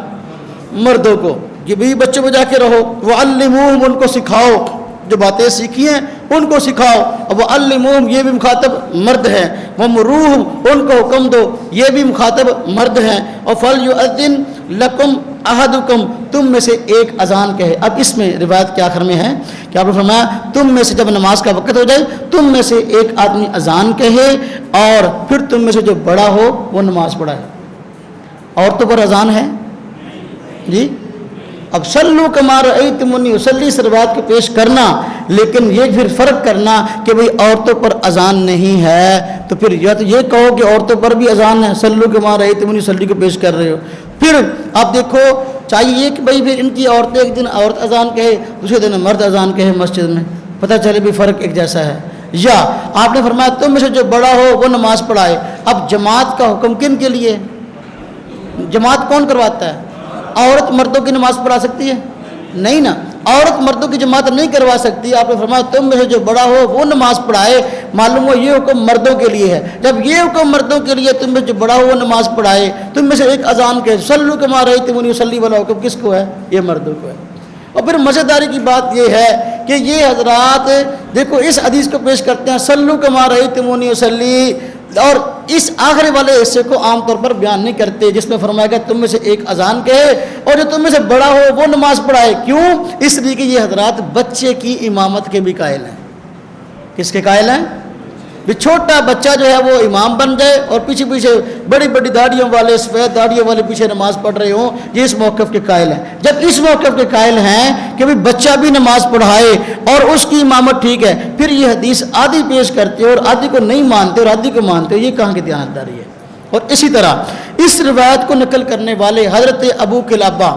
مردوں کو. یہ بھی بچوں میں جا کے رہو. وعلموہم، ان کو سکھاؤ، جو باتیں سیکھی ہیں ان کو سکھاؤ. اب علموہم یہ بھی مخاطب مرد ہیں. ومروہم، ان کو حکم دو، یہ بھی مخاطب مرد ہیں. اور فلیؤذن لکم احدکم، تم میں سے ایک اذان کہے. اب اس میں روایت کے آخر میں ہے کہ آپ نے فرمایا تم میں سے جب نماز کا وقت ہو جائے تم میں سے ایک آدمی اذان کہے اور پھر تم میں سے جو بڑا ہو وہ نماز پڑھائے. عورتوں پر اذان ہے جی. اب صلو کما رأیتمونی اصلی اس روایت کو پیش کرنا، لیکن یہ پھر فرق کرنا کہ بھئی عورتوں پر اذان نہیں ہے، تو پھر یا تو یہ کہو کہ عورتوں پر بھی اذان ہے، صلو کما رأیتمونی اصلی کو پیش کر رہے ہو. پھر آپ دیکھو چاہیے کہ بھئی پھر ان کی عورتیں ایک دن عورت اذان کہے، دوسرے دن مرد اذان کہے مسجد میں، پتہ چلے بھی فرق ایک جیسا ہے. یا آپ نے فرمایا تم میں سے جو بڑا ہو وہ نماز پڑھائے. اب جماعت کا حکم کن کے لیے؟ جماعت کون کرواتا ہے؟ عورت مردوں کی نماز پڑھا سکتی ہے؟ نہیں نا، عورت مردوں کی جماعت نہیں کروا سکتی. آپ نے فرمایا تم میں سے جو بڑا ہو وہ نماز پڑھائے. معلوم ہو یہ حکم مردوں کے لیے ہے. جب یہ حکم مردوں کے لیے تم میں جو بڑا ہو وہ نماز پڑھائے، تم میں سے ایک اذان کے صلو کما رأیتمونی اصلی والا حکم کس کو ہے؟ یہ مردوں کو ہے. اور پھر مزیداری کی بات یہ ہے کہ یہ حضرات دیکھو اس حدیث کو پیش کرتے ہیں صلو کما رأیتمونی اصلی، اور اس آخری والے حصے کو عام طور پر بیان نہیں کرتے جس میں فرمایا گیا تم میں سے ایک اذان کہے اور جو تم میں سے بڑا ہو وہ نماز پڑھائے. کیوں؟ اس لیے کہ یہ حضرات بچے کی امامت کے بھی قائل ہیں. کس کے قائل ہیں؟ بھی چھوٹا بچہ جو ہے وہ امام بن جائے اور پیچھے پیچھے بڑی بڑی داڑھیوں والے سفید داڑھیوں والے پیچھے نماز پڑھ رہے ہوں، یہ اس موقف کے قائل ہیں. جب اس موقف کے قائل ہیں کہ بھی بچہ بھی نماز پڑھائے اور اس کی امامت ٹھیک ہے، پھر یہ حدیث آدھی پیش کرتے اور آدھی کو نہیں مانتے اور آدھی کو مانتے ہو، یہ کہاں کی دیانتداری ہے؟ اور اسی طرح اس روایت کو نقل کرنے والے حضرت ابو قلابہ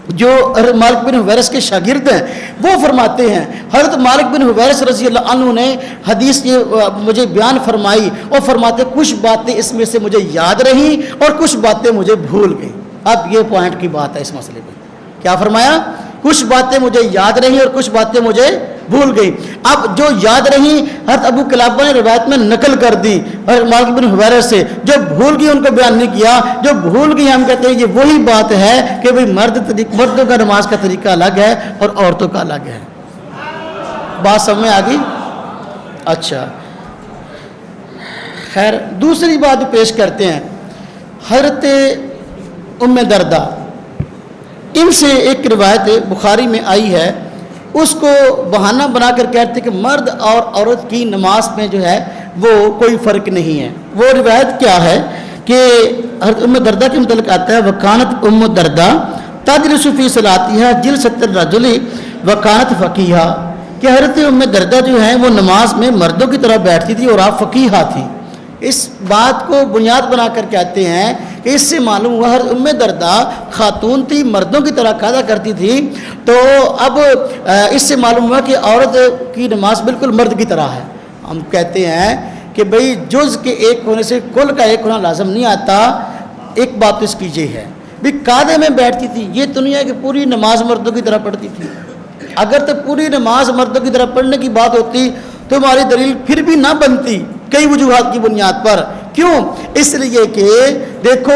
جو حضرت مالک بن حویرث کے شاگرد ہیں وہ فرماتے ہیں حضرت مالک بن حویرث رضی اللہ عنہ نے حدیث یہ مجھے بیان فرمائی اور فرماتے کچھ باتیں اس میں سے مجھے یاد رہیں اور کچھ باتیں مجھے بھول گئیں. اب یہ پوائنٹ کی بات ہے اس مسئلے پہ. کیا فرمایا؟ کچھ باتیں مجھے یاد رہیں اور کچھ باتیں مجھے بھول گئی. اب جو یاد رہیں حضرت ابو قلابہ نے روایت میں نقل کر دی حضرت مالک بن حویرث سے, جو بھول گئی ان کو بیان نہیں کیا. جو بھول گئی ہم کہتے ہیں یہ وہی بات ہے کہ بھئی مردوں کا نماز کا طریقہ الگ ہے اور عورتوں کا الگ ہے. بات سمجھ میں آ گئی؟ اچھا خیر, دوسری بات پیش کرتے ہیں. حضرت ام دردہ, ان سے ایک روایت بخاری میں آئی ہے, اس کو بہانہ بنا کر کہتے کہ مرد اور عورت کی نماز میں جو ہے وہ کوئی فرق نہیں ہے. وہ روایت کیا ہے کہ حضرت ام دردہ کے متعلق آتا ہے وکانت ام دردہ تجلس فی صلاتها جلسۃ الرجل وکانت فقیہا, کہ حضرت ام دردہ جو ہیں وہ نماز میں مردوں کی طرح بیٹھتی تھی اور آپ فقیہہ تھیں. اس بات کو بنیاد بنا کر کہتے ہیں کہ اس سے معلوم ہوا حضرت ام دردہ خاتون تھی, مردوں کی طرح قاعدہ کرتی تھی. تو اب اس سے معلوم ہوا کہ عورت کی نماز بالکل مرد کی طرح ہے. ہم کہتے ہیں کہ بھئی جز کے ایک ہونے سے کل کا ایک ہونا لازم نہیں آتا. ایک بات تو اس کی یہ ہے بھی قاعدے میں بیٹھتی تھی, یہ تو نہیں ہے کہ پوری نماز مردوں کی طرح پڑھتی تھی. اگر تو پوری نماز مردوں کی طرح پڑھنے کی بات ہوتی تو ہماری دلیل پھر بھی نہ بنتی کئی وجوہات کی بنیاد پر. کیوں؟ اس لیے کہ دیکھو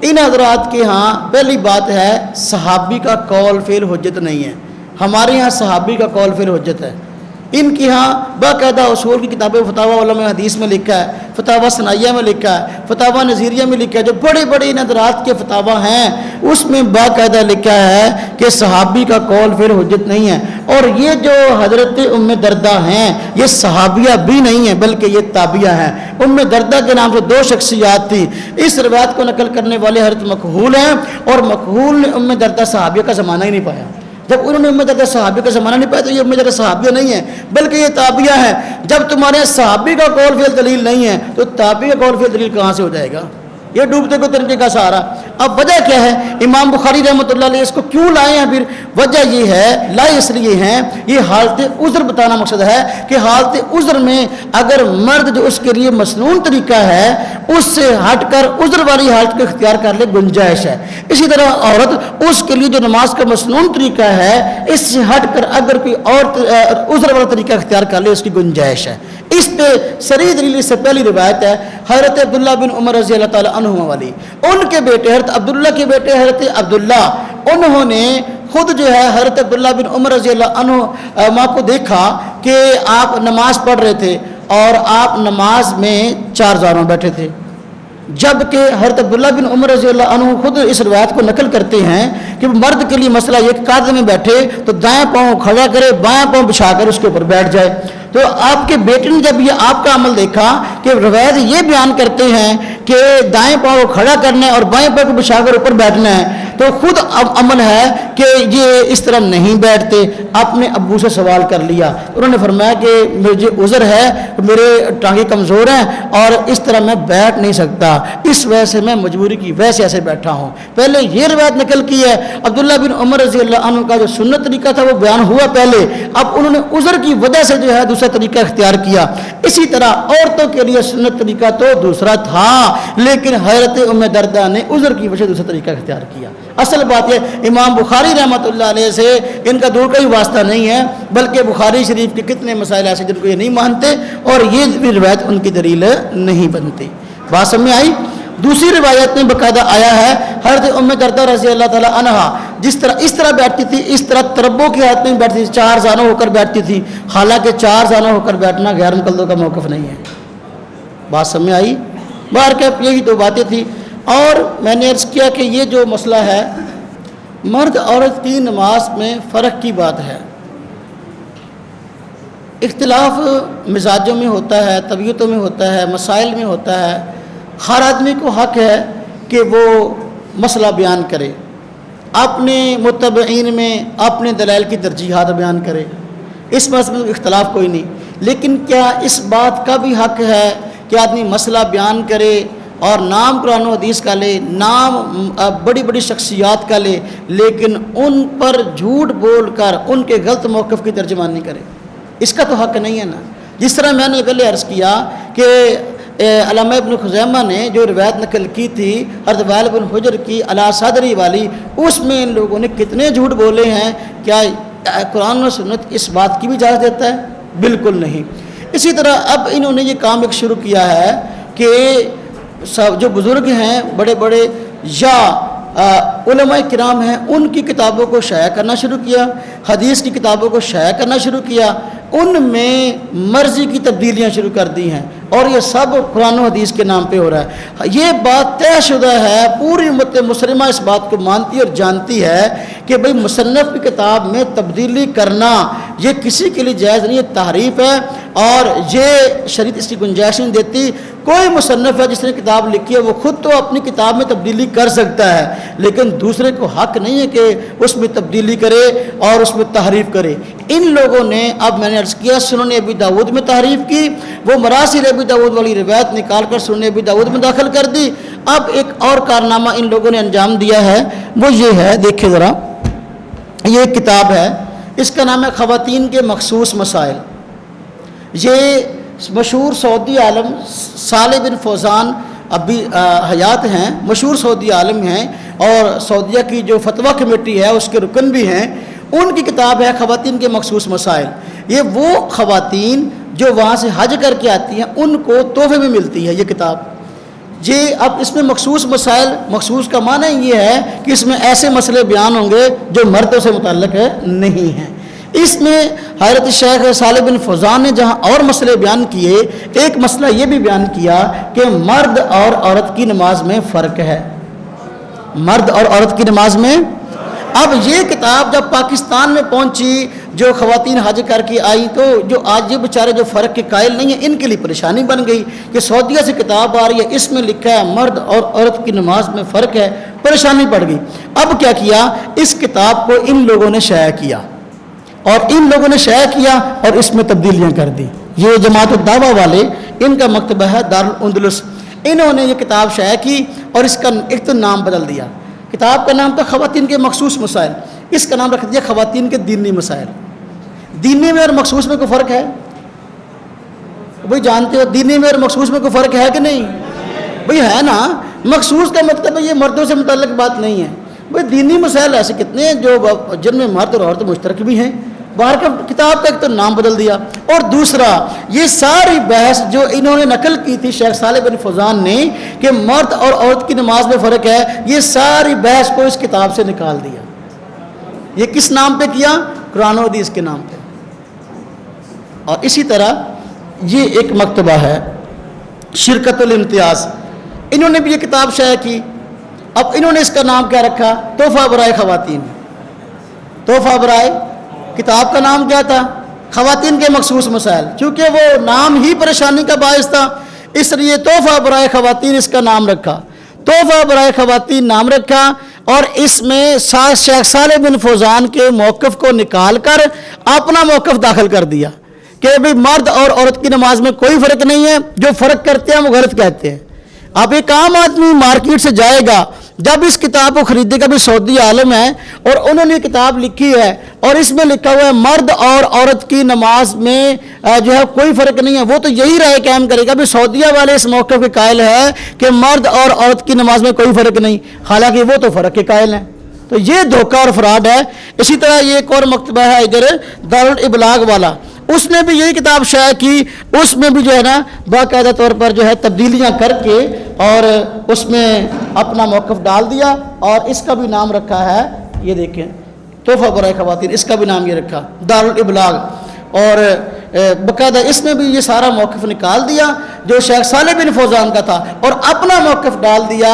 ان حضرات کے ہاں پہلی بات ہے صحابی کا قول فعل حجت نہیں ہے. ہمارے ہاں صحابی کا قول فعل حجت ہے. ان کی ہاں باقاعدہ اصول کی کتابیں فتاوی علماء حدیث میں لکھا ہے, فتاوی ثنائیہ میں لکھا ہے, فتاوی نظیریہ میں لکھا ہے. جو بڑے بڑے ان حضرات کے فتاوی ہیں اس میں باقاعدہ لکھا ہے کہ صحابی کا قول فعل حجت نہیں ہے. اور یہ جو حضرت ام دردہ ہیں یہ صحابیہ بھی نہیں ہیں بلکہ یہ تابعیہ ہیں. ام دردہ کے نام سے دو شخصیات تھی. اس روایت کو نقل کرنے والے حضرت مکحول ہیں, اور مکحول نے ام دردہ صحابیہ کا زمانہ ہی نہیں پایا. جب انہوں نے ام دردہ صحابی کا زمانہ نہیں پایا تو یہ ام دردہ صحابیہ نہیں ہے بلکہ یہ تابعیہ ہیں. جب تمہارے صحابی کا قول فعل دلیل نہیں ہے تو تابعی کا قول فعل دلیل کہاں سے ہو جائے گا؟ یہ ڈوبتے کو ترکے کا سہارا. اب وجہ کیا ہے؟ امام بخاری رحمۃ اللہ علیہ اس کو کیوں لائے ہیں؟ پھر وجہ یہ ہے, لائے اس لیے ہیں, یہ حالت عذر بتانا مقصد ہے کہ حالت عذر میں اگر مرد جو اس کے لیے مسنون طریقہ ہے اس سے ہٹ کر عذر والی حالت کو اختیار کر لے گنجائش ہے. اسی طرح عورت اس کے لیے جو نماز کا مسنون طریقہ ہے اس سے ہٹ کر اگر کوئی اور عذر والا طریقہ اختیار کر لے اس کی گنجائش ہے. اس پہ صریح دلیل سے پہلی روایت ہے حضرت عبداللہ بن عمر رضی اللہ تعالیٰ عنہما والی. ان کے بیٹے حضرت عبداللہ کے بیٹے حضرت عبداللہ, انہوں نے خود جو ہے حضرت عبداللہ بن عمر رضی اللہ عنہ ماں کو دیکھا کہ آپ نماز پڑھ رہے تھے اور آپ نماز میں چار زانوں بیٹھے تھے. جبکہ حضرت عبداللہ بن عمر رضی اللہ عنہ خود اس روایت کو نقل کرتے ہیں کہ مرد کے لیے مسئلہ یہ کہ قاعدے میں بیٹھے تو دائیں پاؤں کھڑا کرے, بائیں پاؤں بچھا کر اس کے اوپر بیٹھ جائے. تو آپ کے بیٹے نے جب یہ آپ کا عمل دیکھا کہ روایت یہ بیان کرتے ہیں کہ دائیں پاؤں کو کھڑا کرنا ہے اور بائیں پاؤں کو بچھا کر اوپر بیٹھنا ہے, تو خود عمل ہے کہ یہ اس طرح نہیں بیٹھتے. اپنے ابو سے سوال کر لیا, انہوں نے فرمایا کہ مجھے عذر ہے, میرے ٹانگیں کمزور ہیں اور اس طرح میں بیٹھ نہیں سکتا, اس وجہ سے میں مجبوری کی وجہ سے ایسے بیٹھا ہوں. پہلے یہ روایت نقل کی ہے عبداللہ بن عمر رضی اللہ عنہ کا جو سنت طریقہ تھا وہ بیان ہوا پہلے, اب انہوں نے عذر کی وجہ سے جو ہے دوسرا طریقہ اختیار کیا. اسی طرح عورتوں کے لیے سنت طریقہ تو دوسرا تھا لیکن حضرت ام دردہ نے عذر کی وجہ سے دوسرا طریقہ اختیار کیا. اصل بات یہ امام بخاری رحمۃ اللہ علیہ سے ان کا دور کا ہی واسطہ نہیں ہے بلکہ بخاری شریف کے کتنے مسائل ایسے جن کو یہ نہیں مانتے اور یہ بھی روایت ان کی دلیل نہیں بنتی. بات سمجھ میں آئی؟ دوسری روایت میں باقاعدہ آیا ہے حضرت ام دردہ رضی اللہ تعالیٰ عنہا جس طرح اس طرح بیٹھتی تھی اس طرح تربوں کی حالت میں بیٹھتی تھی, چار زانوں ہو کر بیٹھتی تھی. حالانکہ چار زانوں ہو کر بیٹھنا غیر مقلدوں کا موقف نہیں ہے. بات سمجھ میں آئی؟ باہر کے یہی دو باتیں تھیں. اور میں نے عرض کیا کہ یہ جو مسئلہ ہے مرد عورت کی نماز میں فرق کی بات ہے. اختلاف مزاجوں میں ہوتا ہے, طبیعتوں میں ہوتا ہے, مسائل میں ہوتا ہے. ہر آدمی کو حق ہے کہ وہ مسئلہ بیان کرے, اپنے متبعین میں اپنے دلائل کی ترجیحات بیان کرے, اس مسئلے میں اختلاف کوئی نہیں. لیکن کیا اس بات کا بھی حق ہے کہ آدمی مسئلہ بیان کرے اور نام قرآن و حدیث کا لے، نام بڑی بڑی شخصیات کا لے، لیکن ان پر جھوٹ بول کر ان کے غلط موقف کی ترجمانی کرے، اس کا تو حق نہیں ہے نا۔ جس طرح میں نے پہلے عرض کیا کہ علامہ ابن خزیمہ نے جو روایت نقل کی تھی حضرت وائل بن حجر کی علی صدری والی، اس میں ان لوگوں نے کتنے جھوٹ بولے ہیں۔ کیا قرآن و سنت اس بات کی بھی اجازت دیتا ہے؟ بالکل نہیں۔ اسی طرح اب انہوں نے یہ کام ایک شروع کیا ہے کہ جو بزرگ ہیں بڑے بڑے یا علماء کرام ہیں، ان کی کتابوں کو شائع کرنا شروع کیا، حدیث کی کتابوں کو شائع کرنا شروع کیا، ان میں مرضی کی تبدیلیاں شروع کر دی ہیں، اور یہ سب قرآن و حدیث کے نام پہ ہو رہا ہے۔ یہ بات طے شدہ ہے، پوری امت مسلمہ اس بات کو مانتی اور جانتی ہے کہ بھئی مصنف کی کتاب میں تبدیلی کرنا یہ کسی کے لیے جائز نہیں ہے، تحریف ہے، اور یہ شریعت اس کی گنجائش نہیں دیتی۔ کوئی مصنف ہے جس نے کتاب لکھی ہے وہ خود تو اپنی کتاب میں تبدیلی کر سکتا ہے، لیکن دوسرے کو حق نہیں ہے کہ اس میں تبدیلی کرے اور اس میں تحریف کرے۔ ان لوگوں نے، اب میں نے عرض کیا، سنن ابی داؤد میں تحریف کی، وہ مراسل ابی داؤد والی روایت نکال کر سنن ابی داؤد میں داخل کر دی۔ اب ایک اور کارنامہ ان لوگوں نے انجام دیا ہے، وہ یہ ہے، دیکھیں ذرا، یہ ایک کتاب ہے، اس کا نام ہے خواتین کے مخصوص مسائل۔ یہ مشہور سعودی عالم صالح بن فوزان ابھی حیات ہیں، مشہور سعودی عالم ہیں، اور سعودیہ کی جو فتویٰ کمیٹی ہے اس کے رکن بھی ہیں۔ ان کی کتاب ہے خواتین کے مخصوص مسائل۔ یہ وہ خواتین جو وہاں سے حج کر کے آتی ہیں ان کو تحفے میں ملتی ہے یہ کتاب۔ یہ اب اس میں مخصوص مسائل، مخصوص کا معنی یہ ہے کہ اس میں ایسے مسئلے بیان ہوں گے جو مردوں سے متعلق نہیں ہیں۔ اس میں حضرت شیخ صالح بن فوزان نے جہاں اور مسئلے بیان کیے، ایک مسئلہ یہ بھی بیان کیا کہ مرد اور عورت کی نماز میں فرق ہے، مرد اور عورت کی نماز میں۔ اب یہ کتاب جب پاکستان میں پہنچی، جو خواتین حج کر کے آئیں، تو جو آج یہ بیچارے جو فرق کے قائل نہیں ہیں، ان کے لیے پریشانی بن گئی کہ سعودیہ سے کتاب آ رہی ہے، اس میں لکھا ہے مرد اور عورت کی نماز میں فرق ہے، پریشانی پڑ گئی۔ اب کیا کیا، اس کتاب کو ان لوگوں نے شائع کیا، اور ان لوگوں نے شائع کیا اور اس میں تبدیلیاں کر دی۔ یہ جماعت الدعوہ والے، ان کا مکتبہ ہے دارالاندلس، انہوں نے یہ کتاب شائع کی اور اس کا ایک تو نام بدل دیا۔ کتاب کا نام تھا خواتین کے مخصوص مسائل، اس کا نام رکھ دیا خواتین کے دینی مسائل۔ دینی میں اور مخصوص میں کوئی فرق ہے؟ بھئی جانتے ہو دینی میں اور مخصوص میں کوئی فرق ہے کہ نہیں؟ بھئی ہے نا، مخصوص کا مطلب ہے یہ مردوں سے متعلق بات نہیں ہے۔ بھئی دینی مسائل ایسے کتنے ہیں جو جن میں مرد اور عورت مشترک بھی ہیں، باہر کا کتاب کا ایک تو نام بدل دیا، اور دوسرا یہ ساری بحث جو انہوں نے نقل کی تھی شیخ صالح بن فوزان نے کہ مرد اور عورت کی نماز میں فرق ہے، یہ ساری بحث کو اس کتاب سے نکال دیا۔ یہ کس نام پہ کیا؟ قرآن و حدیث کے نام پہ۔ اور اسی طرح یہ ایک مکتبہ ہے شرکت الامتیاز، انہوں نے بھی یہ کتاب شائع کی۔ اب انہوں نے اس کا نام کیا رکھا؟ تحفہ برائے خواتین۔ تحفہ برائے، کتاب کا نام کیا تھا؟ خواتین کے مخصوص مسائل۔ چونکہ وہ نام ہی پریشانی کا باعث تھا، اس لیے تحفہ برائے خواتین اس کا نام رکھا، تحفہ برائے خواتین نام رکھا، اور اس میں شیخ صالح بن فوزان کے موقف کو نکال کر اپنا موقف داخل کر دیا کہ بھئی مرد اور عورت کی نماز میں کوئی فرق نہیں ہے، جو فرق کرتے ہیں وہ غلط کہتے ہیں۔ اب ایک عام آدمی مارکیٹ سے جائے گا، جب اس کتاب کو خریدے گا، بھی سعودی عالم ہے اور انہوں نے کتاب لکھی ہے اور اس میں لکھا ہوا ہے مرد اور عورت کی نماز میں جو ہے کوئی فرق نہیں ہے، وہ تو یہی رائے قائم کرے گا بھی سعودیہ والے اس موقف کے قائل ہے کہ مرد اور عورت کی نماز میں کوئی فرق نہیں، حالانکہ وہ تو فرق کے قائل ہیں۔ تو یہ دھوکہ اور فراڈ ہے۔ اسی طرح یہ ایک اور مکتبہ ہے ادھر دارالابلاغ والا، اس نے بھی یہی کتاب شائع کی، اس میں بھی جو ہے نا باقاعدہ طور پر جو ہے تبدیلیاں کر کے اور اس میں اپنا موقف ڈال دیا، اور اس کا بھی نام رکھا ہے، یہ دیکھیں تحفہ برائے خواتین، اس کا بھی نام یہ رکھا دارالابلاغ، اور باقاعدہ اس میں بھی یہ سارا موقف نکال دیا جو شیخ صالح بن فوزان کا تھا، اور اپنا موقف ڈال دیا،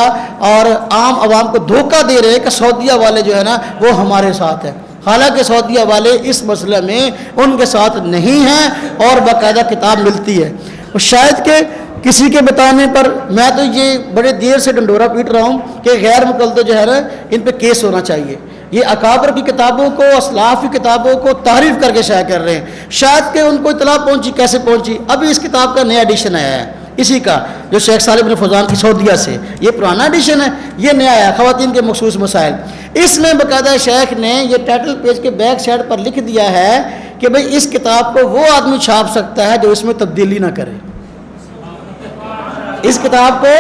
اور عام عوام کو دھوکہ دے رہے کہ سعودیہ والے جو ہے نا وہ ہمارے ساتھ ہیں، حالانکہ سعودیہ والے اس مسئلے میں ان کے ساتھ نہیں ہیں، اور باقاعدہ کتاب ملتی ہے۔ اور شاید کہ کسی کے بتانے پر، میں تو یہ بڑے دیر سے ڈنڈورا پیٹ رہا ہوں کہ غیر مقلد جو ہے نا ان پہ کیس ہونا چاہیے، یہ اکابر کی کتابوں کو، اسلاف کی کتابوں کو تحریف کر کے شائع کر رہے ہیں، شاید کہ ان کو اطلاع پہنچی، کیسے پہنچی؟ ابھی اس کتاب کا نیا ایڈیشن آیا ہے، اسی کا جو شیخ صالح بن فوزان کی سعودیہ سے، یہ پرانا ایڈیشن ہے، یہ نیا ہے خواتین کے مخصوص مسائل۔ اس میں باقاعدہ شیخ نے یہ ٹائٹل پیج کے بیک سائڈ پر لکھ دیا ہے کہ بھئی اس کتاب کو وہ آدمی چھاپ سکتا ہے جو اس میں تبدیلی نہ کرے۔ اس کتاب کو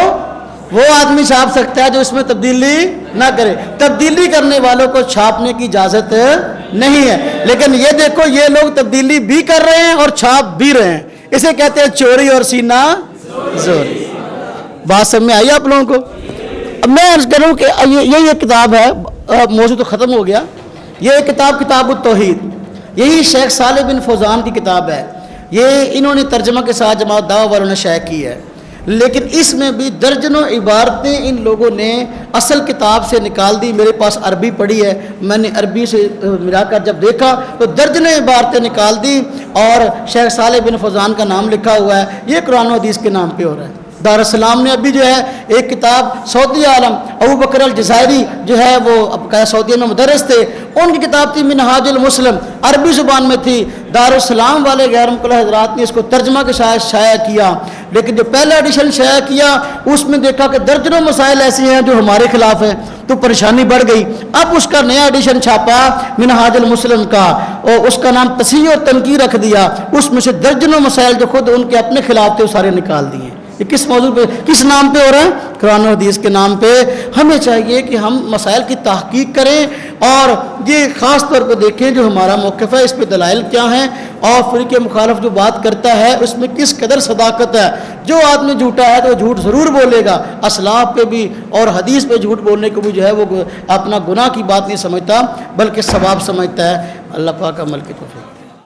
وہ آدمی چھاپ سکتا ہے جو اس میں تبدیلی نہ کرے، تبدیلی کرنے والوں کو چھاپنے کی اجازت نہیں ہے۔ لیکن یہ دیکھو یہ لوگ تبدیلی بھی کر رہے ہیں اور چھاپ بھی رہے ہیں، اسے کہتے ہیں چوری اور سینہ زوری۔ بات سمجھ میں آئی آپ لوگوں کو؟ اب میں عرض کروں کہ یہ کتاب ہے، موضوع تو ختم ہو گیا۔ یہ کتاب کتاب التوحید، یہی شیخ صالح بن فوزان کی کتاب ہے، یہ انہوں نے ترجمہ کے ساتھ جماعت دعویٰ والوں نے شائع کی ہے، لیکن اس میں بھی درجنوں عبارتیں ان لوگوں نے اصل کتاب سے نکال دی۔ میرے پاس عربی پڑھی ہے، میں نے عربی سے ملا کر جب دیکھا تو درجنوں عبارتیں نکال دی اور شیخ صالح بن فوزان کا نام لکھا ہوا ہے، یہ قرآن و حدیث کے نام پہ ہو رہا ہے۔ دارالسلام نے ابھی جو ہے ایک کتاب سعودی عالم ابو بکر الجزائری جو ہے وہ اب سعودیہ میں مدرس تھے، ان کی کتاب تھی منہاج المسلم، عربی زبان میں تھی۔ دارالسلام والے غیر مقلد حضرات نے اس کو ترجمہ کے ساتھ شائع کیا، لیکن جو پہلا ایڈیشن شائع کیا اس میں دیکھا کہ درجنوں مسائل ایسے ہیں جو ہمارے خلاف ہیں، تو پریشانی بڑھ گئی۔ اب اس کا نیا ایڈیشن چھاپا منہاج المسلم کا، اور اس کا نام تصحیح و تنقیح رکھ دیا، اس میں سے درجنوں مسائل جو خود ان کے اپنے خلاف تھے وہ سارے نکال دیے۔ یہ کس موضوع پہ، کس نام پہ ہو رہا ہے؟ قرآن و حدیث کے نام پہ۔ ہمیں چاہیے کہ ہم مسائل کی تحقیق کریں اور یہ خاص طور پہ دیکھیں جو ہمارا موقف ہے اس پہ دلائل کیا ہیں، اور فریق مخالف جو بات کرتا ہے اس میں کس قدر صداقت ہے۔ جو آدمی جھوٹا ہے تو وہ جھوٹ ضرور بولے گا، اسلاف پہ بھی اور حدیث پہ جھوٹ بولنے کو بھی جو ہے وہ اپنا گناہ کی بات نہیں سمجھتا بلکہ ثواب سمجھتا ہے۔ اللہ پاک عمل کی توفیق۔